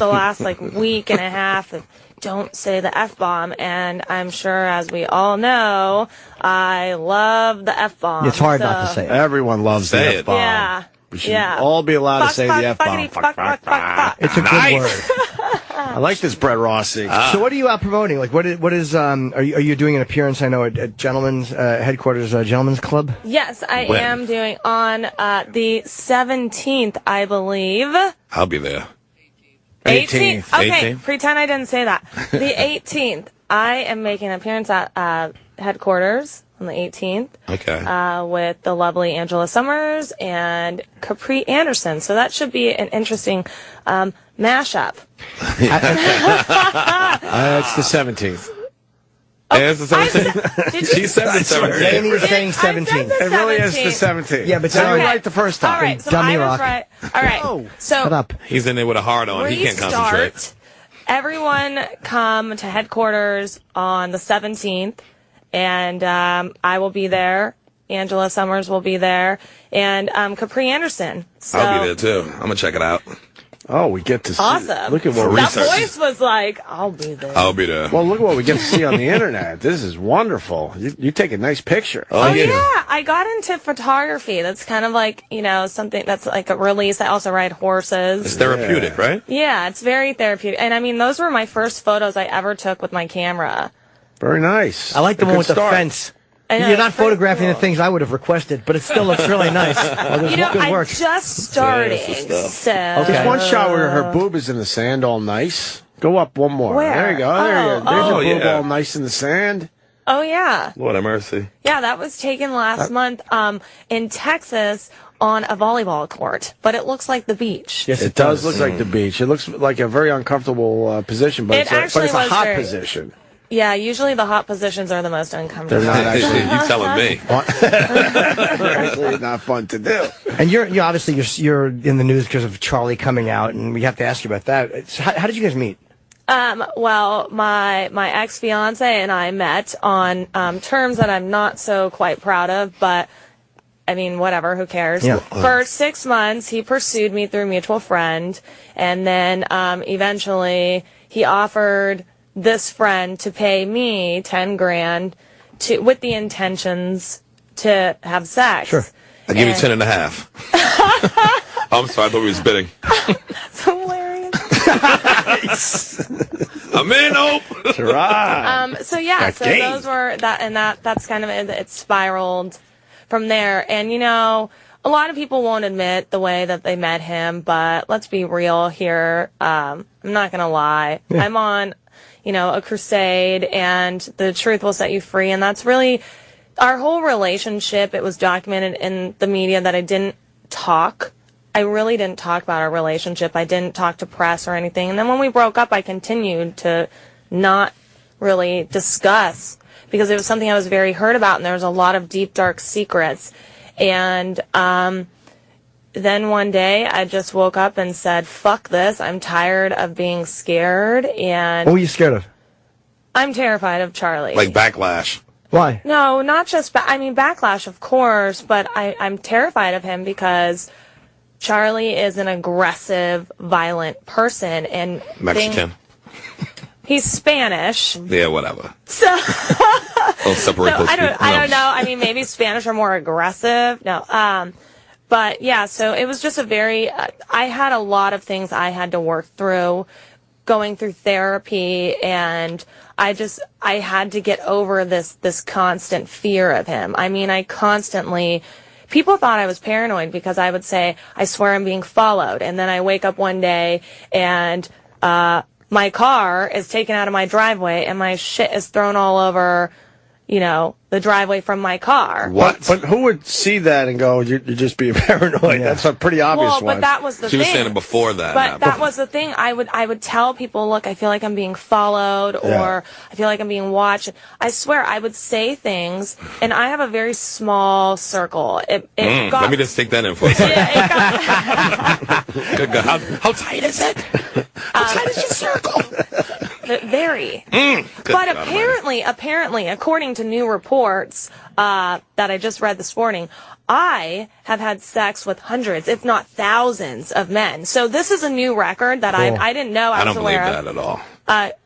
week and a half of don't say the F-bomb, and I'm sure, as we all know, I love the F-bomb. It's hard not to say it. Everyone loves the Say it. F-bomb. Yeah. We should Yeah. all be allowed Fuck, to say fuck, the F-bomb. fuckity, fuck. It's a Nice. good word. I like this Brett Rossi. So what are you out promoting? What is are you doing an appearance, I know, at Gentleman's headquarters, Gentleman's Club? Yes, I When? am doing on the 17th, I believe. I'll be there. 18th. Okay, 18th? pretend I didn't say that. The 18th, I am making an appearance at headquarters on the 18th. Okay. With the lovely Angela Summers and Capri Anderson. So that should be an interesting mashup. It's the 17th. Yeah, it's the 17th. Did She you? said the 17th. Danny is saying 17. It really is the 17th. Yeah, but you were okay. right the first time. All right, so Dummy I was rock. right. All right, so Shut up. He's in there with a hard on. He can't concentrate. restart. Everyone come to headquarters on the 17th, and I will be there. Angela Summers will be there, and Capri Anderson. So, I'll be there, too. I'm going to check it out. Oh, we get to see. awesome. Look at what that research. voice was like, I'll be there. I'll be there. Well, look at what we get to see on the internet. This is wonderful. You take a nice picture. Oh yeah, I got into photography. That's kind of like, something that's like a release. I also ride horses. It's therapeutic, right? Yeah, it's very therapeutic. And I mean, those were my first photos I ever took with my camera. Very nice. I like the A one good with the start. fence. I know, You're it's not pretty photographing cool. the things I would have requested, but it still looks really nice. Well, there's good I'm work. just starting. So There's one shot where her boob is in the sand all nice. Go up one more. Where? There you go. There you go. There's Oh, your boob yeah. all nice in the sand. Oh yeah. Lord have mercy. Yeah, that was taken last month in Texas on a volleyball court, but it looks like the beach. Yes, It does look like the beach. It looks like a very uncomfortable position, but It it's a actually was hot very- position. Yeah, usually the hot positions are the most uncomfortable. They're not actually. You telling me. Actually, not fun to do. And you're obviously you're in the news because of Charlie coming out, and we have to ask you about that. So how did you guys meet? Well, my ex-fiance and I met on terms that I'm not so quite proud of, but I mean, whatever, who cares? Yeah. For 6 months, he pursued me through a mutual friend, and then eventually he offered this friend to pay me $10,000 with the intentions to have sex. Sure. I'll give you 10 and a half. I'm sorry, I thought we was bidding. That's hilarious. I'm in, Hope. That's right. So yeah, That so game. those were that, and that's kind of it spiraled from there. And a lot of people won't admit the way that they met him, but let's be real here. I'm not gonna lie. Yeah. I'm on, a crusade, and the truth will set you free. And that's really our whole relationship. It was documented in the media that I didn't talk. I really didn't talk about our relationship. I didn't talk to press or anything. And then when we broke up, I continued to not really discuss because it was something I was very hurt about, and there was a lot of deep, dark secrets. And then one day I just woke up and said, fuck this. I'm tired of being scared, and What were you scared of? I'm terrified of Charlie. Like backlash. Why? No, not just, backlash, of course, but I'm terrified of him because Charlie is an aggressive, violent person. And Mexican. He's Spanish. Yeah, whatever. So, I'll separate those I people. don't know. Maybe Spanish are more aggressive. No. But yeah, so it was just a very, I had a lot of things I had to work through, going through therapy, and I had to get over this constant fear of him. People thought I was paranoid because I would say, I swear I'm being followed. And then I wake up one day and, my car is taken out of my driveway and my shit is thrown all over, the driveway from my car. What? But who would see that and go, you're just being paranoid? That's a pretty obvious one. But that was the thing. She was saying it before that. But that was the thing. I would tell people, look, I feel like I'm being followed, or I feel like I'm being watched. I swear, I would say things, and I have a very small circle. Let me just take that in for a second. Good God. How tight is it? How tight is your circle? Very. But apparently, according to new reports that I just read this morning, I have had sex with hundreds, if not thousands, of men. So this is a new record that I didn't know I was aware of. I don't believe that at all.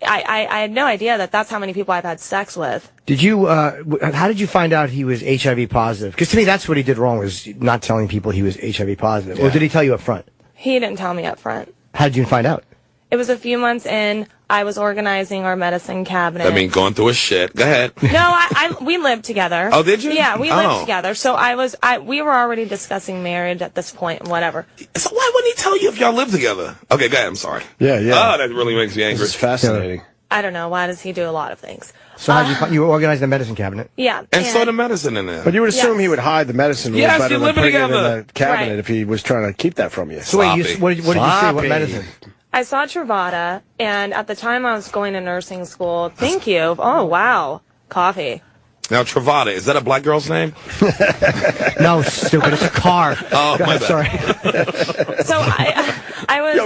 I had no idea that's how many people I've had sex with. Did you? How did you find out he was HIV positive? Because to me, that's what he did wrong, was not telling people he was HIV positive. Yeah. Or did he tell you up front? He didn't tell me up front. How did you find out? It was a few months in. I was organizing our medicine cabinet. Going through his shit. Go ahead. No, we lived together. Oh, did you? Yeah, we lived together. So we were already discussing marriage at this point and whatever. So why wouldn't he tell you if y'all live together? Okay, go ahead. I'm sorry. Yeah. Oh, that really makes me angry. It's fascinating. I don't know. Why does he do a lot of things? So how did you organize the medicine cabinet? Yeah. And saw the medicine in there. But you would assume he would hide the medicine Yes, better you're than living putting it in together. the cabinet if he was trying to keep that from you. So wait, what did you say? What medicine? I saw Truvada, and at the time I was going to nursing school. Thank you. Oh, wow. Coffee. Now, Truvada, is that a black girl's name? No, stupid. It's a car. Oh, my bad. Sorry. So I was...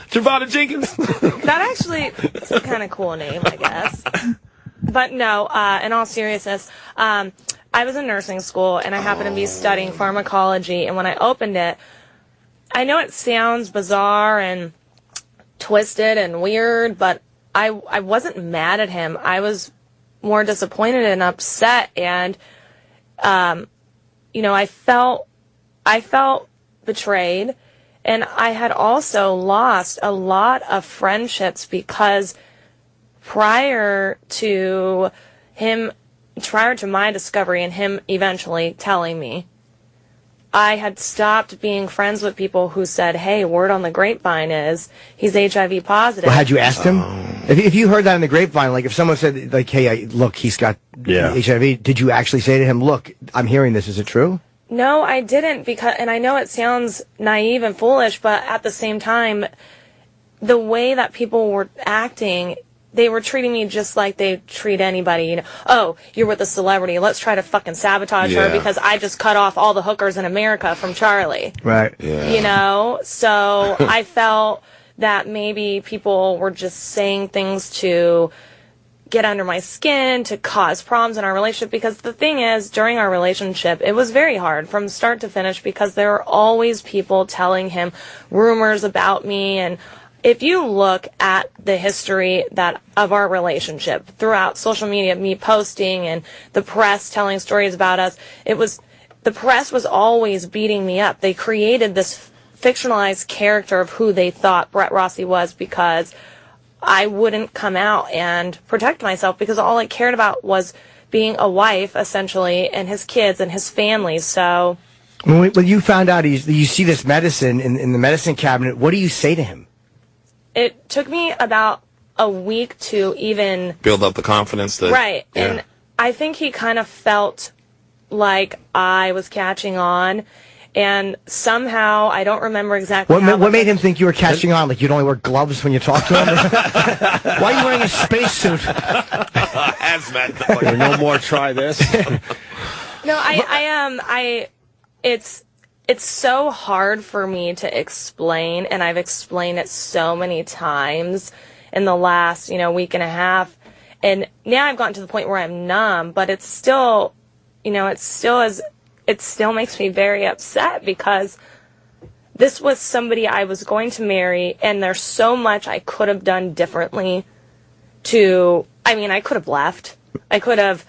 Truvada Jenkins? That actually is a kind of cool name, I guess. But no, in all seriousness, I was in nursing school, and I happened to be studying pharmacology, and when I opened it, I know it sounds bizarre and twisted and weird, but I wasn't mad at him. I was more disappointed and upset, and I felt betrayed, and I had also lost a lot of friendships because prior to my discovery and him eventually telling me, I had stopped being friends with people who said, hey, word on the grapevine is he's HIV positive. Well, had you asked him? If you heard that in the grapevine, like if someone said, like, hey, look, he's got HIV, did you actually say to him, look, I'm hearing this, is it true? No, I didn't, and I know it sounds naive and foolish, but at the same time, the way that people were acting, they were treating me just like they treat anybody. Oh, you're with a celebrity. Let's try to fucking sabotage her because I just cut off all the hookers in America from Charlie. Right. Yeah. So I felt that maybe people were just saying things to get under my skin, to cause problems in our relationship. Because the thing is, during our relationship, it was very hard from start to finish because there were always people telling him rumors about me. And if you look at the history of our relationship throughout social media, me posting and the press telling stories about us, the press was always beating me up. They created this fictionalized character of who they thought Brett Rossi was because I wouldn't come out and protect myself because all I cared about was being a wife, essentially, and his kids and his family. So when you found out you see this medicine in the medicine cabinet, what do you say to him? It took me about a week to even build up the confidence. Right. Yeah. And I think he kind of felt like I was catching on. And somehow, I don't remember exactly what made him think you were catching on? Like you'd only wear gloves when you talk to him? Why are you wearing a spacesuit? Hazmat. No more try this. No, it's so hard for me to explain, and I've explained it so many times in the last, week and a half. And now I've gotten to the point where I'm numb, but it's still, it still makes me very upset because this was somebody I was going to marry, and there's so much I could have done differently I could have left. I could have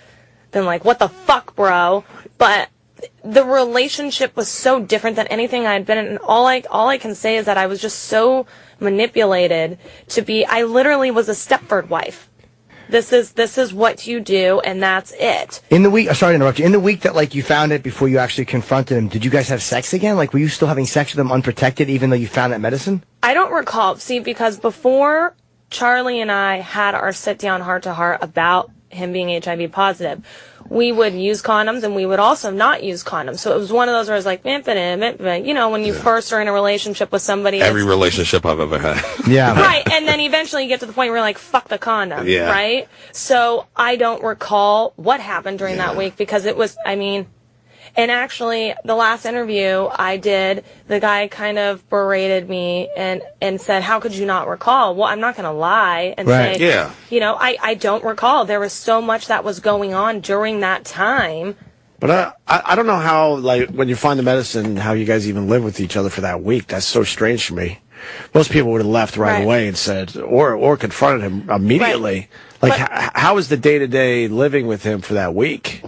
been like, what the fuck, bro? But the relationship was so different than anything I'd been in. And all I can say is that I was just so manipulated I literally was a Stepford wife. This is what you do, and that's it. In the week, sorry to interrupt you. In the week that you found it before you actually confronted him, did you guys have sex again? Were you still having sex with him unprotected, even though you found that medicine? I don't recall. See, because before Charlie and I had our sit down heart to heart about him being HIV positive, we would use condoms and we would also not use condoms. So it was one of those where I was like, when you first are in a relationship with somebody. Every relationship I've ever had. Yeah. Right. And then eventually you get to the point where you're like, fuck the condom. Yeah. Right. So I don't recall what happened during that week because it was, and actually the last interview I did, the guy kind of berated me and said, how could you not recall? Well, I'm not going to lie and say, I don't recall. There was so much that was going on during that time. But I don't know how, when you find the medicine, how you guys even live with each other for that week. That's so strange to me. Most people would have left right away and said, or confronted him immediately. Right. How is the day-to-day living with him for that week?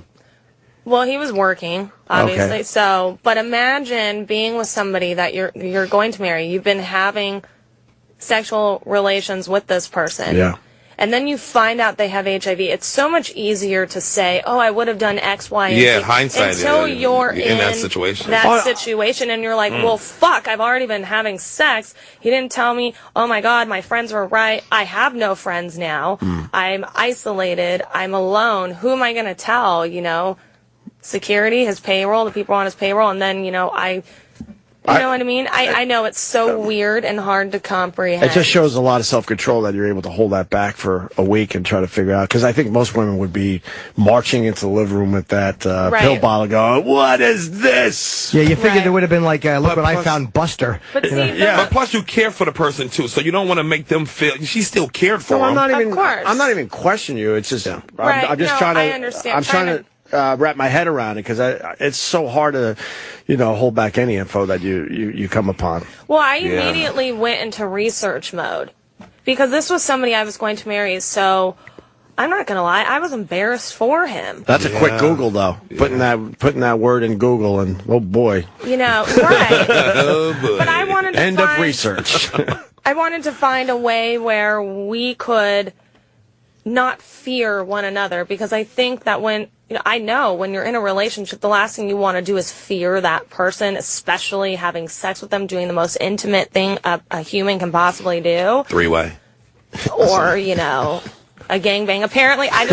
Well, he was working, obviously. Okay. So, but imagine being with somebody that you're going to marry. You've been having sexual relations with this person. Yeah. And then you find out they have HIV. It's so much easier to say, "Oh, I would have done X, Y, and Z." Yeah, hindsight. Until you're in that situation. And you're like, "Well, fuck! I've already been having sex. He didn't tell me. Oh my God, my friends were right. I have no friends now. I'm isolated. I'm alone. Who am I going to tell? Security, his payroll, the people on his payroll, and then, know what I mean? I know it's so weird and hard to comprehend. It just shows a lot of self-control that you're able to hold that back for a week and try to figure out, because I think most women would be marching into the living room with that pill bottle going, what is this? Yeah, you figured there would have been look what I found, Buster. But but plus you care for the person too, so you don't want to make them feel she's still cared for. I'm not even questioning you. It's just I'm just trying to. I understand. I'm trying to wrap my head around it because it's so hard to, hold back any info that you come upon. Well, I immediately went into research mode because this was somebody I was going to marry. So I'm not going to lie, I was embarrassed for him. That's a quick Google though. Putting that word in Google and oh boy. Right. Oh boy. But I wanted to end of research. I wanted to find a way where we could not fear one another because I think that when you're in a relationship, the last thing you want to do is fear that person, especially having sex with them, doing the most intimate thing a human can possibly do. Three-way. Or, a gangbang. Apparently, I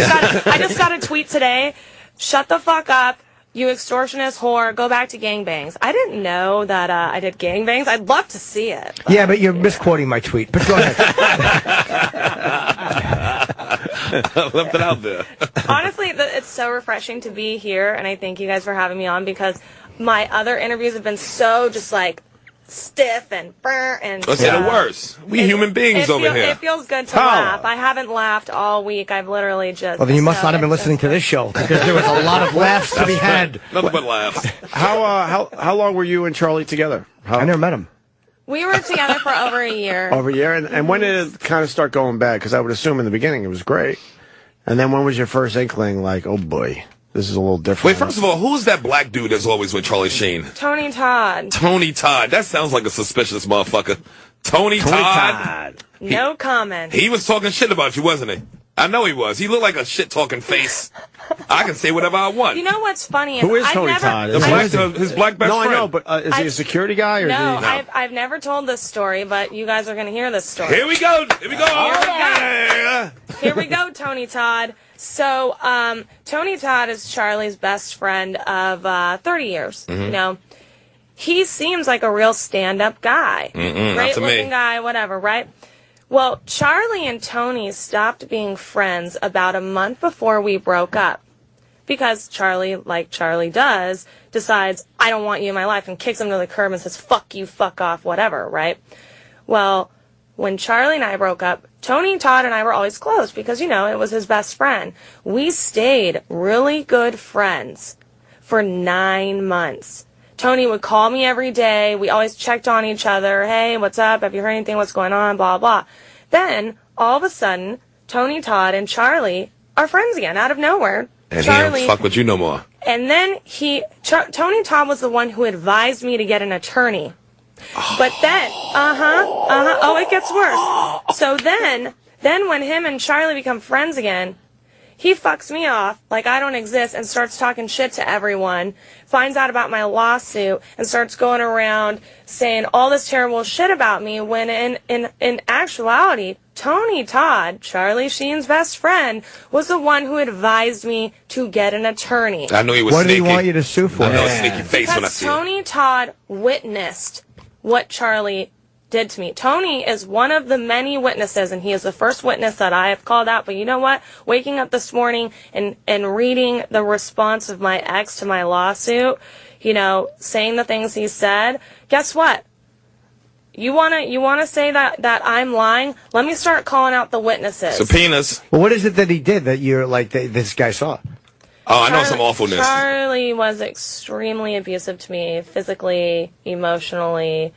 just got a tweet today. Shut the fuck up, you extortionist whore. Go back to gangbangs. I didn't know that I did gangbangs. I'd love to see it. But. Yeah, but you're misquoting my tweet. But go ahead. I left it out there. Honestly, it's so refreshing to be here, and I thank you guys for having me on because my other interviews have been so just stiff and burnt and. Let's say the worst. We human beings over here. It feels good to laugh. I haven't laughed all week. I've literally just. Well, then you must not have been listening to this show because there was a lot of laughs to be had. Nothing but laughs. How long were you and Charlie together? I never met him. We were together for over a year. Over a year? And when did it kind of start going bad? Because I would assume in the beginning it was great. And then when was your first inkling oh boy, this is a little different? Wait, first of all, who's that black dude that's always with Charlie Sheen? Tony Todd. Tony Todd. That sounds like a suspicious motherfucker. Tony Todd. No comment. He was talking shit about you, wasn't he? I know he was. He looked like a shit-talking face. I can say whatever I want. You know what's funny? Who is Tony Todd? His black best friend. No, I know, but is he a security guy? Or no, is he... I've never told this story, but you guys are going to hear this story. Here we go. Here we go, Tony Todd. So, Tony Todd is Charlie's best friend of 30 years. Mm-hmm. He seems like a real stand-up guy. Great-looking guy, whatever, right? Well, Charlie and Tony stopped being friends about a month before we broke up. Because Charlie, like Charlie does, decides, I don't want you in my life, and kicks him to the curb and says, fuck you, fuck off, whatever, right? Well, when Charlie and I broke up, Tony, Todd, and I were always close because, you know, it was his best friend. We stayed really good friends for 9 months. Tony would call me every day. We always checked on each other. Hey, what's up? Have you heard anything? What's going on? Blah, blah. Then, all of a sudden, Tony, Todd, and Charlie are friends again out of nowhere. And Charlie, he don't fuck with you no more. And then Tony Todd was the one who advised me to get an attorney. But then, oh, it gets worse. So then when him and Charlie become friends again, he fucks me off like I don't exist and starts talking shit to everyone, finds out about my lawsuit, and starts going around saying all this terrible shit about me when in actuality, Tony Todd, Charlie Sheen's best friend, was the one who advised me to get an attorney. I knew he was What sneaky. did he want you to sue for? I know a sneaky face when I Because see it. Tony Todd witnessed what Charlie did to me. Tony is one of the many witnesses, and he is the first witness that I have called out. But you know what? Waking up this morning and reading the response of my ex to my lawsuit, you know, saying the things he said, guess what? You wanna say that I'm lying? Let me start calling out the witnesses. Subpoenas. Well, what is it that he did that you're like this guy saw? Oh, I know some awfulness. Charlie was extremely abusive to me, physically, emotionally.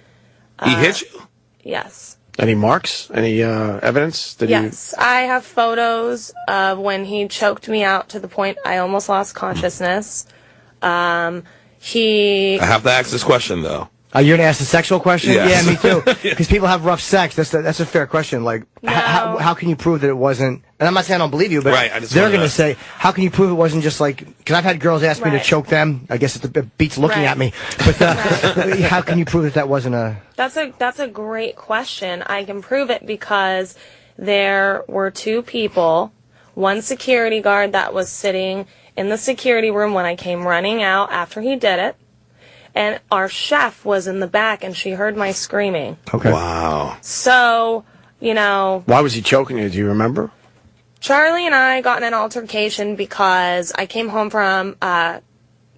He hit you? Yes. Any marks? Any evidence? Yes. I have photos of when he choked me out to the point I almost lost consciousness. I have to ask this question, though. You're going to ask a sexual question? Yes. Yeah, me too. Because people have rough sex. That's a fair question. Like, how can you prove that it wasn't? And I'm not saying I don't believe you, but they're going to say, how can you prove it wasn't just like? Because I've had girls ask me to choke them. I guess it beats looking at me. But how can you prove that wasn't a? That's a great question. I can prove it because there were two people, one security guard that was sitting in the security room when I came running out after he did it. And our chef was in the back, and she heard my screaming. Okay. Wow. So, you know... Why was he choking you? Do you remember? Charlie and I got in an altercation because I came home from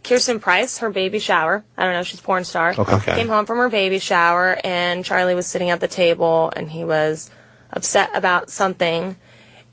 Kirsten Price, her baby shower. I don't know, she's a porn star. Okay. Came home from her baby shower, and Charlie was sitting at the table, and he was upset about something.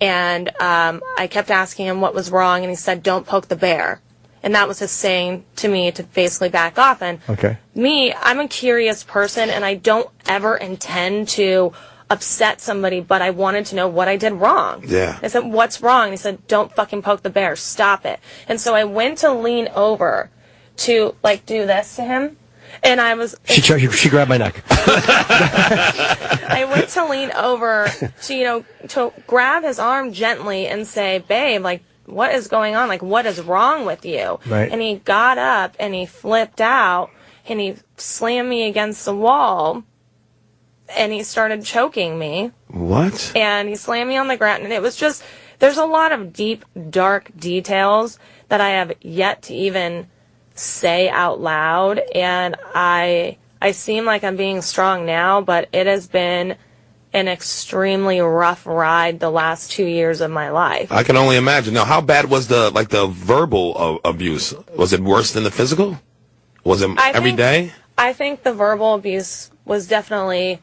And I kept asking him what was wrong, and he said, "Don't poke the bear." And that was his saying to me to basically back off. And I'm a curious person, and I don't ever intend to upset somebody, but I wanted to know what I did wrong. Yeah. I said, "What's wrong?" And he said, "Don't fucking poke the bear. Stop it." And so I went to lean over to, like, do this to him. And I was... She grabbed my neck. I went to lean over to, you know, to grab his arm gently and say, "Babe, like, what is going on? Like, what is wrong with you?" Right. And he got up and he flipped out and he slammed me against the wall and he started choking me. What? And he slammed me on the ground, and it was just, there's a lot of deep, dark details that I have yet to even say out loud. And I seem like I'm being strong now, but it has been an extremely rough ride the last 2 years of my life. I can only imagine. Now, how bad was the verbal abuse? Was it worse than the physical? Was it every day? I think the verbal abuse was definitely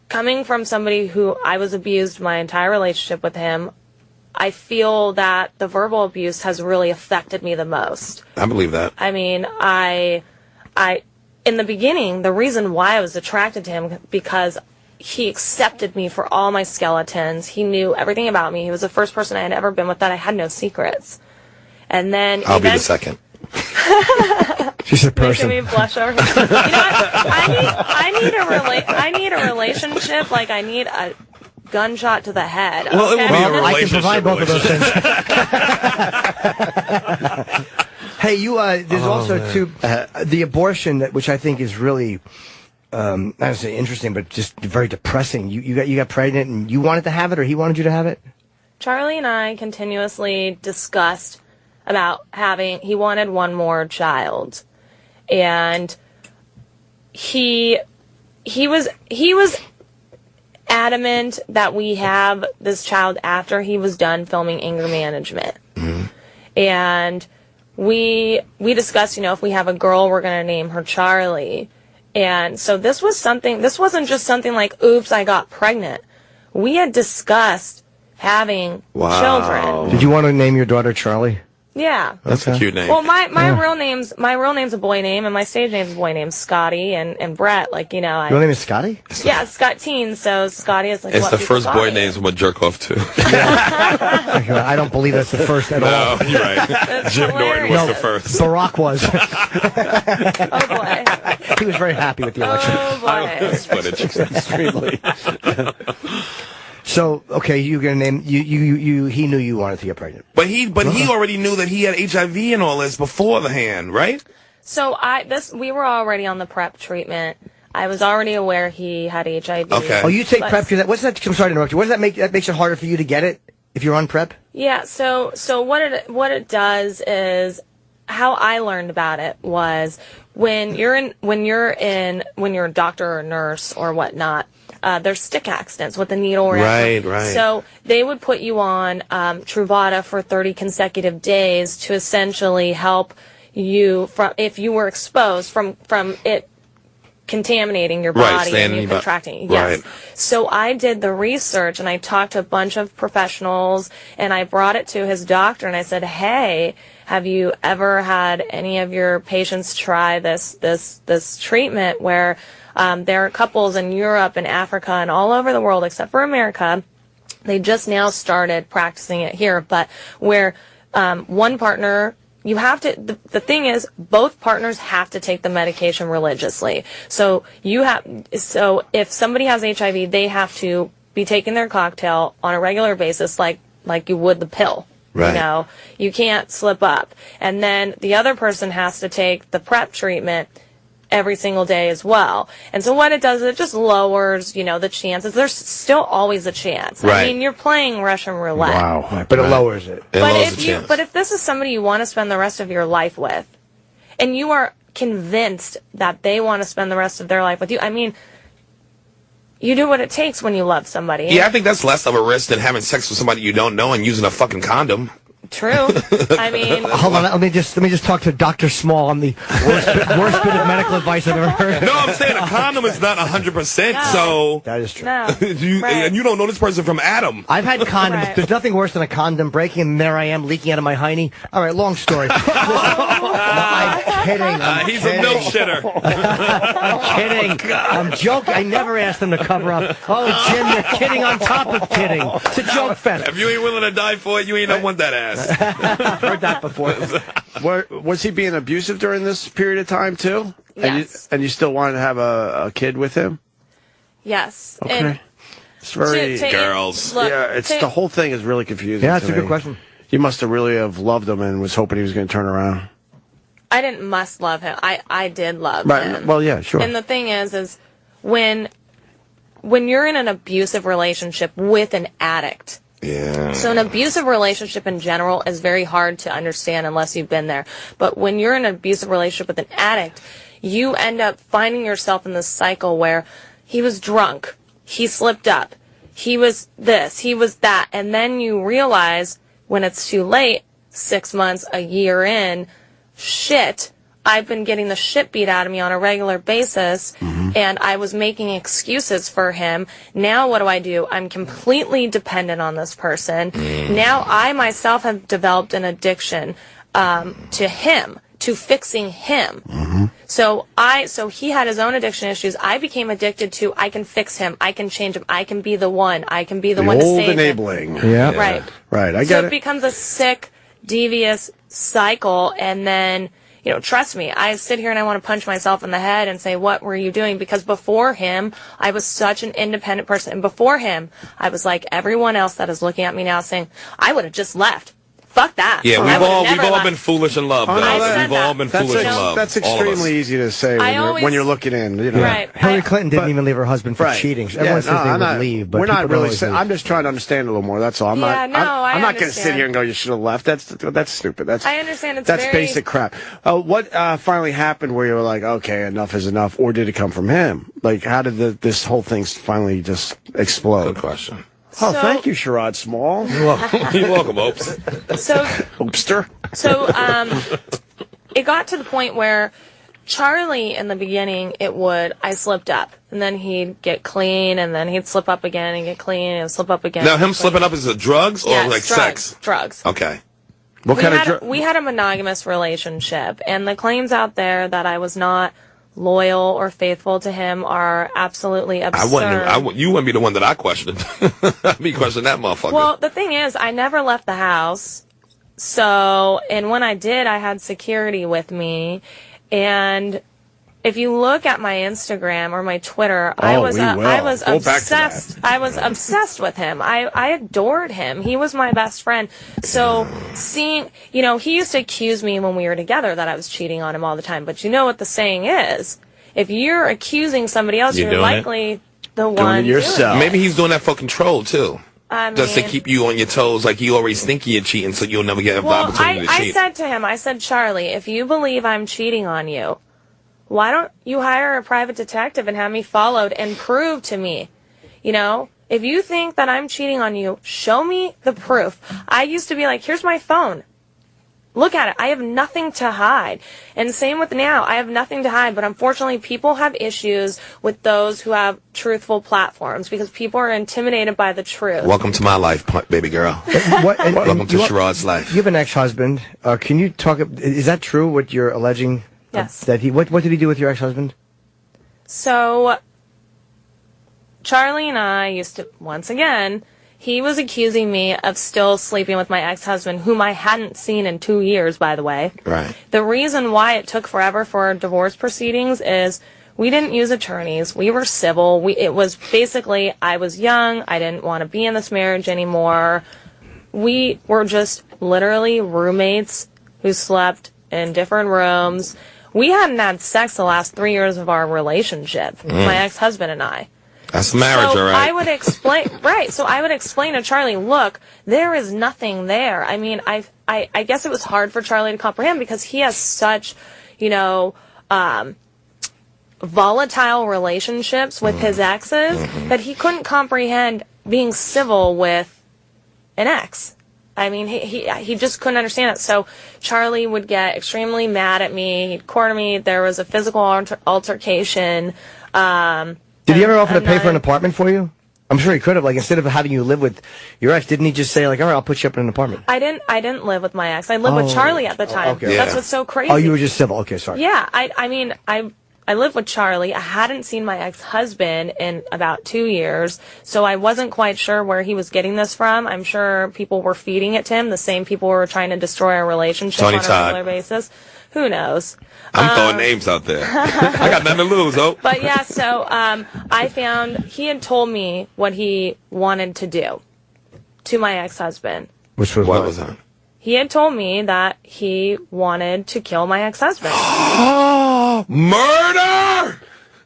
coming from somebody who I was abused my entire relationship with him. I feel that the verbal abuse has really affected me the most. I believe that. I mean, I in the beginning, the reason why I was attracted to him, because he accepted me for all my skeletons. He knew everything about me. He was the first person I had ever been with that I had no secrets. And then I'll be the second. She's a person. Making me blush over here. You know what? I need a relationship. Like, I need a gunshot to the head. Well, okay? it would be a relationship. I can provide both of those things. Hey, there's also the abortion, which I think is really, not to say interesting, but just very depressing. You got pregnant and you wanted to have it, or he wanted you to have it? Charlie and I continuously discussed about he wanted one more child. And he was adamant that we have this child after he was done filming Anger Management. Mm-hmm. And we discussed, if we have a girl, we're going to name her Charlie. And so this wasn't just something like, oops, I got pregnant. we had discussed having children. Did you want to name your daughter Charlie? Yeah. That's a cute name. Well, my real name's a boy name, and my stage name's a boy name, Scotty and Brett. Like, you know, Your name is Scotty? Yeah, Scott Teen. So Scotty is like It's what the people first call boy me. names I'm a jerk off to. I don't believe that's the first at all. No, you're right. Jim Norton was the first. Barack was. Oh boy. He was very happy with the election. Oh boy. I love this footage. Extremely. So, okay, you're gonna name he knew you wanted to get pregnant. But he already knew that he had HIV and all this before the hand, right? So we were already on the PrEP treatment. I was already aware he had HIV. Okay. Oh, you take PrEP through that. What's that? I'm sorry to interrupt you. What does that make? That makes it harder for you to get it if you're on PrEP? Yeah. So what it does is, how I learned about it was when you're a doctor or a nurse or whatnot. There's stick accidents with the needle. Right. So they would put you on Truvada for 30 consecutive days to essentially help you if you were exposed from it contaminating your body and you contracting. Yes. Right. So I did the research and I talked to a bunch of professionals and I brought it to his doctor and I said, "Hey, have you ever had any of your patients try this treatment where there are couples in Europe and Africa and all over the world except for America. They just now started practicing it here, but where one partner, you have to, the thing is, both partners have to take the medication religiously. So if somebody has HIV, they have to be taking their cocktail on a regular basis like you would the pill. Right. You know, you can't slip up. And then the other person has to take the PrEP treatment every single day as well. And so what it does is it just lowers, the chances. There's still always a chance. Right. I mean, you're playing Russian roulette. Wow. But it lowers it. But if this is somebody you want to spend the rest of your life with, and you are convinced that they want to spend the rest of their life with you, I mean, you do what it takes when you love somebody. Yeah, I think that's less of a risk than having sex with somebody you don't know and using a fucking condom. True. I mean, hold on. Let me just talk to Dr. Small on the worst bit of medical advice I've ever heard. No, I'm saying a condom is not 100%. So that is true. No. And you don't know this person from Adam. I've had condoms. Right. There's nothing worse than a condom breaking, and there I am leaking out of my hiney. All right, long story. I'm kidding. He's a milk shitter. I'm kidding. I'm joking. I never asked them to cover up. Oh, Jim, you're kidding on top of kidding. It's a joke fest. If you ain't willing to die for it, you ain't don't want that ass. I've heard that before. Was he being abusive during this period of time too? Yes. And you still wanted to have a kid with him? yes. Okay. And It's very girls. Look, yeah. It's the whole thing is really confusing. Yeah, that's to a good me. question. You must have really loved him and was hoping he was going to turn around. I didn't must love him. I did love Right. him. Well, yeah, sure. And the thing is when you're in an abusive relationship with an addict. Yeah. So an abusive relationship in general is very hard to understand unless you've been there. But when you're in an abusive relationship with an addict, you end up finding yourself in this cycle where he was drunk, he slipped up, he was this, he was that, and then you realize when it's too late, 6 months, a year in, shit, I've been getting the shit beat out of me on a regular basis, and I was making excuses for him. Now what do? I'm completely dependent on this person. Now I myself have developed an addiction to him, to fixing him. So he had his own addiction issues. I became addicted to, I can fix him, I can change him, I can be the one, I can be the one to old save enabling. him. Yeah. Right. Right. I So get it it. becomes a sick, devious cycle, and then, trust me, I sit here and I want to punch myself in the head and say, what were you doing? Because before him, I was such an independent person. And before him, I was like everyone else that is looking at me now saying, I would have just left. Fuck that. Yeah, I would've never we've all left. been foolish in love, though. We've all been foolish in love. That's all of us. extremely easy to say when you're looking in. Right. Hillary Clinton didn't even leave her husband for Right. cheating. Yeah, Everyone says they I'm would not, leave, but we're not people don't really. always leave. I'm just trying to understand a little more. That's all. I'm Yeah, not. no, I I'm not going to sit understand. here and go, "You should have left." That's stupid. I understand it's that's very... basic crap. What finally happened where you were like, "Okay, enough is enough," or did it come from him? Like, how did this whole thing finally just explode? Good question. Oh, thank you, Sherrod Small. You're welcome, Opes. So, Opester. So it got to the point where Charlie, in the beginning, I slipped up. And then he'd get clean, and then he'd slip up again and get clean, and slip up again. Now, him slipping up, is it drugs or Yes, like drugs, sex? Drugs. Okay. We had a monogamous relationship, and the claims out there that I was not loyal or faithful to him are absolutely absurd. You wouldn't be the one that I questioned. I'd be questioning that motherfucker. Well, the thing is, I never left the house. So, and when I did, I had security with me. And if you look at my Instagram or my Twitter, I was obsessed. I was obsessed with him. I adored him. He was my best friend. So seeing, he used to accuse me when we were together that I was cheating on him all the time. But you know what the saying is? If you're accusing somebody else, you're likely the one doing it. Maybe he's doing that for control too. Just to mean, keep you on your toes, like you always think you're cheating, so you'll never get the opportunity to cheat. I said to him, Charlie, if you believe I'm cheating on you, why don't you hire a private detective and have me followed and prove to me? If you think that I'm cheating on you, show me the proof. I used to be like, here's my phone. Look at it. I have nothing to hide. And same with now. I have nothing to hide. But unfortunately, people have issues with those who have truthful platforms because people are intimidated by the truth. Welcome to my life, baby girl. Welcome to Sherrod's life. You have an ex-husband. Can you talk? Is that true? What you're alleging? Yes. That he. What did he do with your ex-husband? So, Charlie and I used to, once again, he was accusing me of still sleeping with my ex-husband, whom I hadn't seen in 2 years, by the way. Right. The reason why it took forever for our divorce proceedings is we didn't use attorneys. We were civil. It was basically, I was young. I didn't want to be in this marriage anymore. We were just literally roommates who slept in different rooms. We hadn't had sex the last 3 years of our relationship, my ex-husband and I. That's marriage, all right. I would explain, right. So I would explain to Charlie, look, there is nothing there. I mean, I guess it was hard for Charlie to comprehend because he has such, volatile relationships with his exes that he couldn't comprehend being civil with an ex. I mean, he just couldn't understand it. So Charlie would get extremely mad at me. He'd corner me. There was a physical altercation. Did he ever offer to pay for an apartment for you? I'm sure he could have. Like, instead of having you live with your ex, didn't he just say, like, all right, I'll put you up in an apartment? I didn't live with my ex. I lived with Charlie at the time. Okay. That's what's so crazy. Oh, you were just civil. Okay, sorry. Yeah, I mean, I lived with Charlie. I hadn't seen my ex-husband in about 2 years, so I wasn't quite sure where he was getting this from. I'm sure people were feeding it to him, the same people who were trying to destroy our relationship on a regular basis. Who knows? I'm throwing names out there. I got nothing to lose, though. But yeah, so I found he had told me what he wanted to do to my ex-husband. Which was what was that? He had told me that he wanted to kill my ex-husband. Murder!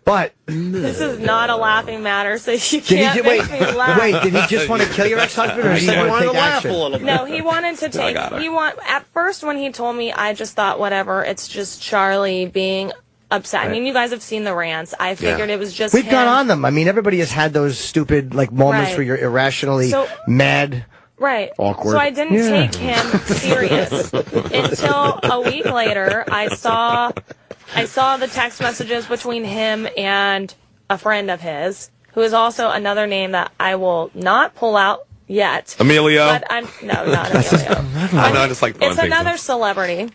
But this is not a laughing matter, so you can't make me laugh. Wait, did he just want to kill your ex-husband, or did he want to take action? No, he wanted to take. At first, when he told me, I just thought, whatever. It's just Charlie being upset. I mean, you guys have seen the rants. I figured it was just. We've him. gone on them. I mean, everybody has had those stupid moments where you're irrationally mad. Right. Awkward. So I didn't take him serious until a week later. I saw the text messages between him and a friend of his, who is also another name that I will not pull out yet. Emilio? But no, not Emilio. I just like it's another celebrity.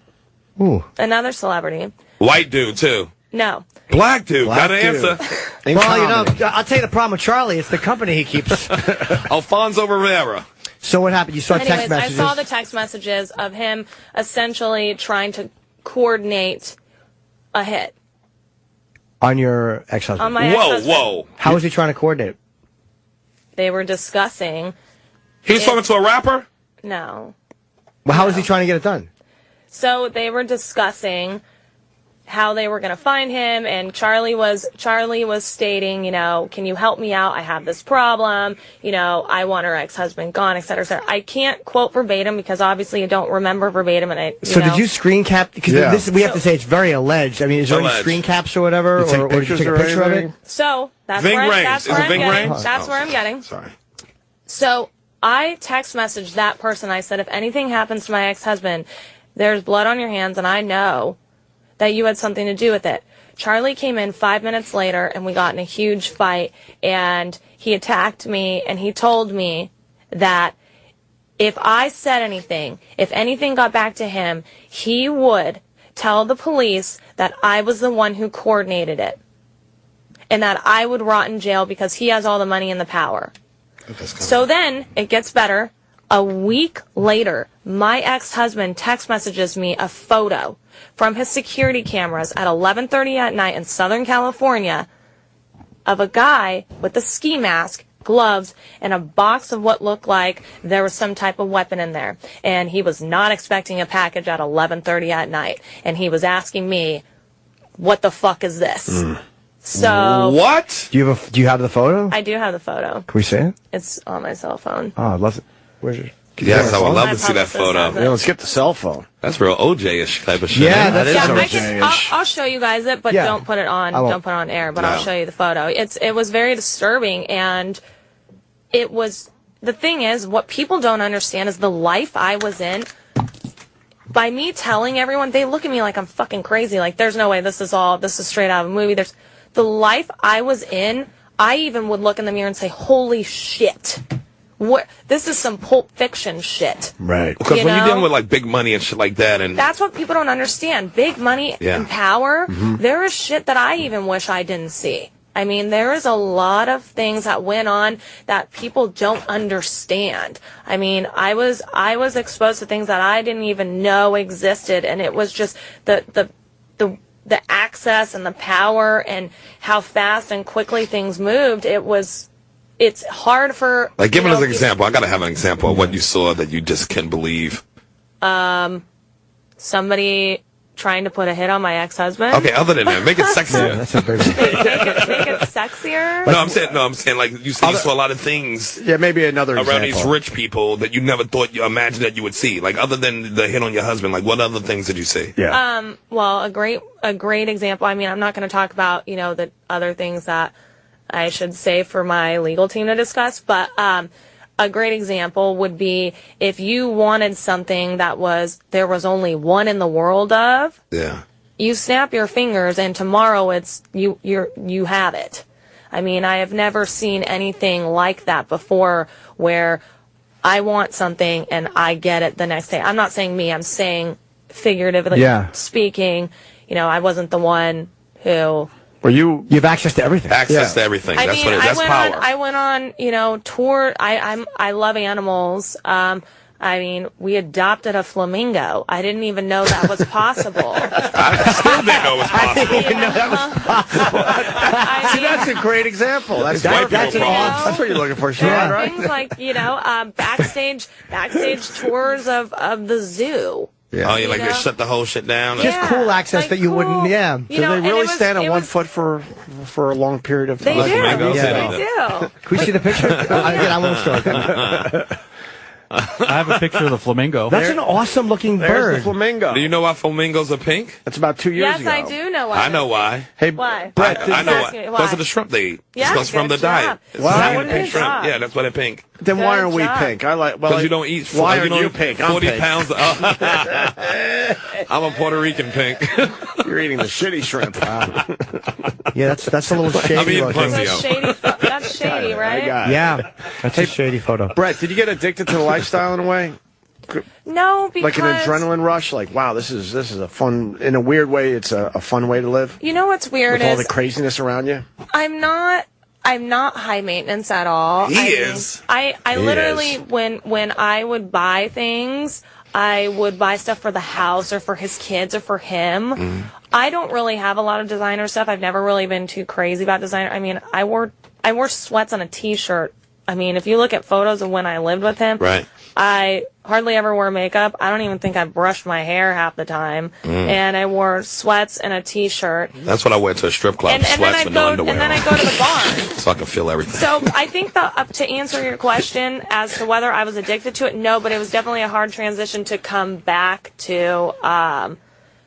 Ooh. Another celebrity. White dude, too. No. Black dude. Got an answer. Well, I'll tell you the problem with Charlie. It's the company he keeps. Alfonso Rivera. So what happened? You saw text messages? I saw the text messages of him essentially trying to coordinate a hit. On your ex-husband? On my ex-husband. Whoa. How was he trying to coordinate? They were discussing. He was talking to a rapper? No. Well, how was he trying to get it done? So they were discussing how they were going to find him, and Charlie was stating, can you help me out? I have this problem. I want her ex-husband gone, et cetera, et cetera. I can't quote verbatim because obviously I don't remember verbatim. And did you screen cap? Because we have to say it's very alleged. I mean, is there any screen caps or whatever, or did you take a picture of it? So that's where I'm getting. Sorry. So I text messaged that person. I said, if anything happens to my ex-husband, there's blood on your hands, and I know that you had something to do with it. Charlie came in 5 minutes later, and we got in a huge fight, and he attacked me, and he told me that if I said anything, if anything got back to him, he would tell the police that I was the one who coordinated it, and that I would rot in jail because he has all the money and the power. So then, it gets better. A week later, my ex-husband text messages me a photo from his security cameras at 11:30 at night in Southern California of a guy with a ski mask, gloves, and a box of what looked like there was some type of weapon in there. And he was not expecting a package at 11:30 at night. And he was asking me, what the fuck is this? So what? Do you have the photo? I do have the photo. Can we see it? It's on my cell phone. Oh, I'd love it. Where's your? Yes, I would love to see that photo. Yeah, let's get the cell phone. That's real OJ-ish type of shit. Yeah, that is I'll show you guys it, but don't put it on. Don't put it on air. But I'll show you the photo. It was very disturbing, and it was. The thing is, what people don't understand is the life I was in. By me telling everyone, they look at me like I'm fucking crazy. Like, there's no way this is straight out of a movie. There's the life I was in. I even would look in the mirror and say, "Holy shit." This is some Pulp Fiction shit. Right. Because when you're dealing with like big money and shit like that, and that's what people don't understand. Big money and power. There is shit that I even wish I didn't see. I mean, there is a lot of things that went on that people don't understand. I mean, I was exposed to things that I didn't even know existed, and it was just the access and the power and how fast and quickly things moved. It's hard for... Like, give us an example. I got to have an example of what you saw that you just can't believe. Somebody trying to put a hit on my ex-husband. Okay, other than that, make it sexier. That's a big one. Make it sexier? No, I'm saying like you saw a lot of things. Yeah, maybe another around example. these rich people that you never thought you imagined that you would see. Like, other than the hit on your husband, like what other things did you see? Yeah. Well, a great example. I mean, I'm not going to talk about, the other things that I should say for my legal team to discuss, but a great example would be if you wanted something that there was only one in the world of. Yeah. You snap your fingers and tomorrow it's you have it. I mean, I have never seen anything like that before where I want something and I get it the next day. I'm not saying me, I'm saying figuratively speaking, I wasn't the one who... Well, you have access to everything. Access to everything. That's power. I went on, tour. I love animals. I mean, we adopted a flamingo. I didn't even know that was possible. I still didn't know it was possible. I didn't even know that was possible. See, that's a great example. That's what you're looking for, Sherrod, right? Things like, backstage tours of the zoo. Yeah. Oh, you like they shut the whole shit down? Just cool access that you wouldn't. Yeah. Do they really stand on one foot for a long period of time? They do. They do. Can we see the picture? I won't start. I have a picture of the flamingo. That's an awesome looking There's bird. the flamingo. Do you know why flamingos are pink? That's about 2 years ago. Yes, I do know why. I know why. Hey, why? Brett, I know why. Because of the shrimp they eat. Yeah, it's from the good diet. job. Wow. Pink shrimp. Yeah, that's why they're pink. Then Good why aren't we job. pink? Because you don't eat. Why you are don't you eat pink? I'm 40 pink. pounds. I'm a Puerto Rican pink. You're eating the shitty shrimp. Yeah, that's a little shady. I'm eating looking. pussy. That's shady, right? Yeah, that's a shady photo. Brett, did you get addicted to the lifestyle in a way? No, because... Like an adrenaline rush? Like, wow, this is a fun... In a weird way, it's a fun way to live? You know what's weird With is... all the craziness around you? I'm not high maintenance at all. He is. I literally, when I would buy things, I would buy stuff for the house or for his kids or for him. I don't really have a lot of designer stuff. I've never really been too crazy about designer. I mean, I wore sweats on a t-shirt. I mean, if you look at photos of when I lived with him, Right. I hardly ever wore makeup. I don't even think I brushed my hair half the time. And I wore sweats and a t-shirt. That's what I wear to a strip club. And then Sweats I'd with go, no underwear and then on. I go to the barn. So I can feel everything. So I think to answer your question as to whether I was addicted to it, no, but it was definitely a hard transition to come back to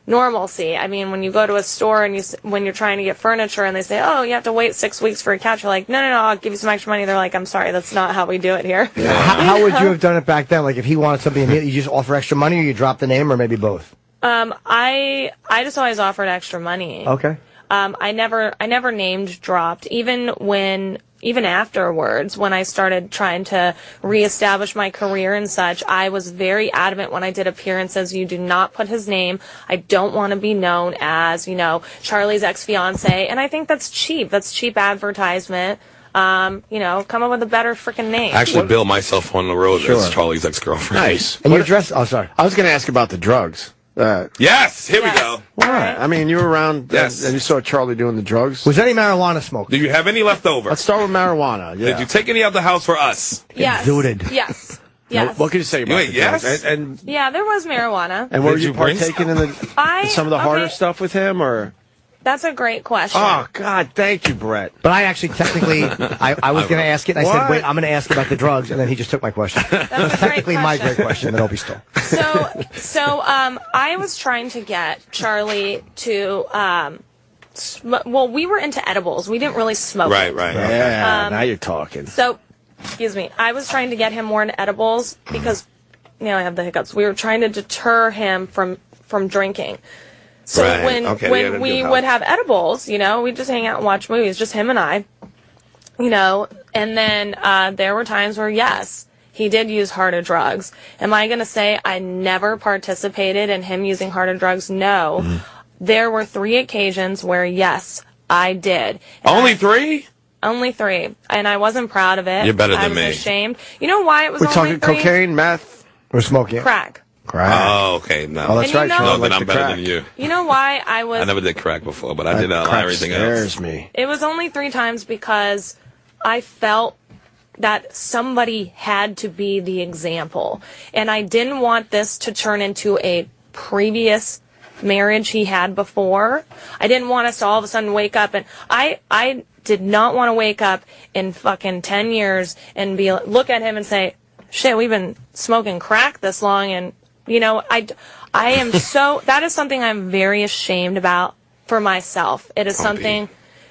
normalcy. I mean, when you go to a store and when you're trying to get furniture and they say, oh, you have to wait 6 weeks for a couch, you're like, no, I'll give you some extra money. They're like, I'm sorry, that's not how we do it here. How would you have done it back then? Like, if he wanted something, you just offer extra money, or you drop the name, or maybe both? I just always offered extra money. Okay. I never named dropped, even afterwards, when I started trying to reestablish my career and such. I was very adamant when I did appearances, you do not put his name. I don't want to be known as, Charlie's ex-fiance. And I think that's cheap. That's cheap advertisement. Come up with a better freaking name. I actually bill myself on the road as Charlie's ex-girlfriend. Nice. And your dress, oh, sorry. I was going to ask about the drugs. Yes, here we go. What? I mean, you were around and you saw Charlie doing the drugs. Was any marijuana smoked? Do you have any left over? Let's start with marijuana. Yeah. Did you take any out of the house for us? Yes. Zooted. Yes. Yes. What can you say about Wait, the yes? drugs? And Yeah, there was marijuana. and were Did you you bring partaking in some of the harder stuff with him, or? That's a great question. Oh God, thank you, Brett. But I actually technically, I was going to ask it, and I said, wait, I'm going to ask about the drugs, and then he just took my question. That's Technically my great question that Opie stole. So I was trying to get Charlie to, we were into edibles. We didn't really smoke. Right. Yeah, now you're talking. So, excuse me, I was trying to get him more into edibles because, I have the hiccups. We were trying to deter him from drinking. So when we would have edibles, we'd just hang out and watch movies, just him and I, and then there were times where, yes, he did use harder drugs. Am I going to say I never participated in him using harder drugs? No. Mm-hmm. There were 3 occasions where, yes, I did. Only 3? Only 3. And I wasn't proud of it. You're better than I was me. Ashamed. You know why it was We're only 3? talking cocaine, meth, or smoking it? Crack. Oh, okay. No. Oh, that's right. No, then I'm better than you. You know why I was... I never did crack before, but I did everything else. Me. It was only 3 times because I felt that somebody had to be the example. And I didn't want this to turn into a previous marriage he had before. I didn't want us to all of a sudden wake up and... I did not want to wake up in fucking 10 years and look at him and say, shit, we've been smoking crack this long, and I am so, that is something I'm very ashamed about for myself. It is something,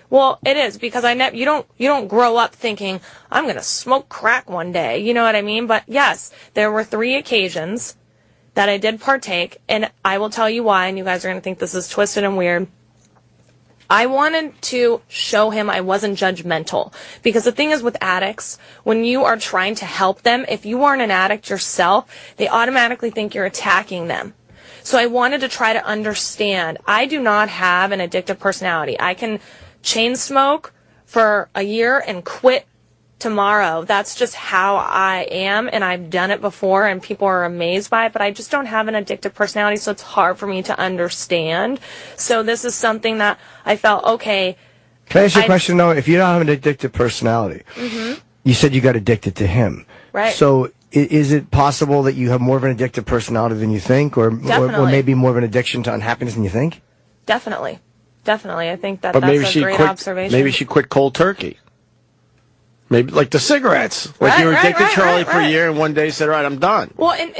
well, it is, because you don't grow up thinking, I'm going to smoke crack one day. You know what I mean? But yes, there were 3 occasions that I did partake, and I will tell you why, and you guys are going to think this is twisted and weird. I wanted to show him I wasn't judgmental. Because the thing is with addicts, when you are trying to help them, if you aren't an addict yourself, they automatically think you're attacking them. So I wanted to try to understand. I do not have an addictive personality. I can chain smoke for a year and quit tomorrow. That's just how I am, and I've done it before, and people are amazed by it, but I just don't have an addictive personality, so it's hard for me to understand. So this is something that I felt, okay. Can I ask you a question, though? If you don't have an addictive personality, you said you got addicted to him. Right. So is it possible that you have more of an addictive personality than you think, or maybe more of an addiction to unhappiness than you think? Definitely. I think that's maybe a great observation. Maybe she quit cold turkey. Maybe like the cigarettes. Like you were addicted to Charlie for a year, and one day said, "All right, I'm done." Well, and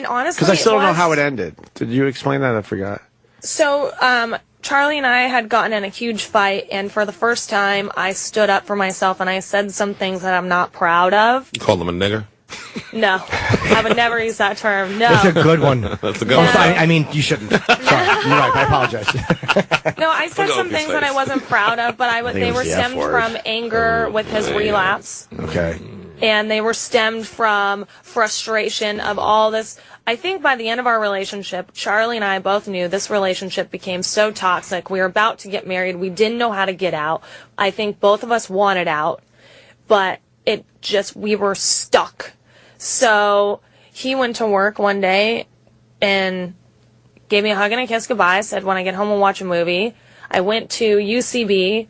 honestly, because I still don't know how it ended. Did you explain that? I forgot. So, Charlie and I had gotten in a huge fight, and for the first time, I stood up for myself, and I said some things that I'm not proud of. You called him a nigger? No, I would never use that term. No, that's a good one. That's a good one. I mean, you shouldn't. Sorry, you're right. I apologize. No, I said some things that I wasn't proud of, but they were stemmed from anger with his relapse. Okay. And they were stemmed from frustration of all this. I think by the end of our relationship, Charlie and I both knew this relationship became so toxic. We were about to get married. We didn't know how to get out. I think both of us wanted out, but we were stuck. So he went to work one day and gave me a hug and a kiss goodbye, said, when I get home, we'll watch a movie. I went to UCB,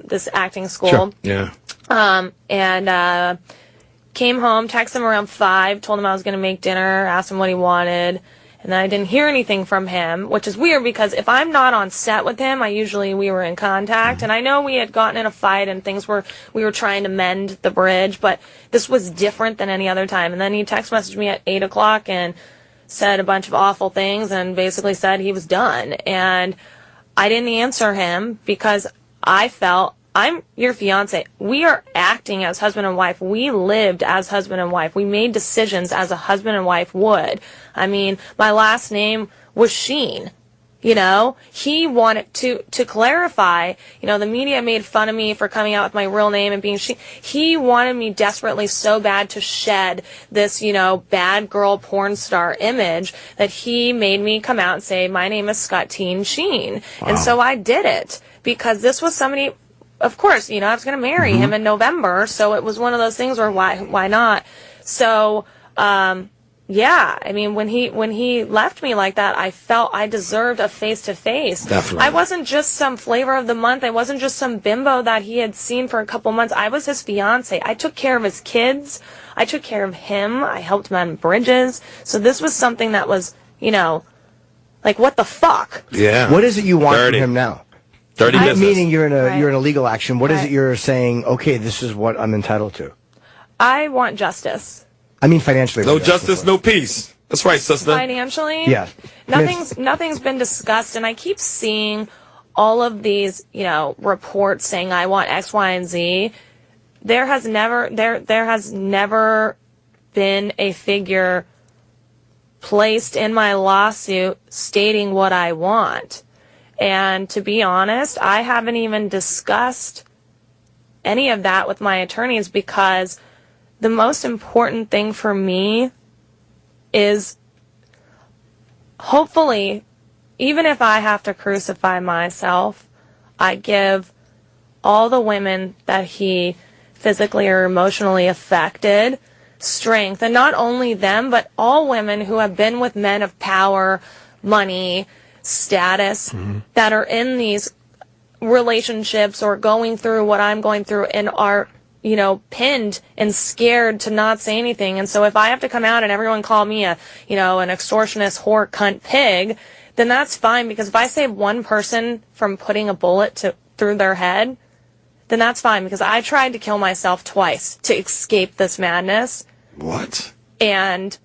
this acting school. Sure. Yeah. And came home, texted him around 5, told him I was going to make dinner, asked him what he wanted. And then I didn't hear anything from him, which is weird because if I'm not on set with him, we were in contact. And I know we had gotten in a fight and we were trying to mend the bridge, but this was different than any other time. And then he text messaged me at 8 o'clock and said a bunch of awful things and basically said he was done. And I didn't answer him because I felt I'm your fiance. We are acting as husband and wife. We lived as husband and wife. We made decisions as a husband and wife would. I mean, my last name was Sheen. You know, he wanted to clarify, you know, the media made fun of me for coming out with my real name and being Sheen. He wanted me desperately so bad to shed this, you know, bad girl porn star image that he made me come out and say, my name is Scottine Sheen. Wow. And so I did it because this was somebody, of course, you know, I was going to marry him in November. So it was one of those things where why not? So, yeah, I mean, when he left me like that, I felt I deserved a face-to-face. Definitely. I wasn't just some flavor of the month. I wasn't just some bimbo that he had seen for a couple months. I was his fiance. I took care of his kids. I took care of him. I helped mend bridges. So this was something that was, you know, like, what the fuck? Yeah. What is it you want Dirty. from him now? Dirty business. Meaning you're in a Right. you're in a legal action. What is Right. it you're saying? Okay, this is what I'm entitled to. I want justice. I mean, financially. No what you're asking justice, for. no peace. That's right, sister. Financially, Yeah. nothing's been discussed, and I keep seeing all of these, you know, reports saying I want X, Y, and Z. There has never been a figure placed in my lawsuit stating what I want. And to be honest, I haven't even discussed any of that with my attorneys because the most important thing for me is hopefully, even if I have to crucify myself, I give all the women that he physically or emotionally affected strength. And not only them, but all women who have been with men of power, money, status, that are in these relationships or going through what I'm going through and are, you know, pinned and scared to not say anything. And so if I have to come out and everyone call me a, you know, an extortionist, whore, cunt, pig, then that's fine, because if I save one person from putting a bullet through their head, then that's fine, because I tried to kill myself twice to escape this madness. What? And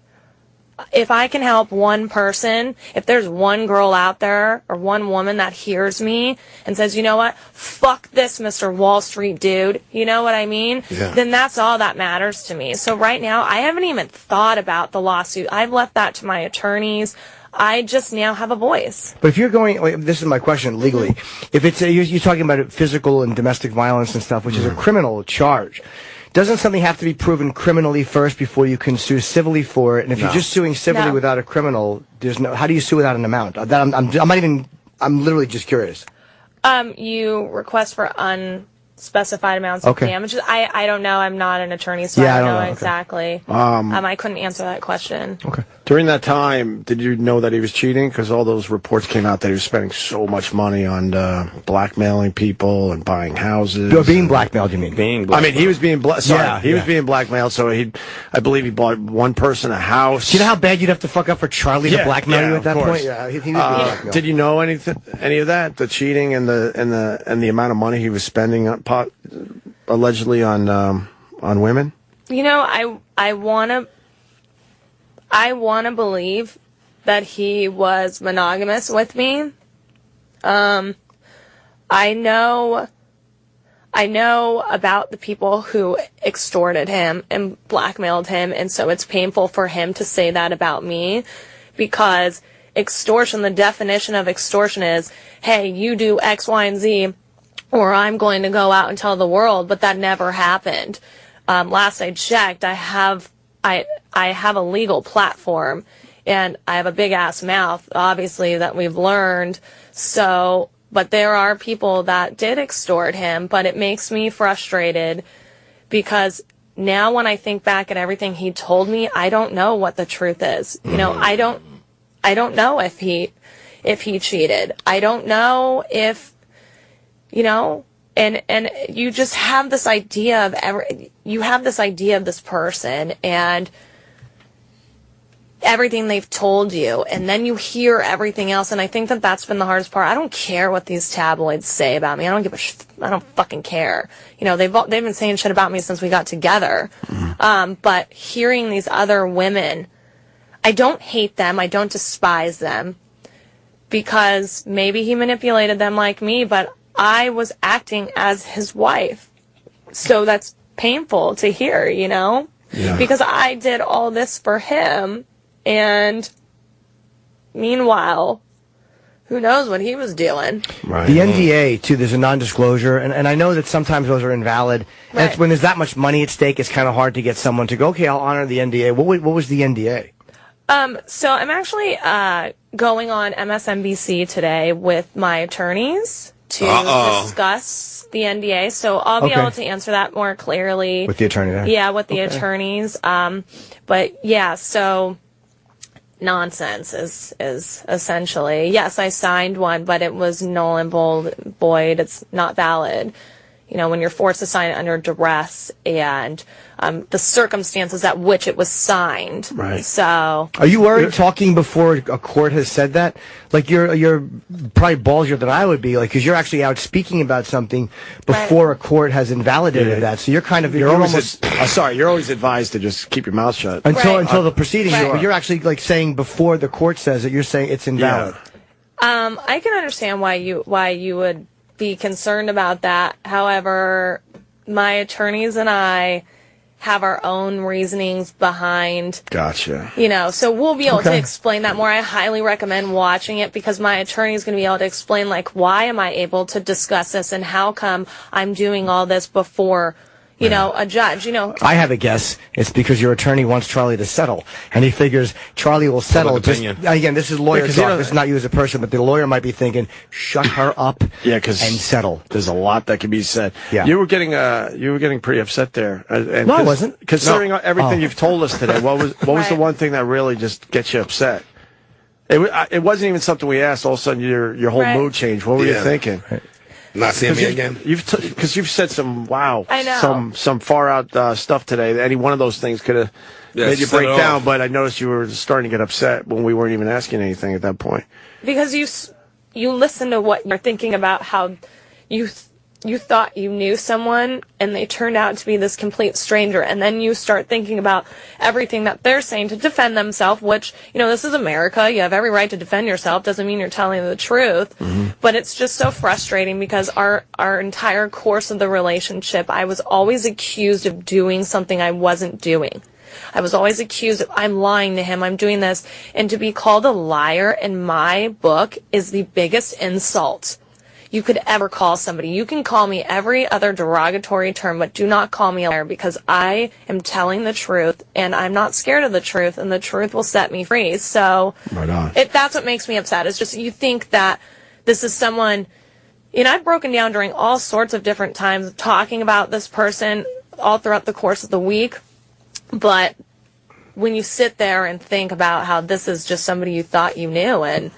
if I can help one person, if there's one girl out there or one woman that hears me and says, you know what, fuck this Mr. Wall Street dude, you know what I mean? Yeah. Then that's all that matters to me. So right now, I haven't even thought about the lawsuit. I've left that to my attorneys. I just now have a voice. But if you're going, wait, this is my question legally. If it's you're talking about physical and domestic violence and stuff, which is a criminal charge. Doesn't something have to be proven criminally first before you can sue civilly for it? And if you're just suing civilly without a criminal, there's no. How do you sue without an amount? I'm literally just curious. You request for unspecified amounts of damages. I don't know. I'm not an attorney, so I don't know exactly. I couldn't answer that question. Okay. During that time, did you know that he was cheating? Because all those reports came out that he was spending so much money on blackmailing people and buying houses. You're being blackmailed, you mean? I mean, he was being was being blackmailed. So I believe he bought one person a house. Do you know how bad you'd have to fuck up for Charlie to blackmail you at that point? Yeah, he was being blackmailed. Did you know any of that? The cheating and the amount of money he was spending on allegedly on women? You know, I want to believe that he was monogamous with me. I know about the people who extorted him and blackmailed him, and so it's painful for him to say that about me, because extortion, the definition of extortion is, hey, you do X, Y, and Z, or I'm going to go out and tell the world, but that never happened. Last I checked, I have a legal platform, and I have a big ass mouth, obviously, that we've learned. So, but there are people that did extort him, but it makes me frustrated because now when I think back at everything he told me, I don't know what the truth is. You know, I don't know if he cheated. I don't know if, you know, and you just have this idea of this person and everything they've told you, and then you hear everything else, and I think that that's been the hardest part. I don't care what these tabloids say about me. I don't fucking care. You know, they've been saying shit about me since we got together. But hearing these other women, I don't hate them. I don't despise them, because maybe he manipulated them like me, but I was acting as his wife. So that's painful to hear, you know? Yeah. Because I did all this for him, and meanwhile, who knows what he was doing. Right. The NDA, too, there's a non-disclosure, and I know that sometimes those are invalid. And Right. it's when there's that much money at stake, it's kind of hard to get someone to go, okay, I'll honor the NDA. What was the NDA? So I'm actually going on MSNBC today with my attorneys to discuss the NDA. So I'll be able to answer that more clearly. With the attorney there? Yeah, with the attorneys. But yeah, so nonsense is essentially, yes, I signed one, but it was null and void. It's not valid. You know, when you're forced to sign it under duress and the circumstances at which it was signed. Right. So. Are you worried talking before a court has said that? Like you're probably ballsier than I would be, like because you're actually out speaking about something before a court has invalidated that. So you're kind of You're always almost you're always advised to just keep your mouth shut until the proceedings. Right. But you're actually like saying before the court says it, you're saying it's invalid. I can understand why you would be concerned about that. However, my attorneys and I have our own reasonings behind. Gotcha. You know, so we'll be able to explain that more. I highly recommend watching it because my attorney is going to be able to explain, like, why am I able to discuss this and how come I'm doing all this before, you know, a judge, you know. I have a guess. It's because your attorney wants Charlie to settle, and he figures Charlie will settle. Again, this is lawyer talk. This is not you as a person, but the lawyer might be thinking, shut her up and settle. There's a lot that can be said. Yeah. You were getting pretty upset there. And No, I wasn't. Considering everything you've told us today, what was the one thing that really just gets you upset? It wasn't even something we asked. All of a sudden, your whole mood changed. What were you thinking? Not seeing me again. Because you've said some I know. some far out stuff today. Any one of those things could have made you break down. But I noticed you were starting to get upset when we weren't even asking anything at that point. Because you listen to what you're thinking about, how you thought you knew someone and they turned out to be this complete stranger, and then you start thinking about everything that they're saying to defend themselves, which, you know, this is America. You have every right to defend yourself. Doesn't mean you're telling the truth. But it's just so frustrating because our entire course of the relationship, I was always accused of doing something I wasn't doing. I was always accused of, I'm lying to him, I'm doing this. And to be called a liar in my book is the biggest insult you could ever call somebody. You can call me every other derogatory term, but do not call me a liar, because I am telling the truth, and I'm not scared of the truth, and the truth will set me free. So right on. That's what makes me upset. It's just you think that this is someone, you know, I've broken down during all sorts of different times talking about this person all throughout the course of the week, but when you sit there and think about how this is just somebody you thought you knew, and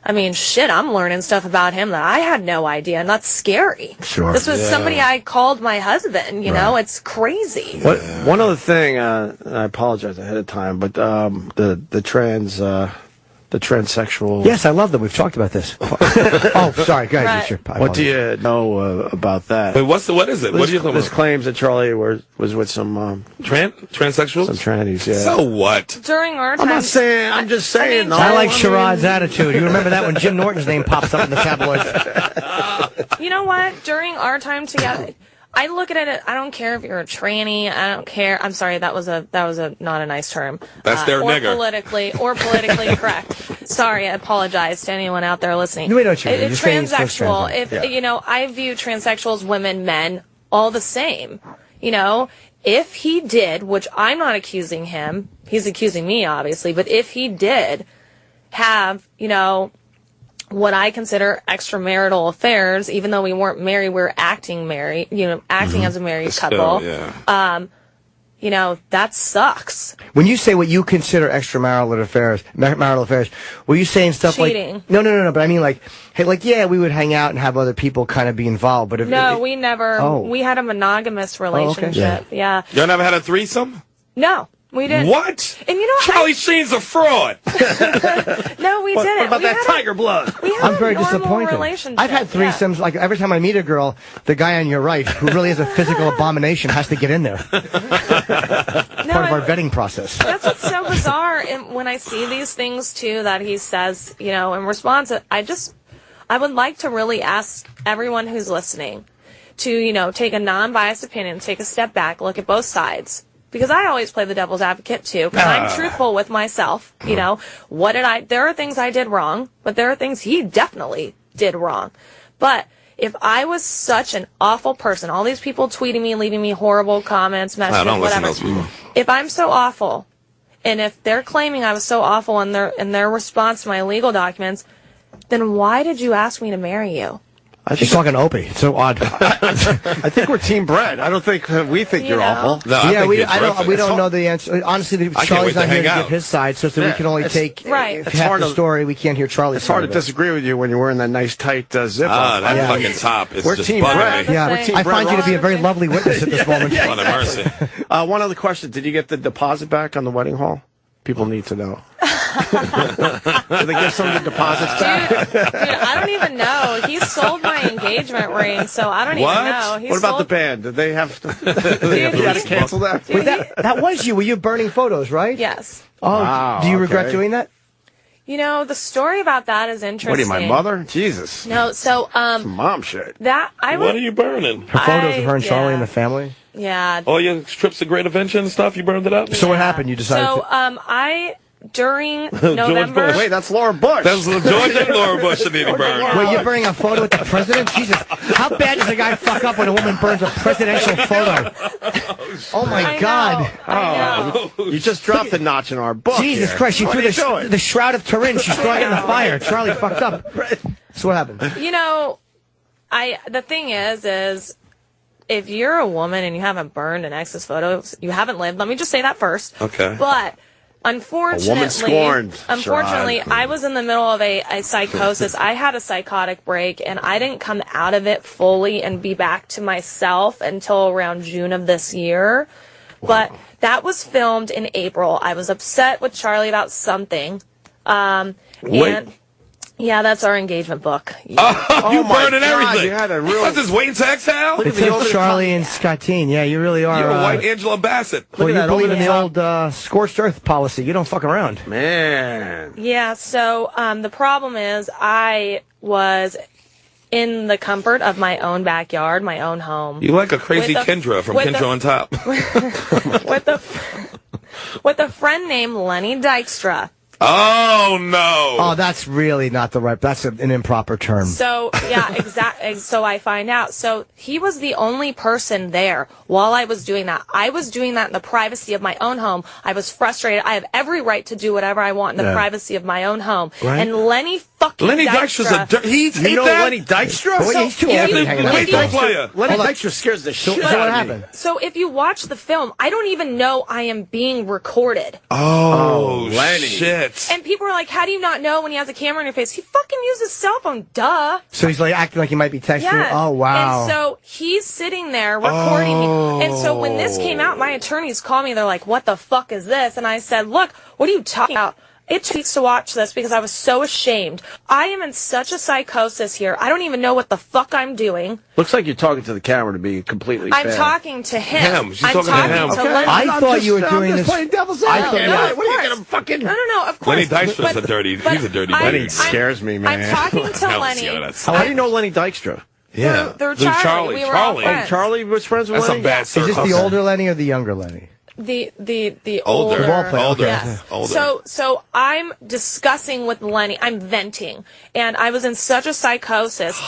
I mean, shit, I'm learning stuff about him that I had no idea, and that's scary. Sure. This was somebody I called my husband, you know? It's crazy. One other thing, I apologize ahead of time, but the transsexual. Yes, I love them. We've talked about this. Oh, sorry. Go ahead. What do you know about that? Wait, what is it? What do you think? There's claims that Charlie was with some transsexuals, some trannies. Yeah. So what? During our time, I'm not saying. I'm just saying. I like Sherrod's attitude. You remember that when Jim Norton's name pops up in the tabloids? You know what? During our time together, I look at it. I don't care if you're a tranny. I don't care. I'm sorry. That was not a nice term. That's their nigger. Politically correct. Sorry. I apologize to anyone out there listening. No, don't you? Transsexual. You know, I view transsexuals, women, men, all the same. You know, if he did, which I'm not accusing him, he's accusing me, obviously. But if he did have, you know, what I consider extramarital affairs, even though we weren't married, we were acting married, you know, acting as a married couple. You know, that sucks. When you say what you consider extramarital affairs, were you saying stuff cheating? Like no, but I mean like, hey, like, yeah, we would hang out and have other people kind of be involved, but we never, we had a monogamous relationship. Yeah. Y'all never had a threesome? No. We didn't. What? And you know, Charlie Sheen's a fraud. No, we didn't. What about that tiger blood? I'm very disappointed. I've had threesomes. Like every time I meet a girl, the guy on your right, who really is a physical abomination, has to get in there. Part of our vetting process. That's what's so bizarre. And when I see these things too that he says, you know, in response, I would like to really ask everyone who's listening to, take a non-biased opinion, take a step back, look at both sides. Because I always play the devil's advocate, too, because I'm truthful with myself. There are things I did wrong, but there are things he definitely did wrong. But if I was such an awful person, all these people tweeting me, leaving me horrible comments, messages, don't whatever. listen to those people. If I'm so awful, and if they're claiming I was so awful in their response to my legal documents, then why did you ask me to marry you? She's talking to Opie. It's so odd. I think we're Team Brett. I don't think we think you're awful. No, I think you're terrific. We don't know the answer. Honestly, Charlie's not here to give his side, so we can only take half the story. We can't hear Charlie's side. It's hard to disagree with you when you're wearing that nice tight zip. That fucking top is we're just Team Brett. bugging me. Yeah, I find you to be a very lovely witness at this moment. What a mercy. One other question. Did you get the deposit back on the wedding hall? People need to know. Did they give some of the deposits back? Dude, I don't even know. He sold my engagement ring, so I don't even know. What about the band? Did they have to, cancel that? Wait, that was you. Were you burning photos, right? Yes. Oh, wow, do you regret doing that? The story about that is interesting. What are you, my mother? Jesus. No, so some mom shit. What are you burning? Her photos of her and Charlie and the family. Yeah. All your trips to Great Adventure and stuff, you burned it up? So what happened? You decided during November... Wait, that's Laura Bush. That's George and Laura Bush that need to burn. Wait, you're burning a photo with the president? Jesus. How bad does a guy fuck up when a woman burns a presidential photo? Oh, my God. I know. You just dropped a notch in our book. Jesus Christ, you threw the Shroud of Turin. She's throwing it in the fire. Charlie fucked up. So what happened? The thing is if you're a woman and you haven't burned an ex's photo, you haven't lived. Let me just say that first. Okay. But unfortunately, I was in the middle of a psychosis. I had a psychotic break, and I didn't come out of it fully and be back to myself until around June of this year. Wow. But that was filmed in April. I was upset with Charlie about something. Yeah, that's our engagement book. Yeah. You burning everything. You had a real... What's this, waiting to exhale? It says Charlie and Scottine. Yeah, you really are. You're a white Angela Bassett. Well, you believe in the old scorched earth policy. You don't fuck around. Man. Yeah, so the problem is I was in the comfort of my own backyard, my own home. You like a crazy Kendra from Kendra on Top. with a friend named Lenny Dykstra. Oh, no. Oh, that's really not the right... That's an improper term. So, yeah, exactly. So I find out. So he was the only person there while I was doing that. I was doing that in the privacy of my own home. I was frustrated. I have every right to do whatever I want in the privacy of my own home. Right. And Lenny fucking Dykstra's a... You know Lenny Dykstra? Well, he's too old to hang out. Lenny Dykstra scares the shit out of me. What happened? So if you watch the film, I don't even know I am being recorded. Oh, Lenny. Shit. And people are like, how do you not know when he has a camera in your face? He fucking uses his cell phone, duh. So he's like acting like he might be texting. Yes. Oh, wow. And so he's sitting there recording me. And so when this came out, my attorneys called me. They're like, what the fuck is this? And I said, look, what are you talking about? It took weeks to watch this because I was so ashamed. I am in such a psychosis here. I don't even know what the fuck I'm doing. Looks like you're talking to the camera to be completely fair. I'm talking to him. She's talking to him. Okay. I thought you were doing this. Playing devil's advocate. What are you going to fucking... No, of course. Lenny Dykstra's a dirty... He's a dirty... Lenny scares me, man. I'm talking to Lenny. How do you know Lenny Dykstra? Yeah. Through Charlie. We were all friends. Oh, Charlie was friends with Lenny? That's some bad Is this the older Lenny or the younger Lenny? The older. Yes. Older. So I'm discussing with Lenny. I'm venting, and I was in such a psychosis,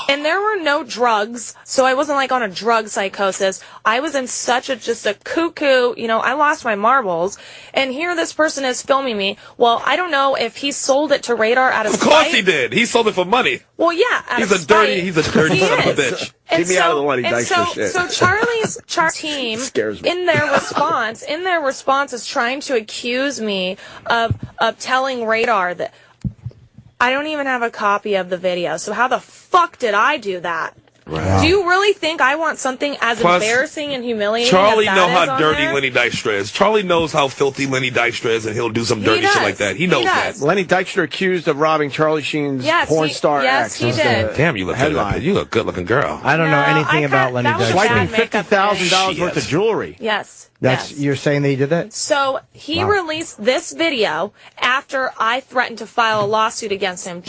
and there were no drugs, so I wasn't like on a drug psychosis. I was in such just a cuckoo. I lost my marbles, and here this person is filming me. Well, I don't know if he sold it to Radar out of spite. Of course he did. He sold it for money. Well, yeah. He's a dirty son of a bitch. Keep me out of the Lenny Dykstra shit. So Charlie's team, in their response is trying to accuse me of telling Radar that I don't even have a copy of the video. So how the fuck did I do that? Right. Do you really think I want something as Plus, embarrassing and humiliating Charlie as knows that is how on dirty there? Lenny Dykstra is. Charlie knows how filthy Lenny Dykstra is, and he'll do some dirty shit like that. He knows that. Lenny Dykstra accused of robbing Charlie Sheen's porn star ex. he did. Damn, you look good. You look good-looking girl. I don't know anything about Lenny Dykstra. Swiping $50,000 worth of jewelry. Yes. You're saying that he did that? So he released this video after I threatened to file a lawsuit against him.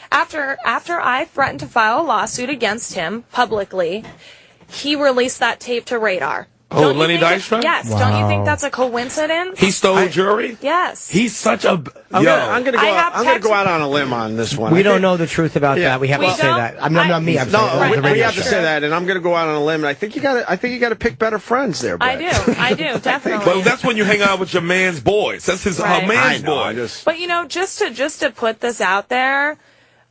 After I threatened to file a lawsuit against him publicly, he released that tape to Radar. Oh, Lenny Dykstra? Yes. Don't you think that's a coincidence? He stole jewelry? Yes. He's such a... I'm going to go out on a limb on this one. We don't know the truth about that. We have to say that. I'm not me. I'm saying we have to say that, and I'm going to go out on a limb. And I think you got to pick better friends there. I do, definitely. Well, that's when you hang out with your man's boys. That's his man's boy. But just to put this out there,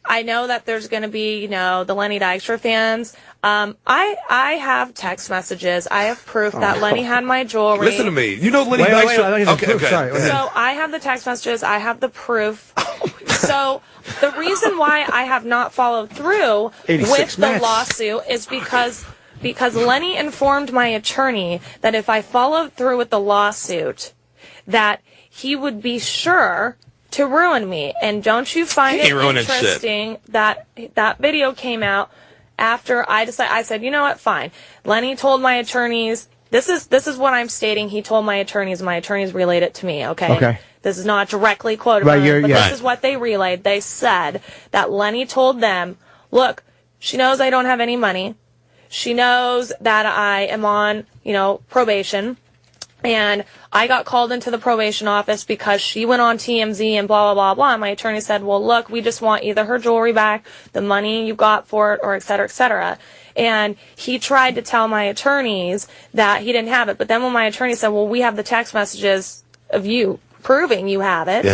I know that there's going to be the Lenny Dykstra fans. I have text messages. I have proof that Lenny had my jewelry. Listen to me. You know Lenny Dykstra. Okay. Sorry. So I have the text messages. I have the proof. So the reason why I have not followed through with the lawsuit is because Lenny informed my attorney that if I followed through with the lawsuit, that he would be sure to ruin me. And don't you find it interesting that that video came out after I said, you know what, fine. Lenny told my attorneys, this is what I'm stating. He told my attorneys relayed it to me, okay? This is not directly quoted, but this is what they relayed. They said that Lenny told them, look, she knows I don't have any money. She knows that I am on, probation. And I got called into the probation office because she went on TMZ and blah, blah, blah, blah. And my attorney said, well, look, we just want either her jewelry back, the money you got for it, or et cetera, et cetera. And he tried to tell my attorneys that he didn't have it. But then when my attorney said, well, we have the text messages of you proving you have it,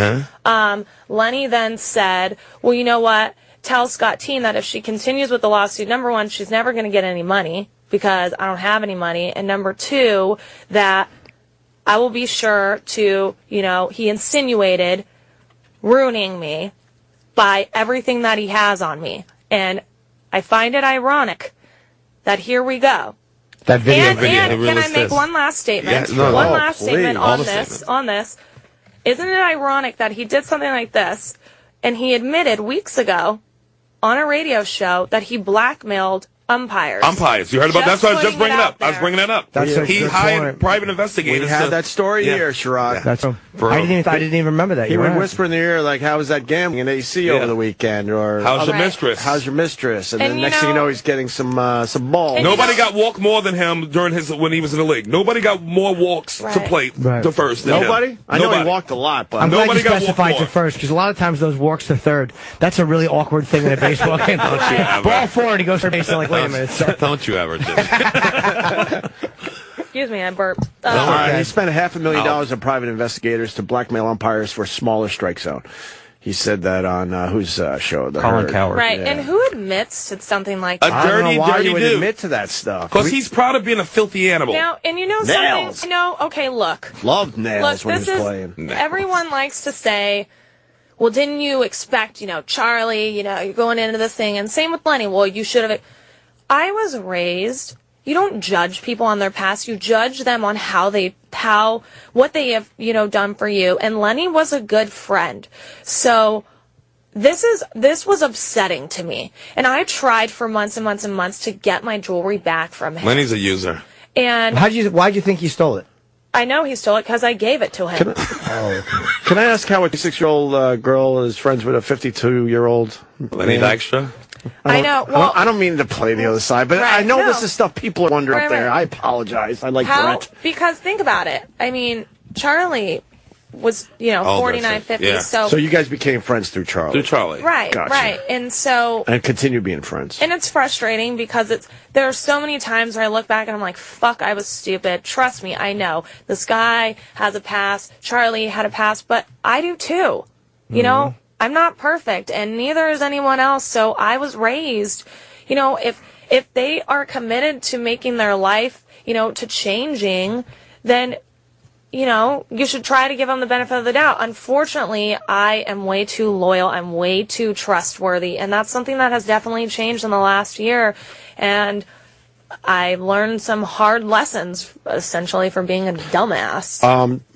Lenny then said, well, you know what? Tell Scott Teen that if she continues with the lawsuit, number one, she's never going to get any money because I don't have any money. And number two, that I will be sure to, he insinuated ruining me by everything that he has on me. And I find it ironic that here we go. That video. And can I make one last statement? Yeah, one last statement on this. Isn't it ironic that he did something like this and he admitted weeks ago on a radio show that he blackmailed umpires. You heard about that? That's what I was just bringing up. I was bringing that up. He hired private investigators. We had that story here, Sherrod. I didn't even remember that. He would whisper in the ear, like, how was that gambling in AC over the weekend? Or how's your mistress? How's your mistress? And then next thing you know, he's getting some balls. Nobody got walked more than him when he was in the league. Nobody got more walks to plate to first than him. I know he walked a lot, but I'm glad nobody you got specified walked to more. first, because a lot of times those walks to third, that's a really awkward thing in a baseball game. Ball four, and he goes for base, and like, wait a minute, sir. Don't you ever, Jimmy. Excuse me, I burped. He spent $500,000 on private investigators to blackmail umpires for smaller strike zone. He said that on whose show? Colin Cowherd. Right, and who admits to something like A that? dirty, why dirty you would dude. admit to that stuff. Because he's proud of being a filthy animal. Now, and you know Nails. something? Okay, look. Loved nails Look, when he was playing. Everyone likes to say, well, didn't you expect, Charlie, you're going into this thing, and same with Lenny. Well, you should have. I was raised. You don't judge people on their past. You judge them on what they have, done for you. And Lenny was a good friend. So this was upsetting to me. And I tried for months and months and months to get my jewelry back from him. Lenny's a user. And why'd you think he stole it? I know he stole it because I gave it to him. Can I ask how a 6-year-old girl is friends with a 52-year-old Lenny Dykstra? I know. Well, I don't mean to play the other side, but I know this is stuff people wonder up there. I apologize. I like Brett. Because think about it. I mean, Charlie was, 49, 50. Yeah. So you guys became friends through Charlie. Through Charlie. Right, Gotcha. right. And so... And continue being friends. And it's frustrating because there are so many times where I look back and I'm like, fuck, I was stupid. Trust me, I know. This guy has a past. Charlie had a past, but I do too. You know? I'm not perfect, and neither is anyone else, so I was raised, if they are committed to making their life, to changing, then, you should try to give them the benefit of the doubt. Unfortunately, I am way too loyal. I'm way too trustworthy. And that's something that has definitely changed in the last year. And I learned some hard lessons, essentially, for being a dumbass.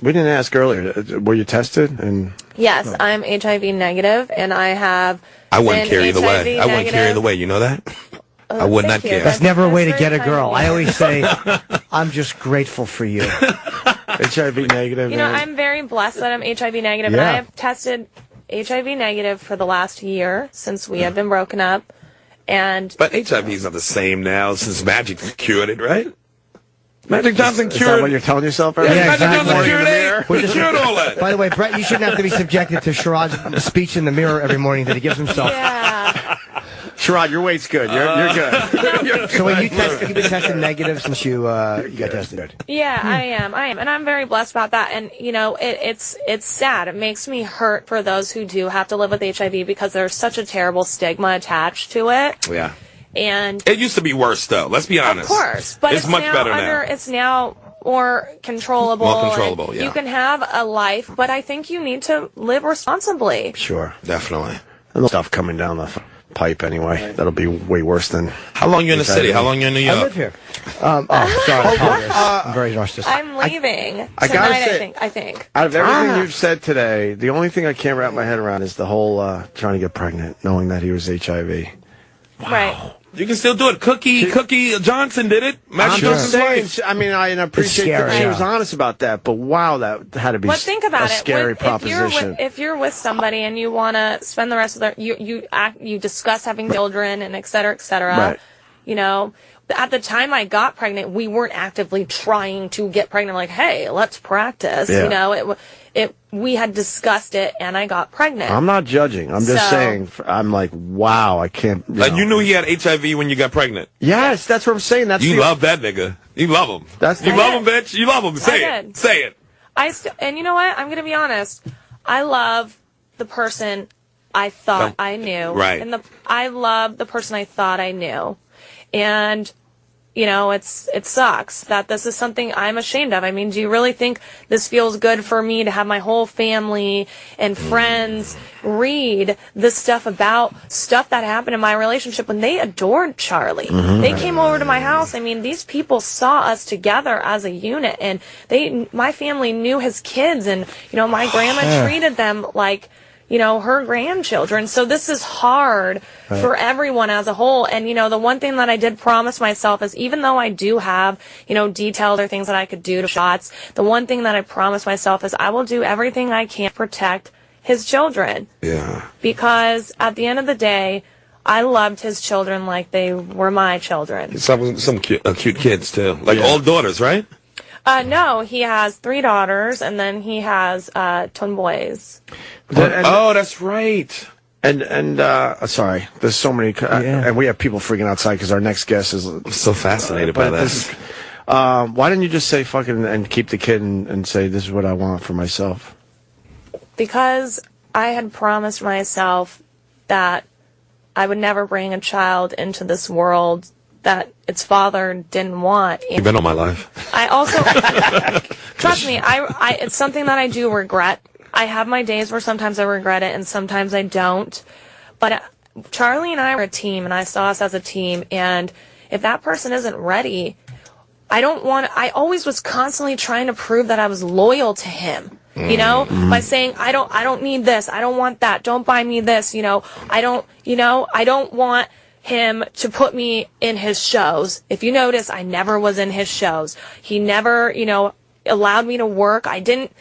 We didn't ask earlier. Were you tested? And Yes, I'm HIV negative, and I have. I wouldn't carry the way. HIV I wouldn't carry the way. You know that? I would not care. That's never a way to get a girl. I always say, I'm just grateful for you. HIV negative. I'm very blessed that I'm HIV negative, and I have tested HIV negative for the last year since we have been broken up. But HIV is not the same now since Magic cured it, right? Magic Johnson cured. Is that what you're telling yourself? Yeah, Magic Johnson cured it. Cured all that. By the way, Brett, you shouldn't have to be subjected to Sherrod's speech in the mirror every morning that he gives himself. Yeah. Sherrod, your weight's good. You're good. So when you've been tested negative since you got tested. Yeah, I am, and I'm very blessed about that. And it's sad. It makes me hurt for those who do have to live with HIV because there's such a terrible stigma attached to it. Yeah. And it used to be worse, though. Let's be honest. Of course, but it's much better now. It's now more controllable. More controllable. Yeah. You can have a life, but I think you need to live responsibly. Sure, definitely. And the stuff coming down the pipe anyway. That'll be way worse than. How long you in the city? How long you in New York? I live here. Sorry. I'm very narcissistic. I'm leaving I tonight. gotta say, I think. Out of everything you've said today, the only thing I can't wrap my head around is the whole trying to get pregnant, knowing that he was HIV. Right. You can still do it. Cookie Johnson did it. I'm just saying. I mean, I appreciate that she was honest about that, but wow, that had to be But think about a scary proposition. If you're with somebody and you want to spend the rest of their you discuss having children and et cetera, Right. At the time I got pregnant, we weren't actively trying to get pregnant. Like, hey, let's practice. Yeah. We had discussed it, and I got pregnant. I'm not judging. I'm just saying. I'm like, wow, I can't. You knew he had HIV when you got pregnant. Yes, that's what I'm saying. That's you love that nigga. You love him. You love him, bitch. You love him. Say it. Say it. And you know what? I'm going to be honest. I love the person I thought I knew. Right. And I love the person I thought I knew. And it sucks that this is something I'm ashamed of. I mean, do you really think this feels good for me to have my whole family and friends read this stuff about stuff that happened in my relationship when they adored Charlie? Mm-hmm. They came over to my house. I mean, these people saw us together as a unit, and my family knew his kids, and my grandma treated them like her grandchildren. So this is hard for everyone as a whole. And, the one thing that I did promise myself is even though I do have, details or things that I could do to shots, the one thing that I promised myself is I will do everything I can to protect his children. Yeah. Because at the end of the day, I loved his children like they were my children. Some cute kids, too. Like all daughters, right? No, he has 3 daughters, and then he has twin boys. That's right. And sorry, there's so many, and we have people freaking outside because our next guest is I'm so fascinated by this. Why didn't you just say fucking and keep the kid and say this is what I want for myself? Because I had promised myself that I would never bring a child into this world that its father didn't want. You've been all my life. I also, trust me, it's something that I do regret. I have my days where sometimes I regret it and sometimes I don't. But Charlie and I were a team, and I saw us as a team. And if that person isn't ready, I always was constantly trying to prove that I was loyal to him. By saying, I don't need this. I don't want that. Don't buy me this. I don't want him to put me in his shows. If you notice, I never was in his shows. He never, allowed me to work. I didn't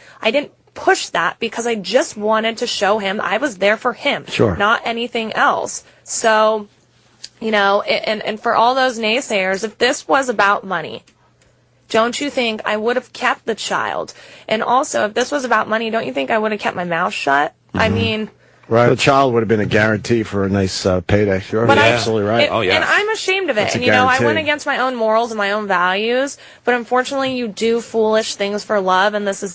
push that because I just wanted to show him I was there for him, not anything else. So, and for all those naysayers, if this was about money, don't you think I would have kept the child? And also, if this was about money, don't you think I would have kept my mouth shut? I mean, Right. The child would have been a guarantee for a nice payday. Sure. But You're absolutely right. And I'm ashamed of it. That's a And, I guarantee. went against my own morals and my own values. But unfortunately, you do foolish things for love, and this has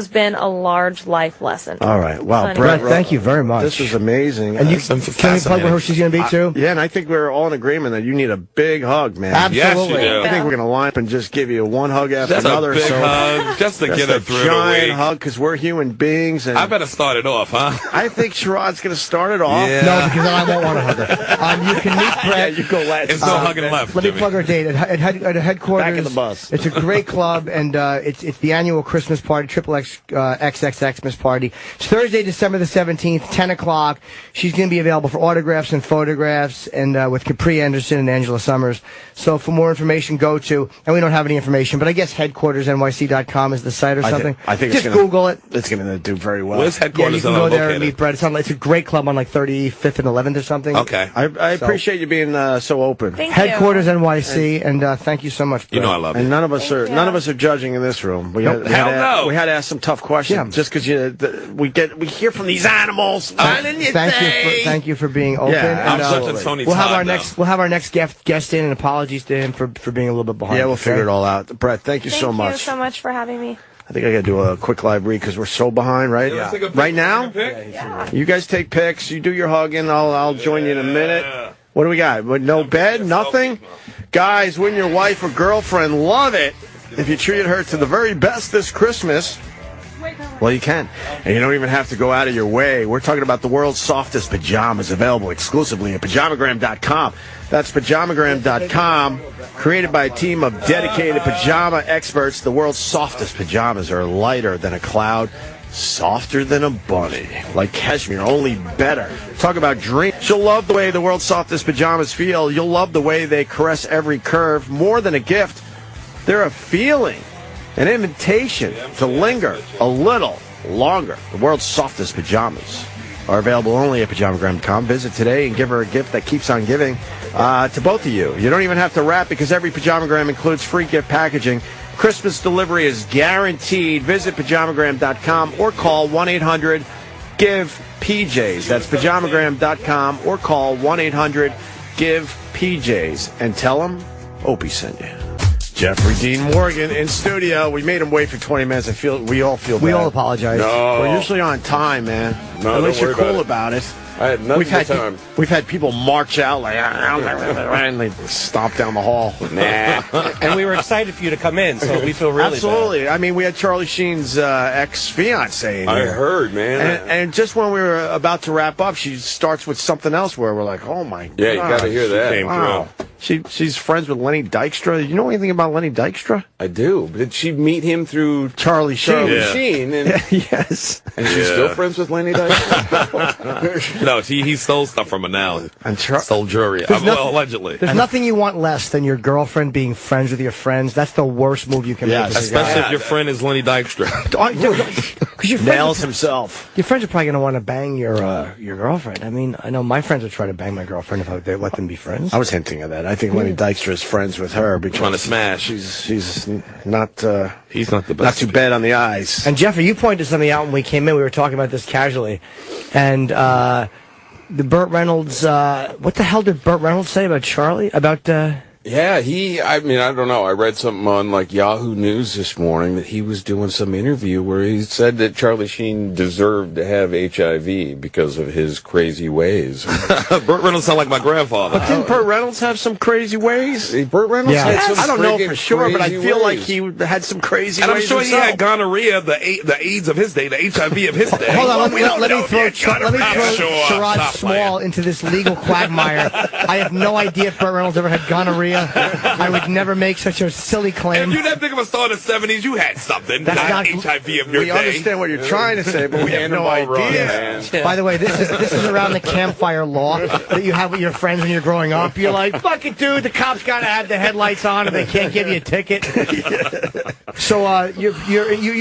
been a large life lesson. All right. Wow, So Brett, anyway. thank you very much. This is amazing. And can we plug where she's going to be, too? Yeah, and I think we're all in agreement that you need a big hug, man. Absolutely. Yes, you do. I think we're going to line up and just give you one hug after Just a another. big hug, just to get her through the giant week. hug, because we're human beings. And I better start it off, huh? I think Sherrod's going to start it off. Yeah. No, because I won't want to hug her. You can meet Brett. You go last. It's no hugging left. Let me Jimmy. plug our date at headquarters. Back in the bus. It's a great club, and it's the annual Christmas party, XXXmas party. It's Thursday, December the 17th, 10 o'clock. She's going to be available for autographs and photographs, and with Capri Anderson and Angela Summers. So for more information, go to, and we don't have any information, but I guess headquartersnyc.com is the site or something. I think just it's gonna, Google it. It's going to do very well. Where's Yeah, headquarters? you can go there and meet Brett. It's a great club on like 35th and 11th or something. Okay. I appreciate you being so open. Thank Headquarters NYC, and thank you so much, Brett. You know I love you. And none of us are judging in this room. We Nope. had Hell no. we had to ask some tough questions. Yeah. Just because we hear from these animals. Thank you for being open. Yeah, and, I'm such a Tony we'll have Todd our now. next guest in, and apologies to him for being a little bit behind. Yeah, we'll okay? figure it all out. Brett, thank you Thank so you much. so much for having me. I think I got to do a quick live read because we're so behind, right? Let's take a pic. Right now? Yeah. You guys take pics. You do your hugging. I'll join you in a minute. What do we got? No bed? Nothing? Guys, wouldn't your wife or girlfriend love it if you treated her to the very best this Christmas? Well, you can. And you don't even have to go out of your way. We're talking about the world's softest pajamas, available exclusively at pajamagram.com. That's pajamagram.com. Created by a team of dedicated pajama experts, the world's softest pajamas are lighter than a cloud, softer than a bunny, like cashmere, only better. Talk about dreams. You'll love the way the world's softest pajamas feel. You'll love the way they caress every curve. More than a gift, they're a feeling, an invitation to linger a little longer. The world's softest pajamas are available only at pajamagram.com. Visit today and give her a gift that keeps on giving to both of you. You don't even have to wrap because every pajamagram includes free gift packaging. Christmas delivery is guaranteed. Visit pajamagram.com or call 1-800-GIVE-PJs. That's pajamagram.com or call 1-800-GIVE-PJs and tell them Opie sent you. Jeffrey Dean Morgan in studio. We made him wait for 20 minutes. We all feel bad. We all apologize. No. We're usually on time, man. No, At least don't you're worry cool about about it. I had nothing but time. We've had people march out like, and they stomp down the hall. Nah. And we were excited for you to come in, so we feel really Absolutely. I mean, we had Charlie Sheen's ex-fiancée in I here. heard, man. And just when we were about to wrap up, she starts with something else where we're like, oh, my God. Yeah, you gotta hear that. Came through. She's friends with Lenny Dykstra. You know anything about Lenny Dykstra? I do. Did she meet him through Charlie Sheen? Sheen? And, yes. And she's still friends with Lenny Dykstra? No, he stole stuff from her now. And stole jewelry. Allegedly. There's nothing you want less than your girlfriend being friends with your friends. That's the worst move you can make. as a Especially guy. if your friend is Lenny Dykstra. Because your Nails friends himself. Your friends are probably going to want to bang your girlfriend. I mean, I know my friends would try to bang my girlfriend if they let them be friends. I was hinting at that. I think Lenny Dykstra is friends with her because Trying to smash. She's not. He's not the best. Not too bad on the eyes. And Jeffrey, you pointed something out when we came in. We were talking about this casually, and the Burt Reynolds. What the hell did Burt Reynolds say about Charlie? About Yeah, I mean, I don't know. I read something on like Yahoo News this morning that he was doing some interview where he said that Charlie Sheen deserved to have HIV because of his crazy ways. Burt Reynolds sound like my grandfather. But didn't Burt Reynolds have some crazy ways? Burt Reynolds had some I don't know friggin' for sure, but I crazy feel like ways. he had some crazy And I'm ways sure he himself. had gonorrhea, the AIDS of his day, the HIV of his day. Hold on, We let don't me know throw if he had gonorrhea. Sherrod Stop Small into this legal quagmire. I have no idea if Burt Reynolds ever had gonorrhea. I would never make such a silly claim. If you that big of a star in the 70s, you had something. That's not not- HIV of your We day. understand what you're trying to say, but we have no idea. By the way, this is around the campfire law that you have with your friends when you're growing up. You're like, fuck it, dude. The cops gotta have the headlights on, and they can't give you a ticket. So you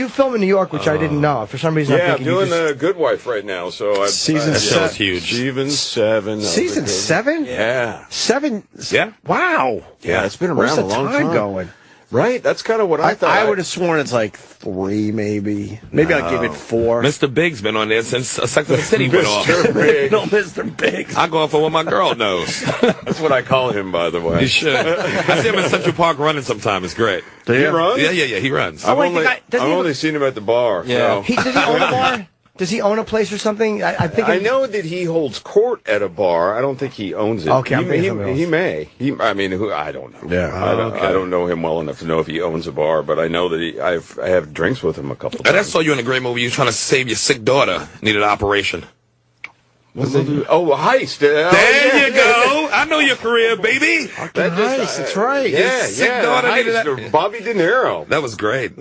film in New York, which I didn't know. For some reason, Yeah, I'm I'm thinking doing you just... The Good Wife right now. So Season show's huge. Season 7. Season 7? Yeah. 7? Yeah. Wow. Yeah, it's been Where's around the a long time time. going? Right? That's kind of what I thought. I would have sworn it's like 3, maybe. Maybe I'll give it 4. Mr. Big's been on there since Sex and the City went off. Mr. Big. No, Mr. Biggs. I go off for what my girl knows. That's what I call him, by the way. You should. I see him in Central Park running sometime. It's great. He runs? Yeah, he runs. I've only seen him at the bar. Yeah. So. Does he own a bar? Does he own a place or something? I know that he holds court at a bar. I don't think he owns it. Okay, he may. I don't know. Yeah. I don't know him well enough to know if he owns a bar, but I know that I have drinks with him a couple times. And I saw you in a great movie. You were trying to save your sick daughter. Needed an operation. Heist. There you go. I know your career, baby. Heist, that's right. Sick daughter needed that. Bobby De Niro. That was great.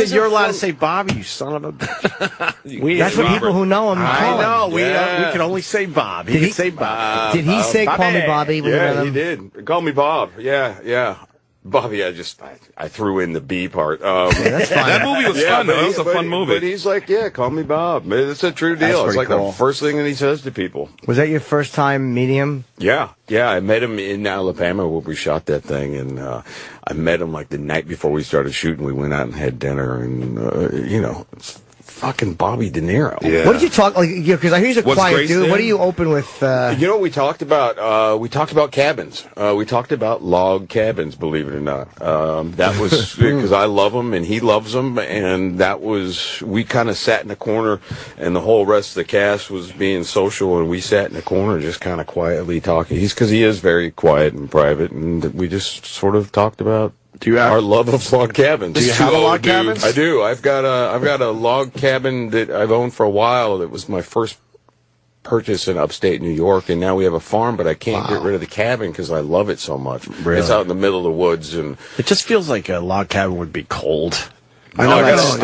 You're allowed to say Bobby, you son of a bitch. That's what people who know him call him. I know. We can only say Bob. He can say Bob. Did he say "Call me Bobby"? When Yeah, he did. Call me Bob. Yeah. Bobby, I threw in the B part. That's fine. That movie was fun, though. It was a fun movie. But he's like, call me Bob. It's a true deal. It's like the first thing that he says to people. Was that your first time meeting him? Yeah. I met him in Alabama where we shot that thing, and I met him like the night before we started shooting. We went out and had dinner, and it's fucking Bobby De Niro. Yeah. What did you talk because I hear he's a quiet dude. What do you open with? We talked about we talked about cabins. We talked about log cabins. Believe it or not, that was because I love them and he loves them, and we kind of sat in the corner, and the whole rest of the cast was being social, and we sat in the corner just kind of quietly talking. Because he is very quiet and private, and we just sort of talked about. Our love of log cabins. Do you have a log cabin? I do. I've got a log cabin that I've owned for a while. That was my first purchase in upstate New York, and now we have a farm, but I can't get rid of the cabin because I love it so much. Really? It's out in the middle of the woods, and it just feels like a log cabin would be cold. I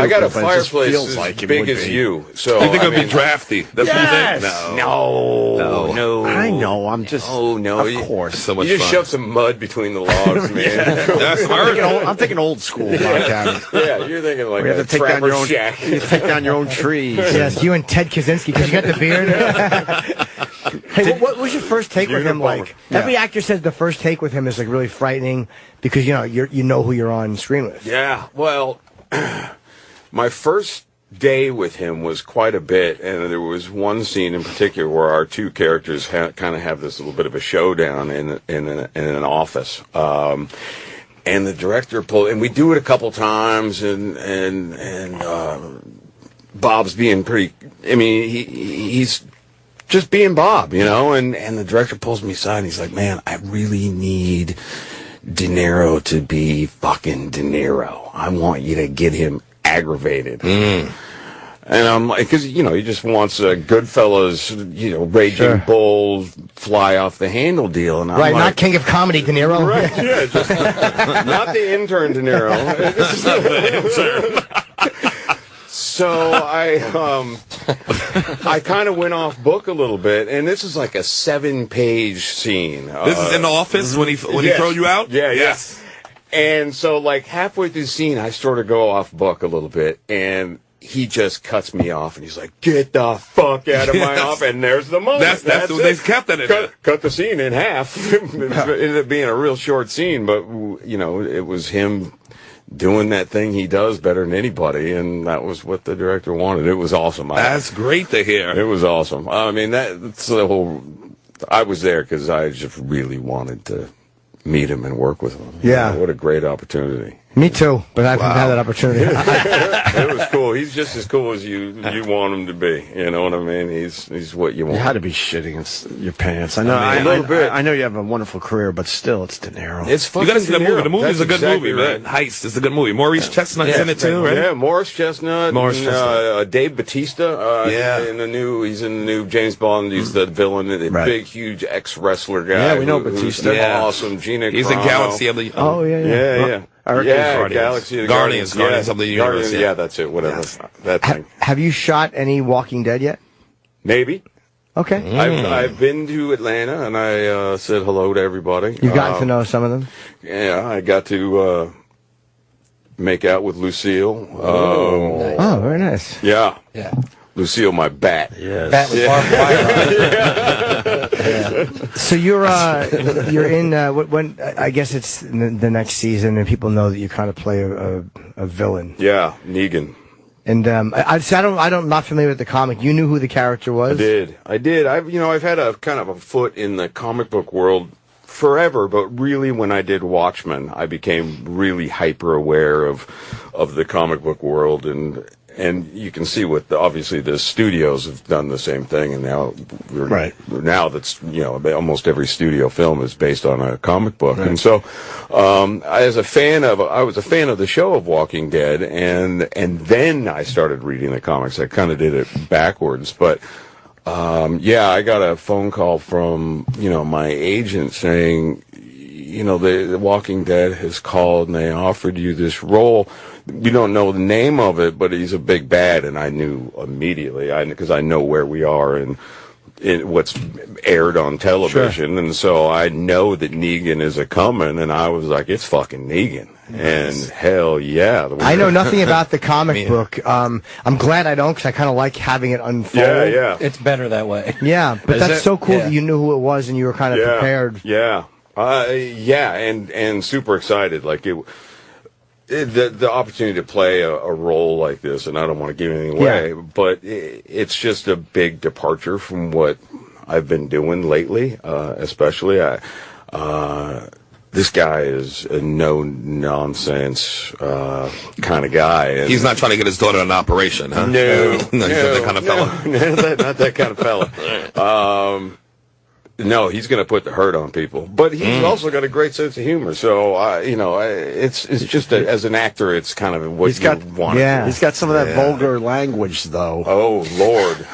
got a fireplace as big as you. So you think it would be drafty? That's what you think? No. I know. I'm just. Oh no! Of course. So much you just fun. shove some mud between the logs, man. I'm thinking old school log cabin. Yeah, you're thinking like a take down your own shack. You take down your own trees. Yes, you and Ted Kaczynski because you got the beard. Hey, what was your first take with him like? Yeah. Every actor says the first take with him is like really frightening because you know who you're on screen with. Yeah, well, my first day with him was quite a bit, and there was one scene in particular where our two characters kind of have this little bit of a showdown in an office. And the director pulled, and we do it a couple times, and Bob's being pretty. I mean, he's just being Bob, and the director pulls me aside and he's like, man, I really need De Niro to be fucking De Niro. I want you to get him aggravated. And I'm like, because, he just wants a Goodfellas, Raging Bull, fly off the handle deal. And I'm right, like, not King of Comedy De Niro. Right, yeah, just not the intern De Niro. This is not the intern. So I kind of went off book a little bit, and this is like a 7-page scene. This is in the office when he throw you out? Yeah, yes. And so like halfway through the scene, I sort of go off book a little bit, and he just cuts me off, and he's like, "Get the fuck out of my office!" And there's the moment. That's what they kept it in. Cut the scene in half. It ended up being a real short scene, but it was him doing that thing he does better than anybody, and that was what the director wanted. It was awesome. That's great to hear. It was awesome. I mean, that's the whole. I was there because I just really wanted to meet him and work with him. Yeah, what a great opportunity. Me too, but I haven't had that opportunity. It was cool. He's just as cool as you want him to be. You know what I mean? He's what you want. You had to be shitting your pants. I know. A little bit. I know you have a wonderful career, but still, it's De Niro. It's fucking. You got to see the movie. The movie's That's a good exactly movie, right. man. Heist is a good movie. Maurice Chestnut's in it too, right? Yeah, Morris Chestnut. Dave Bautista. He's in the new James Bond. He's the villain, the big, huge ex-wrestler guy. Yeah, we know Bautista. Awesome. Gina. He's in Galaxy of the. Oh yeah. Yeah. Guardians Galaxy. Guardians of the Universe. Yeah, that's it. Whatever. That thing. Have you shot any Walking Dead yet? Maybe. Okay. I've been to Atlanta, and I said hello to everybody. You've gotten to know some of them? Yeah, I got to make out with Lucille. Oh, very nice. Yeah. Lucille my bat. Yes. Bat with barbed wire on it. So you're in when I guess it's the next season, and people know that you kind of play a villain. Yeah, Negan. And I'm not familiar with the comic. You knew who the character was? I did. I've had a kind of a foot in the comic book world forever, but really when I did Watchmen, I became really hyper aware of the comic book world, and you can see obviously the studios have done the same thing, and now now that's almost every studio film is based on a comic book, and so I was a fan of the show of Walking Dead, and then I started reading the comics. I kind of did it backwards, but I got a phone call from my agent saying, the Walking Dead has called and they offered you this role. We don't know the name of it, but he's a big bad, and I knew immediately, because I know where we are and what's aired on television, and so I know that Negan is a coming, and I was like, it's fucking Negan. And hell yeah. I know nothing about the comic book. I'm glad I don't, because I kind of like having it unfold. Yeah. It's better that way. Yeah, but that's so cool that you knew who it was and you were kind of prepared. Yeah. And super excited. Like the opportunity to play a role like this, and I don't want to give anything away, but it's just a big departure from what I've been doing lately, especially. This guy is a no-nonsense kind of guy. And he's not trying to get his daughter an operation, huh? No. He's not that kind of fella. Not that kind of fella. No, he's going to put the hurt on people, but he's also got a great sense of humor. So, it's just as an actor, it's kind of what you want. Yeah, he's got some of that vulgar language, though. Oh Lord,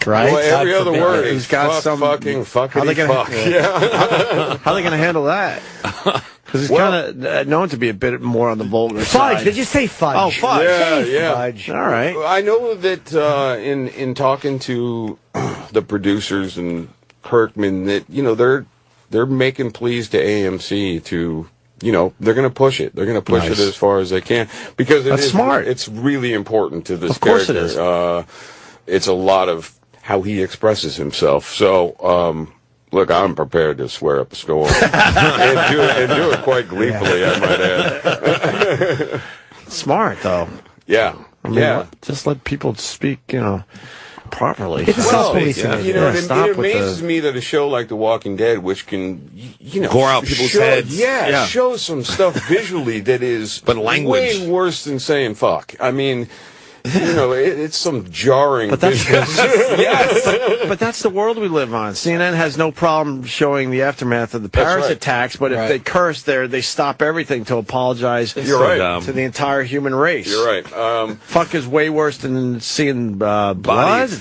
right? Well, every other word he's got some fucking How are they going to handle that? Because he's kind of known to be a bit more on the vulgar side. Fudge. Did you say fudge? Oh, fudge. Yeah. Fudge. All right. I know that in talking to the producers and Kirkman, that they're making pleas to AMC to they're going to push it. They're going to push it as far as they can, because that's smart. It's really important to this of course character. It is. It's a lot of how he expresses himself. So look, I'm prepared to swear up a storm and do it quite gleefully. I might add. Smart though. Yeah. Just let people speak. Properly. It's self-policing. It amazes me that a show like The Walking Dead, which can, gore out people's heads. Yeah, shows some stuff visually that is way worse than saying fuck. I mean, it's some jarring business. Yes. But that's the world we live on. CNN has no problem showing the aftermath of the Paris attacks, but if they curse there, they stop everything to apologize to the entire human race. You're right. Fuck is way worse than seeing blood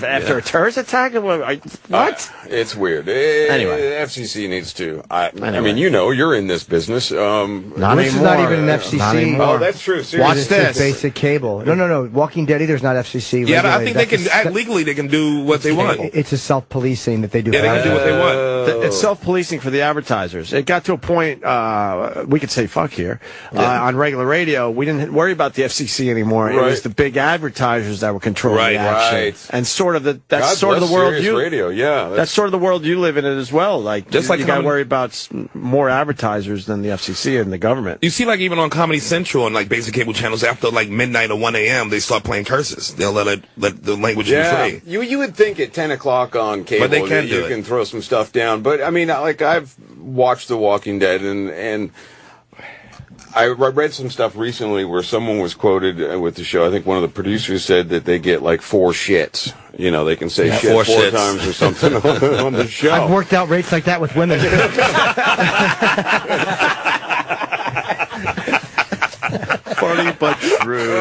after a terrorist attack. What? It's weird. Anyway. FCC needs to. I mean, you're in this business. This is not even an FCC. Oh, that's true. Seriously. Watch this. Basic cable. No. Walking Dead either is not FCC. Yeah, I think they can legally. They can do what they want. It's a self-policing that they do. Yeah, they can do what they want. It's self-policing for the advertisers. It got to a point, we could say fuck here, on regular radio. We didn't worry about the FCC anymore. It was the big advertisers that were controlling the action. Right. And sort of that's sort of the world that's sort of the world you live in as well. Like, just you got to worry about more advertisers than the FCC and the government. You see, like, even on Comedy Central and, like, basic cable channels, after, like, midnight or 1 a.m., they start playing curses. They'll let the language be free. You would think at 10 o'clock on cable but they can you can throw some stuff down. But, I mean, like, I've watched The Walking Dead, and I read some stuff recently where someone was quoted with the show. I think one of the producers said that they get, like, 4 shits. They can say shit 4 times or something on the show. I've worked out rates like that with women. Funny but true.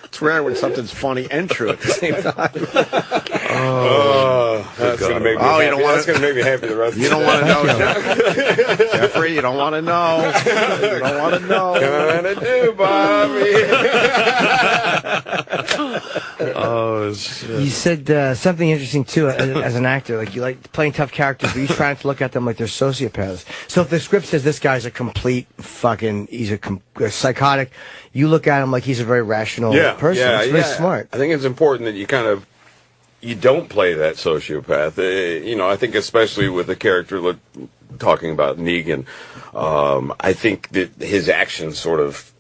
It's rare when something's funny and true at the same time. That's going to make me Oh, happy. you don't want That's going to make me happy the rest of the day. You don't want to know, Jeffrey. You don't want to know. You don't want to know. Gonna do, Bobby. Oh, shit. You said something interesting too as an actor. Like you like playing tough characters, but you're trying to look at them like they're sociopaths. So if the script says this guy's a complete fucking, he's a psychotic, you look at him like he's a very rational person. It's very smart. I think it's important that you don't play that sociopath. I think especially with the character talking about Negan, I think that his actions sort of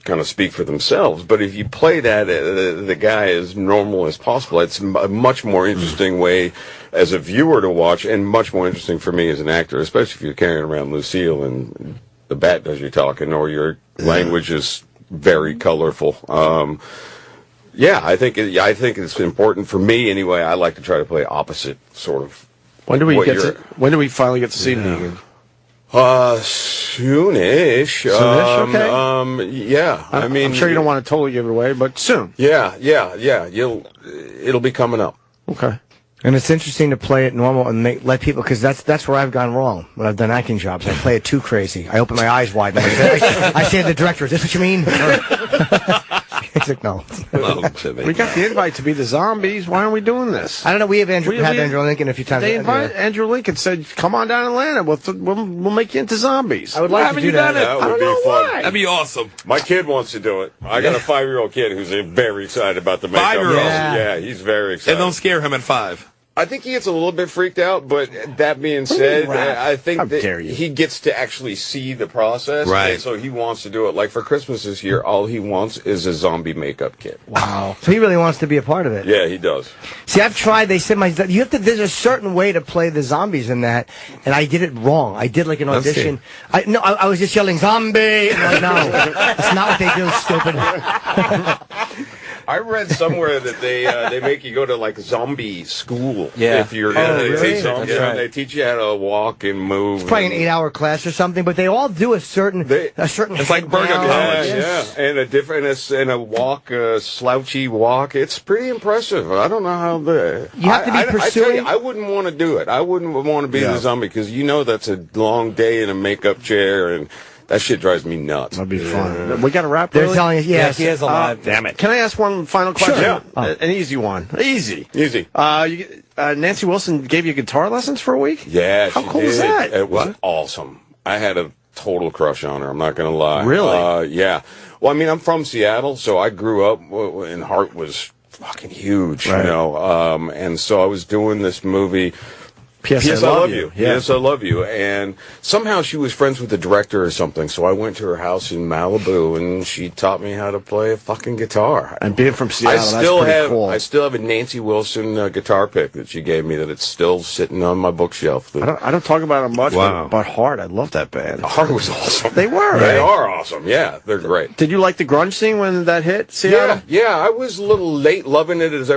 kind of speak for themselves. But if you play that the guy as normal as possible, it's a much more interesting way as a viewer to watch, and much more interesting for me as an actor, especially if you're carrying around Lucille and the bat does your talking, or your language is very colorful. I think it's important for me anyway. I like to try to play opposite sort of. When do we finally get to see Negan? Soonish. Okay. Yeah. I mean, I'm sure you don't want to totally give it away, but soon. Yeah. It'll be coming up. Okay. And it's interesting to play it normal and let people, because that's where I've gone wrong when I've done acting jobs. I play it too crazy. I open my eyes wide. And I say to the director, "Is this what you mean?" He's like, "No." We got the invite to be the zombies. Why aren't we doing this? I don't know. We have Andrew Lincoln a few times. They invited Andrew Lincoln, said, "Come on down to Atlanta. We'll make you into zombies." I would like to do that. That would be fun. That'd be awesome. My kid wants to do it. I got a 5-year-old kid who's very excited about the makeup. 5-year-old? Yeah, he's very excited. And don't scare him at 5. I think he gets a little bit freaked out, but that being said, I think that he gets to actually see the process. Right. And so he wants to do it. Like for Christmas this year, all he wants is a zombie makeup kit. Wow. So he really wants to be a part of it. Yeah, he does. See, I've tried. They said there's a certain way to play the zombies in that, and I did it wrong. I did like an audition. I was just yelling zombie. And I'm like, no, that's not what they do, stupid. I read somewhere that they make you go to like zombie school. Yeah. If you're really? zombie, That's right. They teach you how to walk and move. It's probably an 8-hour class or something, but they all do a certain. It's like Burger College. Yeah, and a walk, a slouchy walk. It's pretty impressive. I don't know how you have to be pursuing. I tell you, I wouldn't want to do it. I wouldn't want to be the zombie because that's a long day in a makeup chair and. That shit drives me nuts. That'd be fun. We got to wrap. They're telling us, yes. He has a lot. Damn it. Can I ask one final question? Sure. An easy one. Easy. Nancy Wilson gave you guitar lessons for a week? Yeah. How cool was that? It was awesome. I had a total crush on her. I'm not going to lie. Really? Yeah. Well, I mean, I'm from Seattle, so I grew up, and Hart was fucking huge, right. and so I was doing this movie. P.S. I Love You. Yeah. Yes, I Love You. And somehow she was friends with the director or something, so I went to her house in Malibu, and she taught me how to play a fucking guitar. And being from Seattle, that's pretty cool. I still have a Nancy Wilson guitar pick that she gave me that it's still sitting on my bookshelf. I don't talk about it much, but Hart, I love that band. Hart was awesome. They were. They are awesome. Yeah, they're great. Did you like the grunge scene when that hit Seattle? Yeah, I was a little late loving it as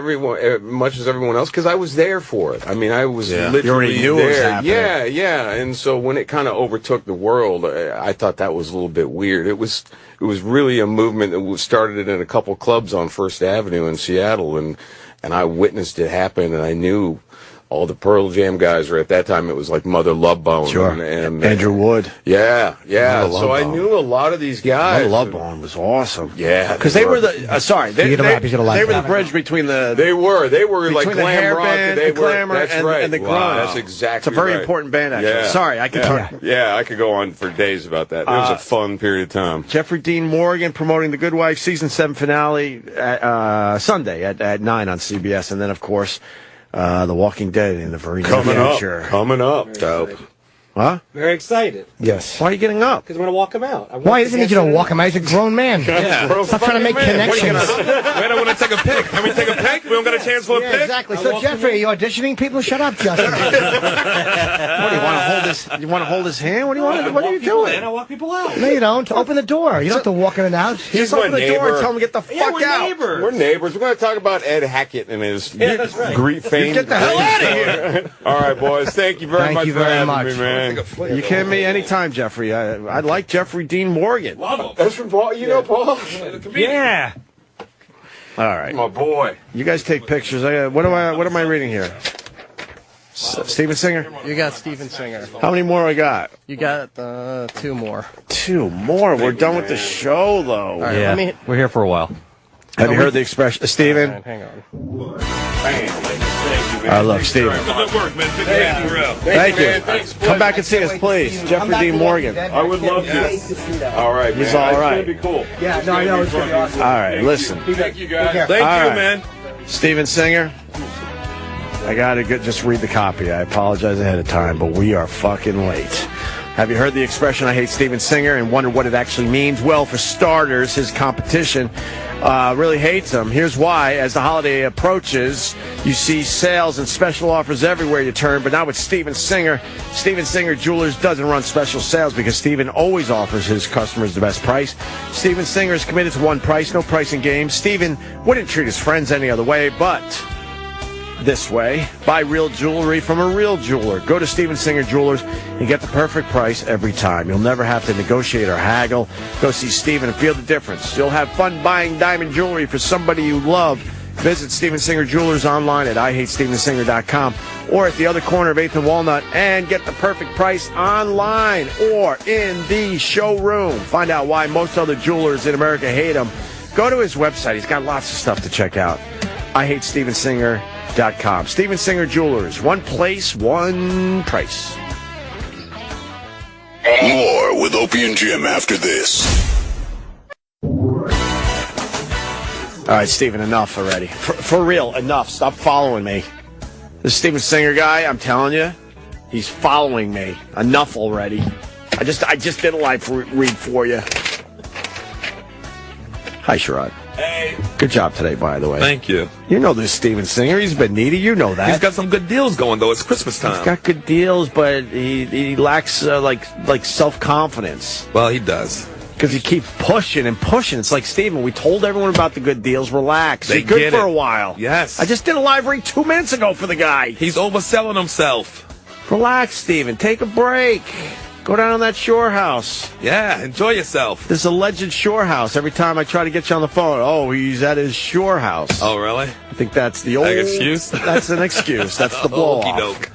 much as everyone else because I was there for it. I mean, I was literally you already knew there. It was happening. Yeah. And so when it kind of overtook the world, I thought that was a little bit weird. It was really a movement that started in a couple clubs on First Avenue in Seattle, and I witnessed it happen, and I knew all the Pearl Jam guys were at that time. It was like Mother Love Bone. Sure. And Andrew Wood. Yeah. Mother So I knew a lot of these guys. Mother Love Bone was awesome. Yeah. Because they were the, they were the bridge between the... They were like the glam hair rock. band, They the glamour, that's and, right. and the grunge. Wow. That's exactly It's a very important band, actually. Yeah. Sorry, I could talk. Yeah, I could go on for days about that. It was a fun period of time. Jeffrey Dean Morgan promoting The Good Wife season 7 finale Sunday at 9 on CBS, and then of course The Walking Dead in the very near future. Coming up. Dope. Huh? Very excited. Yes. Why are you getting up? Because I'm going to walk him out. Why doesn't he need you to walk him out? He's a grown man. Yeah. Stop trying to make connections. Wait, I want to take a pic. Can we take a pic? We don't got a chance for a pic? Exactly. So, Jeffrey, are you auditioning people? Shut up, Justin. What do you want to hold his? You want to hold his hand? What do you want? What are you doing? I walk people out. No, you don't. Open the door. You don't have to walk in and out. He's open my the door and neighbor. tell him to get the fuck out. Neighbors. We're neighbors. We're going to talk about Ed Hackett and his that's right. fame. Get the hell out of here. All right, boys. Thank you very much for having me, man. You can me anytime, Jeffrey. I like Jeffrey Dean Morgan. That's from Paul. You know Paul? Yeah. All right, my boy. You guys take pictures. What am I reading here? Steven Singer? You got Steven Singer. How many more I got? You got 2 more. 2 more? We're done with the show, though. All right, Yeah, we're here for a while. Have you heard the expression, Steven? Hang on. Look, Steven. Good work, man. Good game, for real. Thank you. Come back and see us, please. Jeffrey Dean Morgan. I would love to. All right, He's man. all right. It's going to be cool. Yeah, no, I know. It's going to be awesome. All right, listen. Thank you, guys. Thank you, All right. man. Steven Singer. I got to just read the copy. I apologize ahead of time, but we are fucking late. Have you heard the expression, I hate Steven Singer, and wondered what it actually means? Well, for starters, his competition really hates him. Here's why. As the holiday approaches, you see sales and special offers everywhere you turn, but not with Steven Singer. Steven Singer Jewelers doesn't run special sales because Steven always offers his customers the best price. Steven Singer is committed to one price, no pricing games. Steven wouldn't treat his friends any other way, but this way. Buy real jewelry from a real jeweler. Go to Steven Singer Jewelers and get the perfect price every time. You'll never have to negotiate or haggle. Go see Steven and feel the difference. You'll have fun buying diamond jewelry for somebody you love. Visit Steven Singer Jewelers online at IHateStevenSinger.com or at the other corner of 8th and Walnut and get the perfect price online or in the showroom. Find out why most other jewelers in America hate him. Go to his website. He's got lots of stuff to check out. IHateStevenSinger.com. Steven Singer Jewelers. One place, one price. More with Opie and Jim after this. All right, Steven, enough already. For real, enough. Stop following me. This Steven Singer guy, I'm telling you, he's following me. Enough already. I just did a live read for you. Hi, Sherrod. Hey. Good job today, by the way. Thank you. You know this Steven Singer. He's been needy. You know that. He's got some good deals going, though. It's Christmas time. He's got good deals, but he lacks, like self-confidence. Well, he does. Because he keeps pushing and pushing. It's like, Steven, we told everyone about the good deals. Relax. They You're good get for it. a while. Yes. I just did a live read 2 minutes ago for the guy. He's overselling himself. Relax, Steven. Take a break. Go down on that shore house. Yeah, enjoy yourself. This alleged shore house. Every time I try to get you on the phone, oh, he's at his shore house. Oh, really? I think that's the old excuse. That's an excuse. That's the blow off. Okey-doke.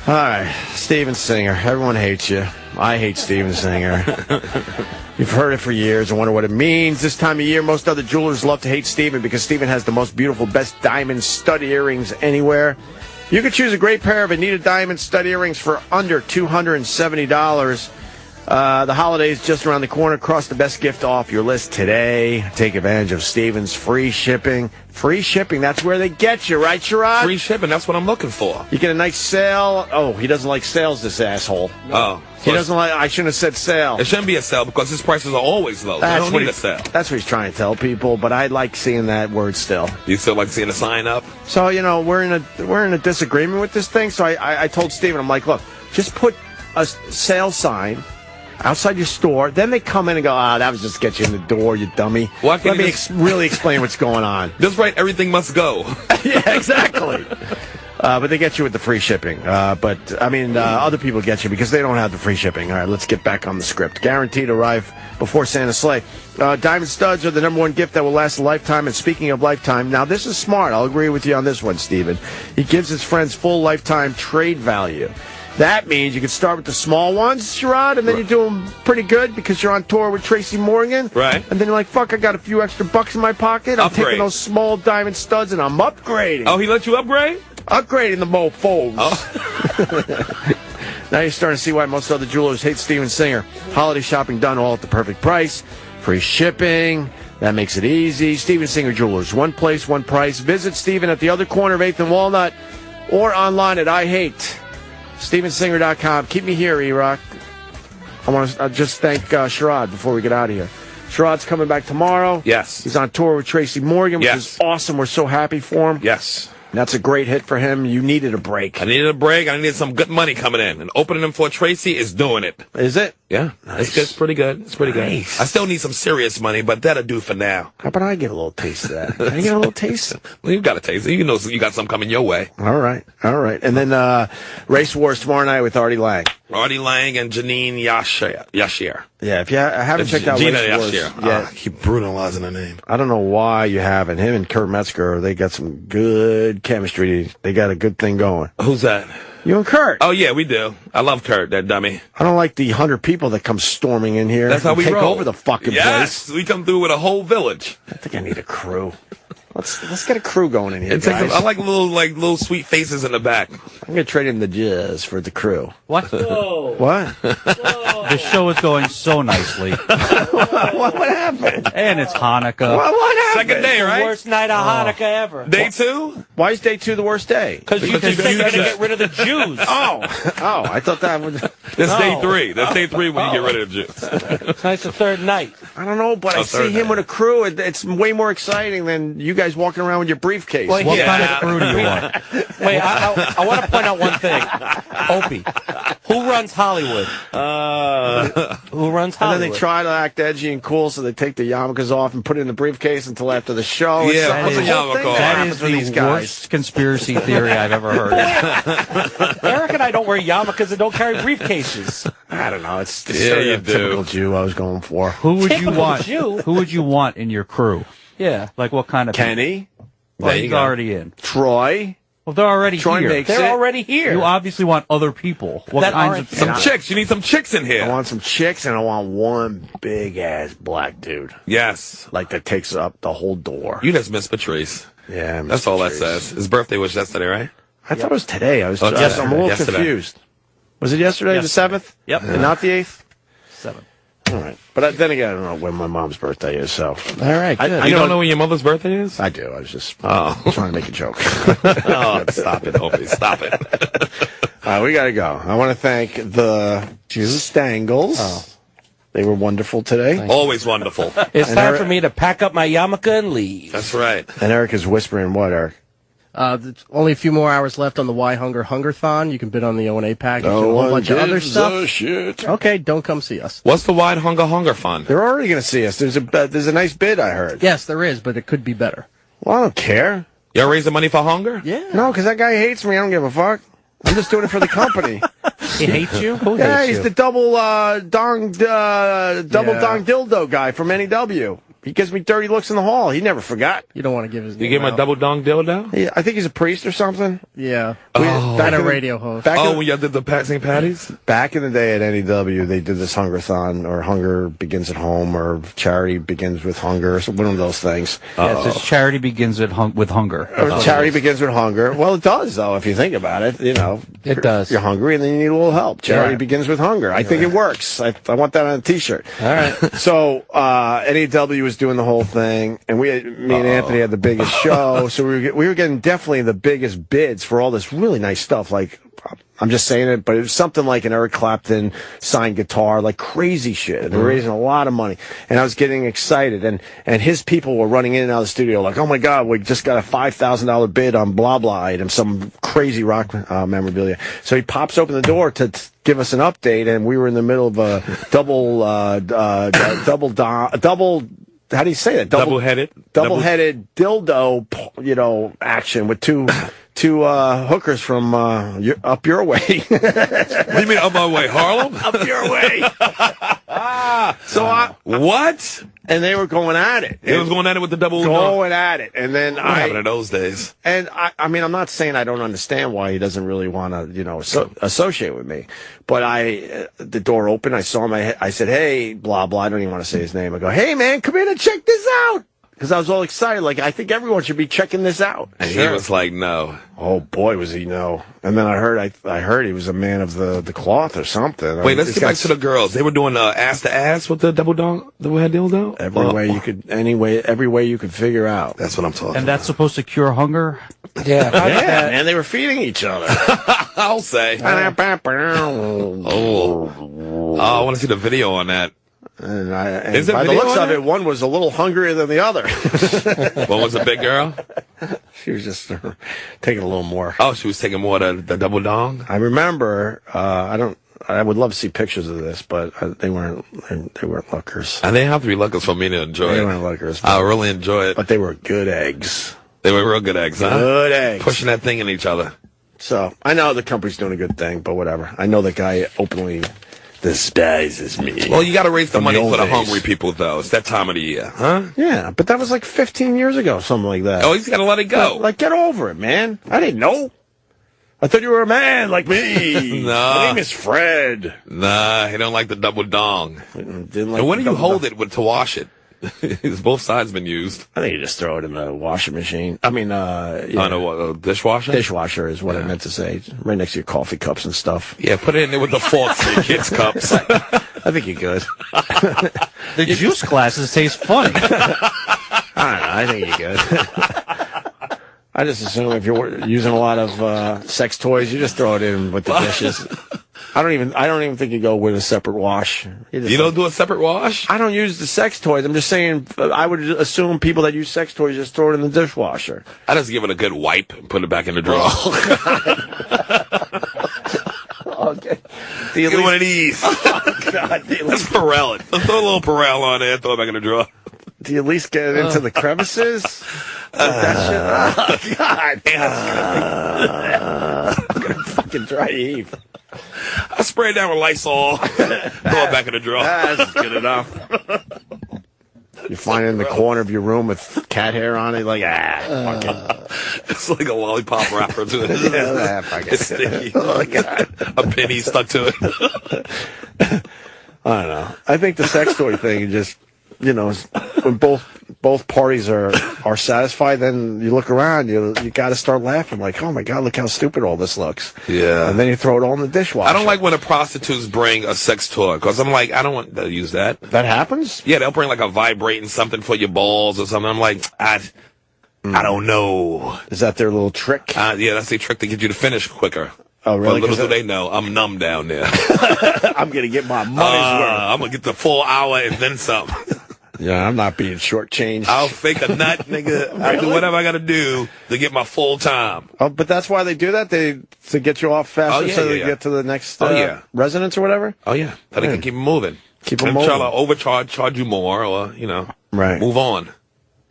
All right, Steven Singer. Everyone hates you. I hate Steven Singer. You've heard it for years and wonder what it means. This time of year, most other jewelers love to hate Steven because Steven has the most beautiful, best diamond stud earrings anywhere. You could choose a great pair of Anita Diamond stud earrings for under $270. The holidays just around the corner. Cross the best gift off your list today. Take advantage of Steven's free shipping. Free shipping, that's where they get you, right, Sherrod? Free shipping, that's what I'm looking for. You get a nice sale. Oh, he doesn't like sales, this asshole. Oh. He doesn't like, I shouldn't have said sale. It shouldn't be a sale because his prices are always low. I don't need a sale. That's what he's trying to tell people, but I like seeing that word still. You still like seeing a sign up? So, you know, we're in a disagreement with this thing, so I told Steven, I'm like, look, just put a sale sign outside your store. Then they come in and go, that was just to get you in the door, you dummy. Let me really explain what's going on. Just write everything must go. Yeah, exactly. But they get you with the free shipping. Other people get you because they don't have the free shipping. All right, let's get back on the script. Guaranteed to arrive before Santa's sleigh. Diamond studs are the #1 gift that will last a lifetime. And speaking of lifetime, now this is smart. I'll agree with you on this one, Steven. He gives his friends full lifetime trade value. That means you can start with the small ones, Sherrod, and then you're doing pretty good because you're on tour with Tracy Morgan. Right. And then you're like, fuck, I got a few extra bucks in my pocket. I'm taking those small diamond studs and I'm upgrading. Oh, he let you upgrade? Upgrading the mofos. Oh. Now you're starting to see why most other jewelers hate Steven Singer. Holiday shopping done all at the perfect price. Free shipping. That makes it easy. Steven Singer Jewelers. One place, one price. Visit Steven at the other corner of 8th and Walnut or online at IHateStevenSinger.com. Keep me here, E-Rock. I want to just thank Sherrod before we get out of here. Sherrod's coming back tomorrow. Yes. He's on tour with Tracy Morgan, which is awesome. We're so happy for him. Yes. That's a great hit for him. You needed a break. I needed a break. I needed some good money coming in. And opening them for Tracy is doing it. Is it? Yeah, Nice. it's good. It's pretty good. It's pretty Nice. good. I still need some serious money, but that'll do for now. How about I get a little taste of that? Can I get a little taste? Well, you got a taste. You know, you got something coming your way. All right. And then Race Wars tomorrow night with Artie Lang. Artie Lang and Janine Yashir. Yeah, if you haven't checked out Gina Race Wars Yashir. yet, I keep brutalizing her name. I don't know why you haven't. Him and Kurt Metzger, they got some good chemistry. They got a good thing going. Who's that? You and Kurt. Oh, yeah, we do. I love Kurt, that dummy. I don't like the 100 people that come storming in here. That's how and we take roll. over the fucking yes, we come through with a whole village. place. I think I need a crew. Let's get a crew going in here, It takes guys. I like little sweet faces in the back. I'm gonna trade in the jizz for the crew. What? What? The show is going so nicely. what happened? And it's Hanukkah. What happened? Second day, right? Worst night of Hanukkah ever. Day 2? Why is day 2 the worst day? Because you just said you're going to get rid of the Jews. Oh, I thought that was. That's day 3. That's day 3 when you get rid of the Jews. Tonight's the third night. I don't know, but I see him with a crew. It's way more exciting than you guys walking around with your briefcase. Well, What kind of crew do you want? Wait, I want to point out one thing. Opie, who runs Hollywood? Who runs Hollywood? And then they try to act edgy and cool, so they take the yarmulkes off and put it in the briefcase until after the show. Yeah, It's put the whole thing yarmulke on. that That happens is with these the guys. worst conspiracy theory I've ever heard. Eric and I don't wear yarmulkes and don't carry briefcases. I don't know. It's the Yeah, you stereotypical do. Jew I was going for. Who would you Typical want? Jew. Who would you want in your crew? Yeah. Like what kind of Kenny, Well, There you he's go. already in. Troy. Well, they're already Troy here. makes They're it. already here. You obviously want other people. What That kinds aren't- of Some chicks. You need some chicks in I here. want some chicks, and I want one big ass black dude, Yes. like that takes up the whole door. You just miss Patrice. Yeah, Mr. That's all that Patrice. says. His birthday was yesterday, right? I thought it was today. I'm a yesterday. little Yesterday. confused. Was it yesterday, the 7th? Yep. And not the 8th? 7. All right. But then again, I don't know when my mom's birthday is, so. All right, good. I You don't know when your mother's birthday is? I do. I was just Oh. trying to make a joke. Oh, stop it, Opie. Stop it. All right, we got to go. I want to thank the Stangles. Oh. They were wonderful today. Always wonderful. It's And time Eric- for me to pack up my yarmulke and leave. That's right. And Eric is whispering what, Eric? There's only a few more hours left on the Why Hunger Hungerthon. You can bid on the O&A package and a whole bunch of other stuff. Shit. Okay, don't come see us. What's the Wide Hunger Fund? They're already going to see us. There's a nice bid, I heard. Yes, there is, but it could be better. Well, I don't care. Y'all raising money for hunger? Yeah. No, because that guy hates me. I don't give a fuck. I'm just doing it for the company. He hates you? Who Yeah, hates he's you? the double dong dildo guy from NEW. He gives me dirty looks in the hall. He never forgot. You don't want to give his You name give him a out. double dong dildo? I think he's a priest or something. Yeah. Oh. And a radio host. Oh, when y'all did the St. Patty's? Back in the day at NEW, they did this Hungerthon, or Hunger Begins at Home, or Charity Begins with Hunger, so one of those things. Yeah, it says charity begins with hunger. Or Charity Begins with Hunger. Well, it does, though, if you think about it. You know, It does. You're hungry and then you need a little help. Charity Right. Begins with Hunger. I think it works. I want that on a T-shirt. All right. So NEW was doing the whole thing, and me and Anthony had the biggest show. So we were getting definitely the biggest bids for all this really nice stuff. Like, I'm just saying it, but it was something like an Eric Clapton signed guitar, like crazy shit. And they were raising a lot of money, and I was getting excited. And his people were running in and out of the studio like, "Oh my God, we just got a $5,000 bid on blah blah item, some crazy rock memorabilia." So he pops open the door to give us an update, and we were in the middle of a double. How do you say that? Double-headed dildo, action with two hookers from up your way. You mean up my way, Harlem? Up your way. What? And they were going at it. It was going at it with the double going at it, and then What happened in those days? And I mean, I'm not saying I don't understand why he doesn't really want to, associate with me. But the door opened. I saw him. I said, "Hey, blah blah." I don't even want to say his name. I go, "Hey, man, come in and check this out." Because I was all excited. Like, I think everyone should be checking this out. And he was like, "No." Oh boy, was he no. And then I heard he was a man of the cloth or something. Wait, let's get back to the girls. They were doing ass to ass with the double head dildo? Every way you could figure out. That's what I'm talking And that's supposed to cure hunger? Yeah. Yeah, and they were feeding each other. I'll say. I want to see the video on that. And Is there by the video looks on of it, one was a little hungrier than the other. One was a big girl? She was just taking a little more. Oh, she was taking more the double dong? I remember, I would love to see pictures of this, but they weren't lookers. And they have to be lookers for me to enjoy it. They weren't lookers. I really enjoy it. But they were good eggs. They were real good eggs, huh? Good eggs. Pushing that thing in each other. So, I know the company's doing a good thing, but whatever. I know the guy openly despises me. Well, you got to raise the money for the days. hungry people, though. It's that time of the year, huh? Yeah, but that was like 15 years ago, something like that. Oh, he's got to let it go. Like, get over it, man. I didn't know. I thought you were a man like me. Nah. My name is Fred. Nah, he don't like the double dong. Didn't like And when the do you double hold dong. it to wash it? It's both sides been used. I think you just throw it in the washing machine. I mean, Oh, no, what, dishwasher? Dishwasher is what I meant to say. Right next to your coffee cups and stuff. Yeah, put it in there with the forks in your kids' cups. I think you're good. The juice glasses taste funny. I don't know. I think you're good. I just assume if you're using a lot of sex toys, you just throw it in with the dishes. I don't even think you go with a separate wash. You don't do a separate wash? I don't use the sex toys. I'm just saying, I would assume people that use sex toys just throw it in the dishwasher. I just give it a good wipe and put it back in the drawer. Okay. Get one of these. Oh, God. Let's Perel it. Let's throw a little Perel on there and throw it back in the drawer. Do you at least get it into the crevices? That shit? Oh, God. I'm going to fucking dry heave. I spray it down with Lysol. Throw it back in the drawer. That's good enough. You find it in the corner of your room with cat hair on it, like, fuck it. It's like a lollipop wrapper to it. Yeah, fuck it. It's sticky. Oh, God. A penny stuck to it. I don't know. I think the sex toy thing just, when both parties are satisfied, then you look around, you got to start laughing, like, oh my God, look how stupid all this looks. Yeah. And then you throw it all in the dishwasher. I don't like when the prostitutes bring a sex toy, because I'm like, I don't want to use that. That happens? Yeah, they'll bring like a vibrating something for your balls or something. I'm like, I don't know. Is that their little trick? Yeah, that's their trick to get you to finish quicker. Oh, really? But little do they know, I'm numb down there. I'm going to get my money's worth. I'm going to get the full hour and then some. Yeah, I'm not being shortchanged. I'll fake a nut, nigga. I'll do whatever I got to do to get my full time. Oh, but that's why they do that? To get you off faster so they get to the next residence or whatever? Oh, yeah. So they can keep moving. Keep them moving. Try to overcharge, charge you more, or, right. Move on.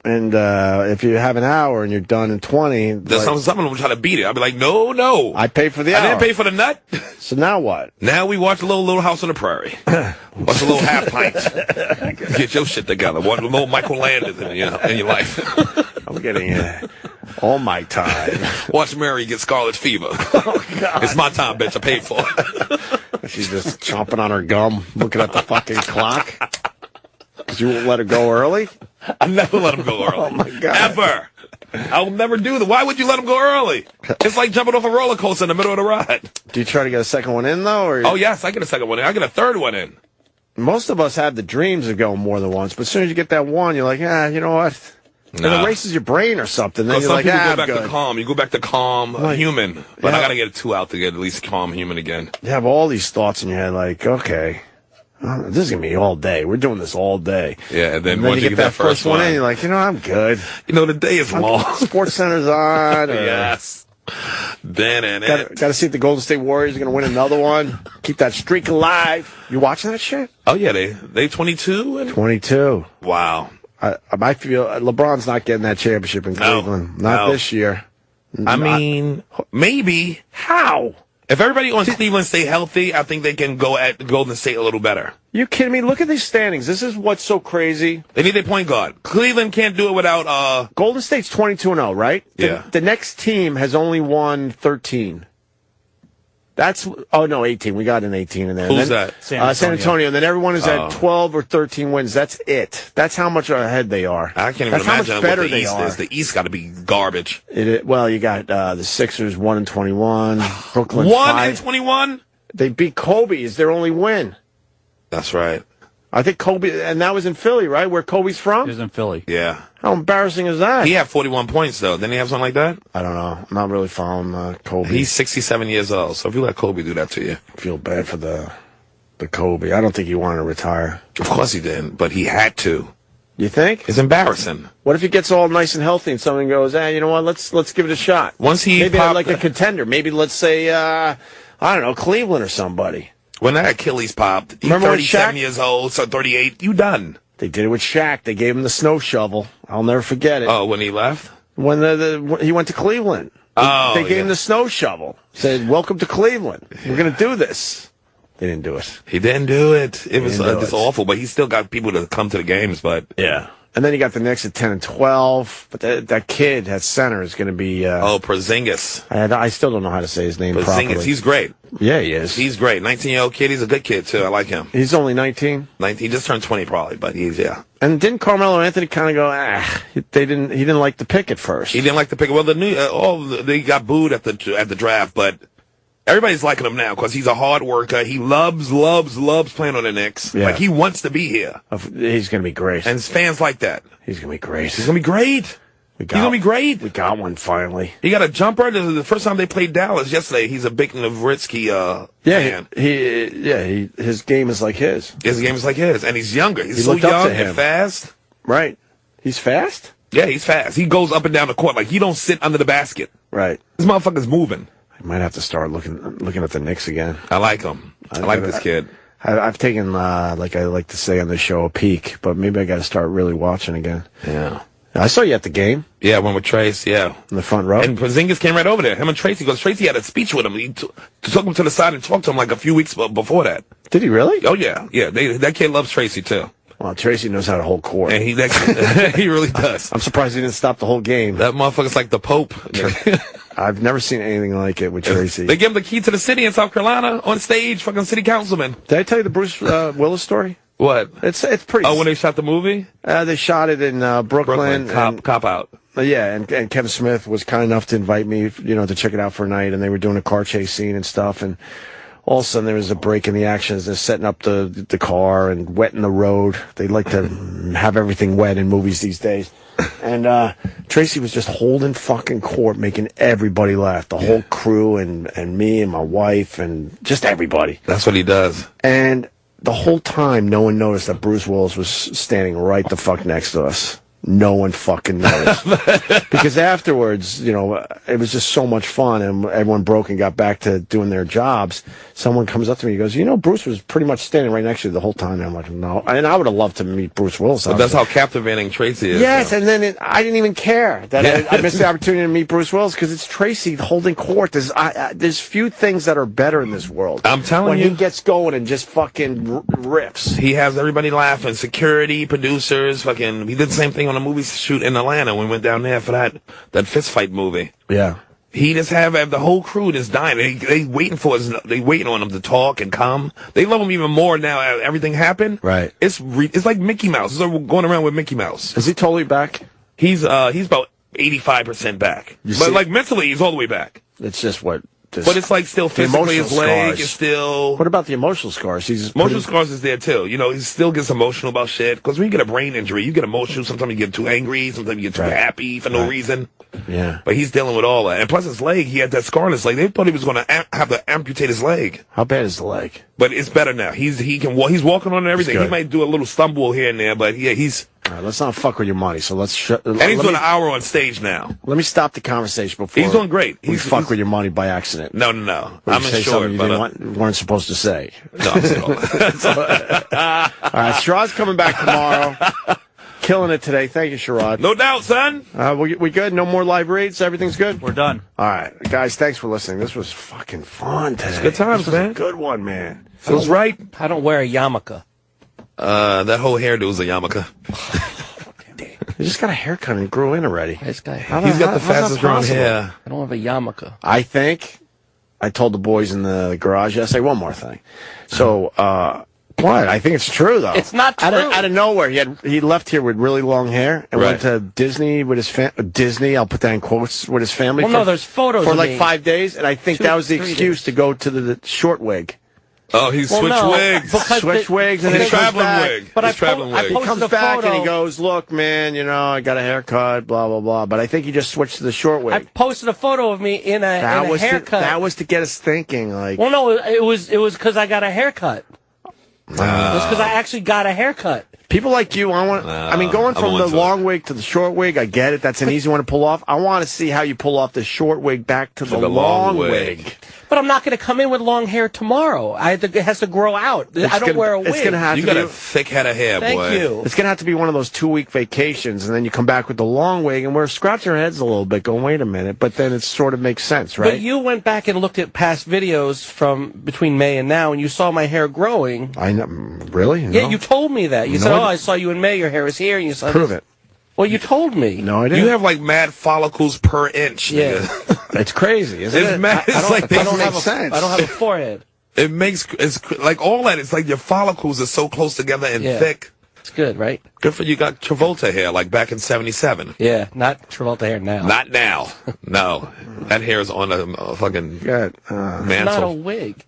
And if you have an hour and you're done in 20... There's some of them try to beat it. I'll be like, no. I paid for the hour. I didn't pay for the nut. So now what? Now we watch a little House on the Prairie. Watch a little Half Pint. Get your shit together. Watch a little Michael Landis in your life. I'm getting all my time. Watch Mary get scarlet fever. Oh, God. It's my time, bitch. I paid for it. She's just chomping on her gum, looking at the fucking clock. Because you won't let her go early? I never let him go early. Oh, my God. Ever. I will never do that. Why would you let him go early? It's like jumping off a roller coaster in the middle of the ride. Do you try to get a second one in, though? Or Oh, yes, I get a second one in. I get a third one in. Most of us have the dreams of going more than once, but as soon as you get that one, you're like, you know what? Nah. It erases your brain or something. Then you're Some like, people go I'm back good. to calm. You go back to calm human. But Yeah. I got to get two out to get at least calm human again. You have all these thoughts in your head, like, okay, this is going to be all day. We're doing this all day. Yeah, and then And then once you get that first one in, you're like, I'm good. the day is long. Sports Center's on. Yes. Got to see if the Golden State Warriors are going to win another one. Keep that streak alive. You watching that shit? Oh, yeah, they 22? 22. Wow. I feel LeBron's not getting that championship in Cleveland. Not this year. I mean, maybe. How? If everybody on Cleveland stay healthy, I think they can go at Golden State a little better. You kidding me? Look at these standings. This is what's so crazy. They need their point guard. Cleveland can't do it without Golden State's 22-0, right? Yeah. The next team has only won 13. That's 18. We got an 18 in there. Who's then, that? San Antonio. And then everyone is at 12 or 13 wins. That's it. That's how much ahead they are. I can't even That's how much imagine better what the they East are. is. The East got to be garbage. Well, you got the Sixers 1-21. Brooklyn 1-21. They beat Kobe. Is their only win? That's right. I think Kobe, and that was in Philly, right? Where Kobe's from? He was in Philly. Yeah. How embarrassing is that? He had 41 points, though. Didn't he have something like that? I don't know. I'm not really following Kobe. He's 67 years old, so if you let Kobe do that to you. I feel bad for the Kobe. I don't think he wanted to retire. Of course he didn't, but he had to. You think? It's embarrassing. What if he gets all nice and healthy and someone goes, you know what, let's give it a shot. Once he maybe like a contender. Maybe let's say, I don't know, Cleveland or somebody. When that Achilles popped, he's Remember when 37 Shaq- years old, so 38, you done. They did it with Shaq. They gave him the snow shovel. I'll never forget it. Oh, when he left? When he went to Cleveland. They gave him the snow shovel. Said, welcome to Cleveland. We're going to do this. They didn't do it. He didn't do it. It was just awful, but he still got people to come to the games, but... Yeah. And then you got the Knicks at 10 and 12. But that kid at center is going to be... Porzingis. I still don't know how to say his name properly. He's great. Yeah, he is. He's great. 19-year-old kid. He's a good kid, too. I like him. He's only 19? 19. He just turned 20, probably, but yeah. And didn't Carmelo Anthony kind of go, he didn't like the pick at first. He didn't like the pick. Well, they got booed at the draft, but everybody's liking him now because he's a hard worker. He loves playing on the Knicks. Yeah. Like, he wants to be here. He's going to be great. And his fans like that. He's going to be great. He's going to be great. He's going to be great. We got one finally. He got a jumper. The first time they played Dallas yesterday, he's a big Nowitzki fan. His game is like his. His game is like his, and he's younger. He's He so looked up young to him. and fast. Right. He's fast? Yeah, he's fast. He goes up and down the court. Like, he don't sit under the basket. Right. This motherfucker's moving. I might have to start looking at the Knicks again. I like him. I like this kid. I've taken, like I like to say on the show, a peek, but maybe I got to start really watching again. Yeah. I saw you at the game. Yeah, I went with Trace, yeah. In the front row. And Porzingis came right over there. Him and Tracy, because Tracy had a speech with him. He took him to the side and talked to him like a few weeks before that. Did he really? Oh, yeah. Yeah, that kid loves Tracy, too. Well, Tracy knows how to hold court. And he really does. I'm surprised he didn't stop the whole game. That motherfucker's like the Pope. I've never seen anything like it with Tracy. They give him the key to the city in South Carolina on stage, fucking city councilman. Did I tell you the Bruce Willis story? What? It's pretty. Oh, when they shot the movie? They shot it in Brooklyn. Cop out. Yeah, and Kevin Smith was kind enough to invite me, to check it out for a night, and they were doing a car chase scene and stuff, and all of a sudden there was a break in the action as they're setting up the car and wetting the road. They like to have everything wet in movies these days. And Tracy was just holding fucking court, making everybody laugh. The whole crew and me and my wife and just everybody. That's what he does. And the whole time, no one noticed that Bruce Willis was standing right the fuck next to us. No one fucking noticed. Because afterwards, it was just so much fun, and everyone broke and got back to doing their jobs. Someone comes up to me and goes, Bruce was pretty much standing right next to you the whole time. And I'm like, no. And I would have loved to meet Bruce Willis. But that's how captivating Tracy is. Yes, and then I didn't even care that I missed the opportunity to meet Bruce Willis because it's Tracy holding court. There's few things that are better in this world. I'm telling you. When he gets going and just fucking riffs. He has everybody laughing. Security, producers, fucking. He did the same thing on a movie shoot in Atlanta when we went down there for that fist fight movie. Yeah. He just have the whole crew just dying. They waiting on him to talk and come. They love him even more now. Everything happened. Right. It's like Mickey Mouse. It's like going around with Mickey Mouse. Is he totally back? He's about 85% back. But like mentally, he's all the way back. It's just what. But it's like still physically, his leg is still... What about the emotional scars? Emotional scars is there too. He still gets emotional about shit. Because when you get a brain injury, you get emotional. Sometimes you get too angry. Sometimes you get too happy for no reason. Yeah. But he's dealing with all that. And plus his leg, he had that scar on his leg. They thought he was going to have to amputate his leg. How bad is the leg? But it's better now. He's walking on and everything. He might do a little stumble here and there, but he's... All right, let's not fuck with your money. So let's and he's doing an hour on stage now. Let me stop the conversation before he's doing great. He's fuck with your money by accident. No. I'm insured. You weren't supposed to say. No, I'm still. All right, Sherrod's coming back tomorrow. Killing it today. Thank you, Sherrod. No doubt, son. We good? No more live reads? Everything's good? We're done. All right. Guys, thanks for listening. This was fucking fun today. It's good times, man. A good one, man. Feels right. I don't wear a yarmulke. That whole hairdo is a yarmulke. He just got a haircut and grew in already. He's got the fastest growing hair. I don't have a yarmulke. I think I told the boys in the garage yesterday one more thing. So, what? I think it's true, though. It's not true. Out of nowhere, he left here with really long hair and went to Disney with his Disney, I'll put that in quotes, with his family. Well, there's photos for of like me. 5 days, and I think that was the excuse to go to the short wig. Oh, he switched wigs. Switch wigs, and his traveling back. wig. But his traveling wig. He comes back and he goes, "Look, man, I got a haircut, blah blah blah." But I think he just switched to the short wig. I posted a photo of me in a haircut. That was to get us thinking, like. Well, no, it was because I got a haircut. It was because I actually got a haircut. People like you, going from the long wig to the short wig, I get it. That's an easy one to pull off. I want to see how you pull off the short wig back to the long wig. But I'm not going to come in with long hair tomorrow. It has to grow out. I don't wear a wig. It's going to have You to got be a thick head of hair, boy. Thank you. It's going to have to be one of those 2-week vacations, and then you come back with the long wig, and we're scratching our heads a little bit, going, wait a minute, but then it sort of makes sense, right? But you went back and looked at past videos from between May and now, and you saw my hair growing. I know, really? Yeah, No. you told me that. You No, said, I "Oh, didn't. I saw you in May. Your hair is here." And you saw Prove this. it. Well, you told me. No, I didn't. You have like mad follicles per inch. Yeah. Nigga. It's crazy, isn't It's it? mad. It's like I don't have sense. I don't have a forehead. it's like all that. It's like your follicles are so close together and Yeah. thick. It's good, right? Good for you. Got Travolta hair like back in '77. Yeah, not Travolta hair now. Not now. No, that hair is on a fucking You got, mantle. Not a wig.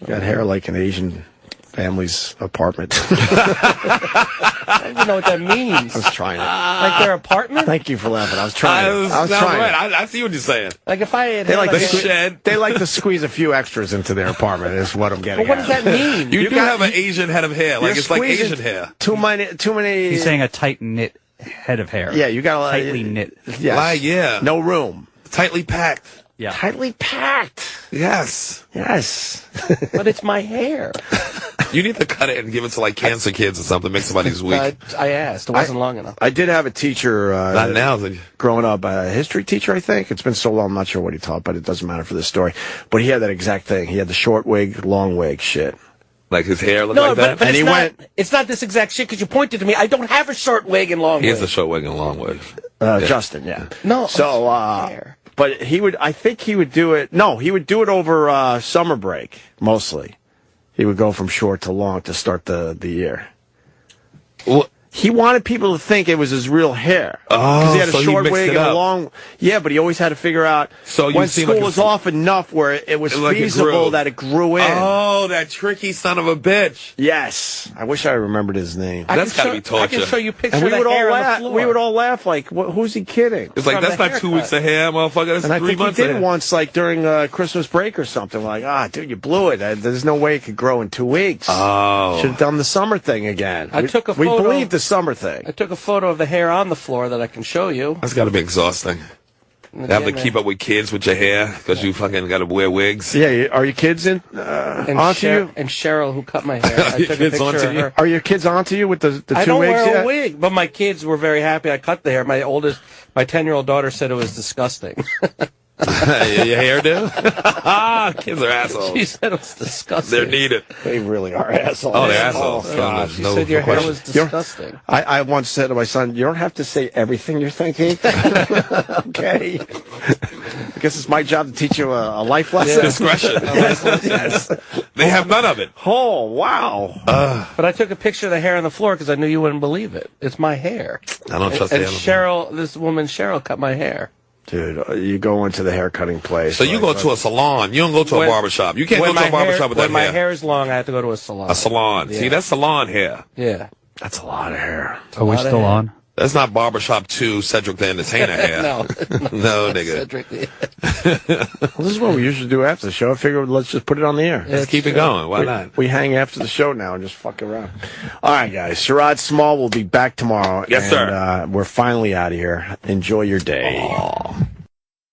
you got hair like an Asian family's apartment. I don't even know what that means. I was trying it. Like their apartment? Thank you for laughing. I was trying. I was no, trying. right. I see what you're saying. Like if I had They like, like to a- shed. they like to squeeze a few extras into their apartment. Is what I'm getting. But what does at. that mean? You do got- have an Asian head of hair. Like You're it's like squeezing Asian hair. Too many. He's saying a tight knit head of hair. Yeah, you got a lot. Tightly knit. Yes. Like, yeah. No room. Tightly packed. Yeah. Tightly packed. Yes. Yes. But it's my hair. You need to cut it and give it to like cancer kids or something. Make somebody's week. I asked. It wasn't long enough. I did have a teacher. Not now. Growing up, a history teacher, I think. It's been so long, I'm not sure what he taught, but it doesn't matter for this story. But he had that exact thing. He had the short wig, long wig shit. Like his hair looked No, like that. but And it's he not, went- it's not this exact shit because you pointed to me. I don't have a short wig and long He wig. has a short wig and a long wig. Justin, yeah. No, So, but he would, I think he would do it, no, he would do it over summer break, mostly. He would go from short to long to start the year. Well, He wanted people to think it was his real hair. Oh, he had a so he short mixed wig it and a up. long. Yeah, but he always had to figure out So you when seem school like a was f- off enough where it was Like it feasible grew. that it grew in. Oh, that tricky son of a bitch. Yes, I wish I remembered his name. That's gotta be I torture. can show you pictures And we of would the all hair on the laugh. floor. We would all laugh like, who's he kidding? It's like, From that's the not 2 weeks of haircut. hair, motherfucker. That's And I 3 think he months of did hair. once, like during Christmas break or something. Like, dude, you blew it. There's no way it could grow in 2 weeks. Oh. Should have done the summer thing again. I took a We photo- believed the summer thing. I took a photo of the hair on the floor that I can show you. That's got to be exhausting. You have to keep up with kids with your hair because you fucking got to wear wigs. Yeah, are your kids in And, onto you? and Cheryl, who cut my hair. I Your took a kids picture onto of you? her. Are your kids onto you with the I 2 don't wigs wear yet? a wig, but my kids were very happy I cut the hair. My 10-year-old daughter said it was disgusting. Your hair do? Kids are assholes. She said it was disgusting. They're needed. They really are assholes. Oh, they're assholes. Oh, God. She said your hair was disgusting. I once said to my son, you don't have to say everything you're thinking. Okay. I guess it's my job to teach you a life lesson. Discretion. Yes. They have none of it. Oh, wow. But I took a picture of the hair on the floor because I knew you wouldn't believe it. It's my hair. I don't trust And the animal. Cheryl, this woman Cheryl, cut my hair. Dude, you go into the hair cutting place. So you go to a salon. You don't go to a barbershop. You can't go to a barbershop with that When my hair. hair is long, I have to go to a salon. A salon. Yeah. See, that's salon hair. Yeah. That's a lot of hair. Are we still on? That's not barbershop 2, Cedric the Entertainer hair. No. No, nigga. Cedric, yeah. Well, this is what we usually do after the show. I figured let's just put it on the air. Let's keep it going. Why not? We hang after the show now and just fuck around. All right, guys. Sherrod Small will be back tomorrow. Yes, and, sir. We're finally out of here. Enjoy your day.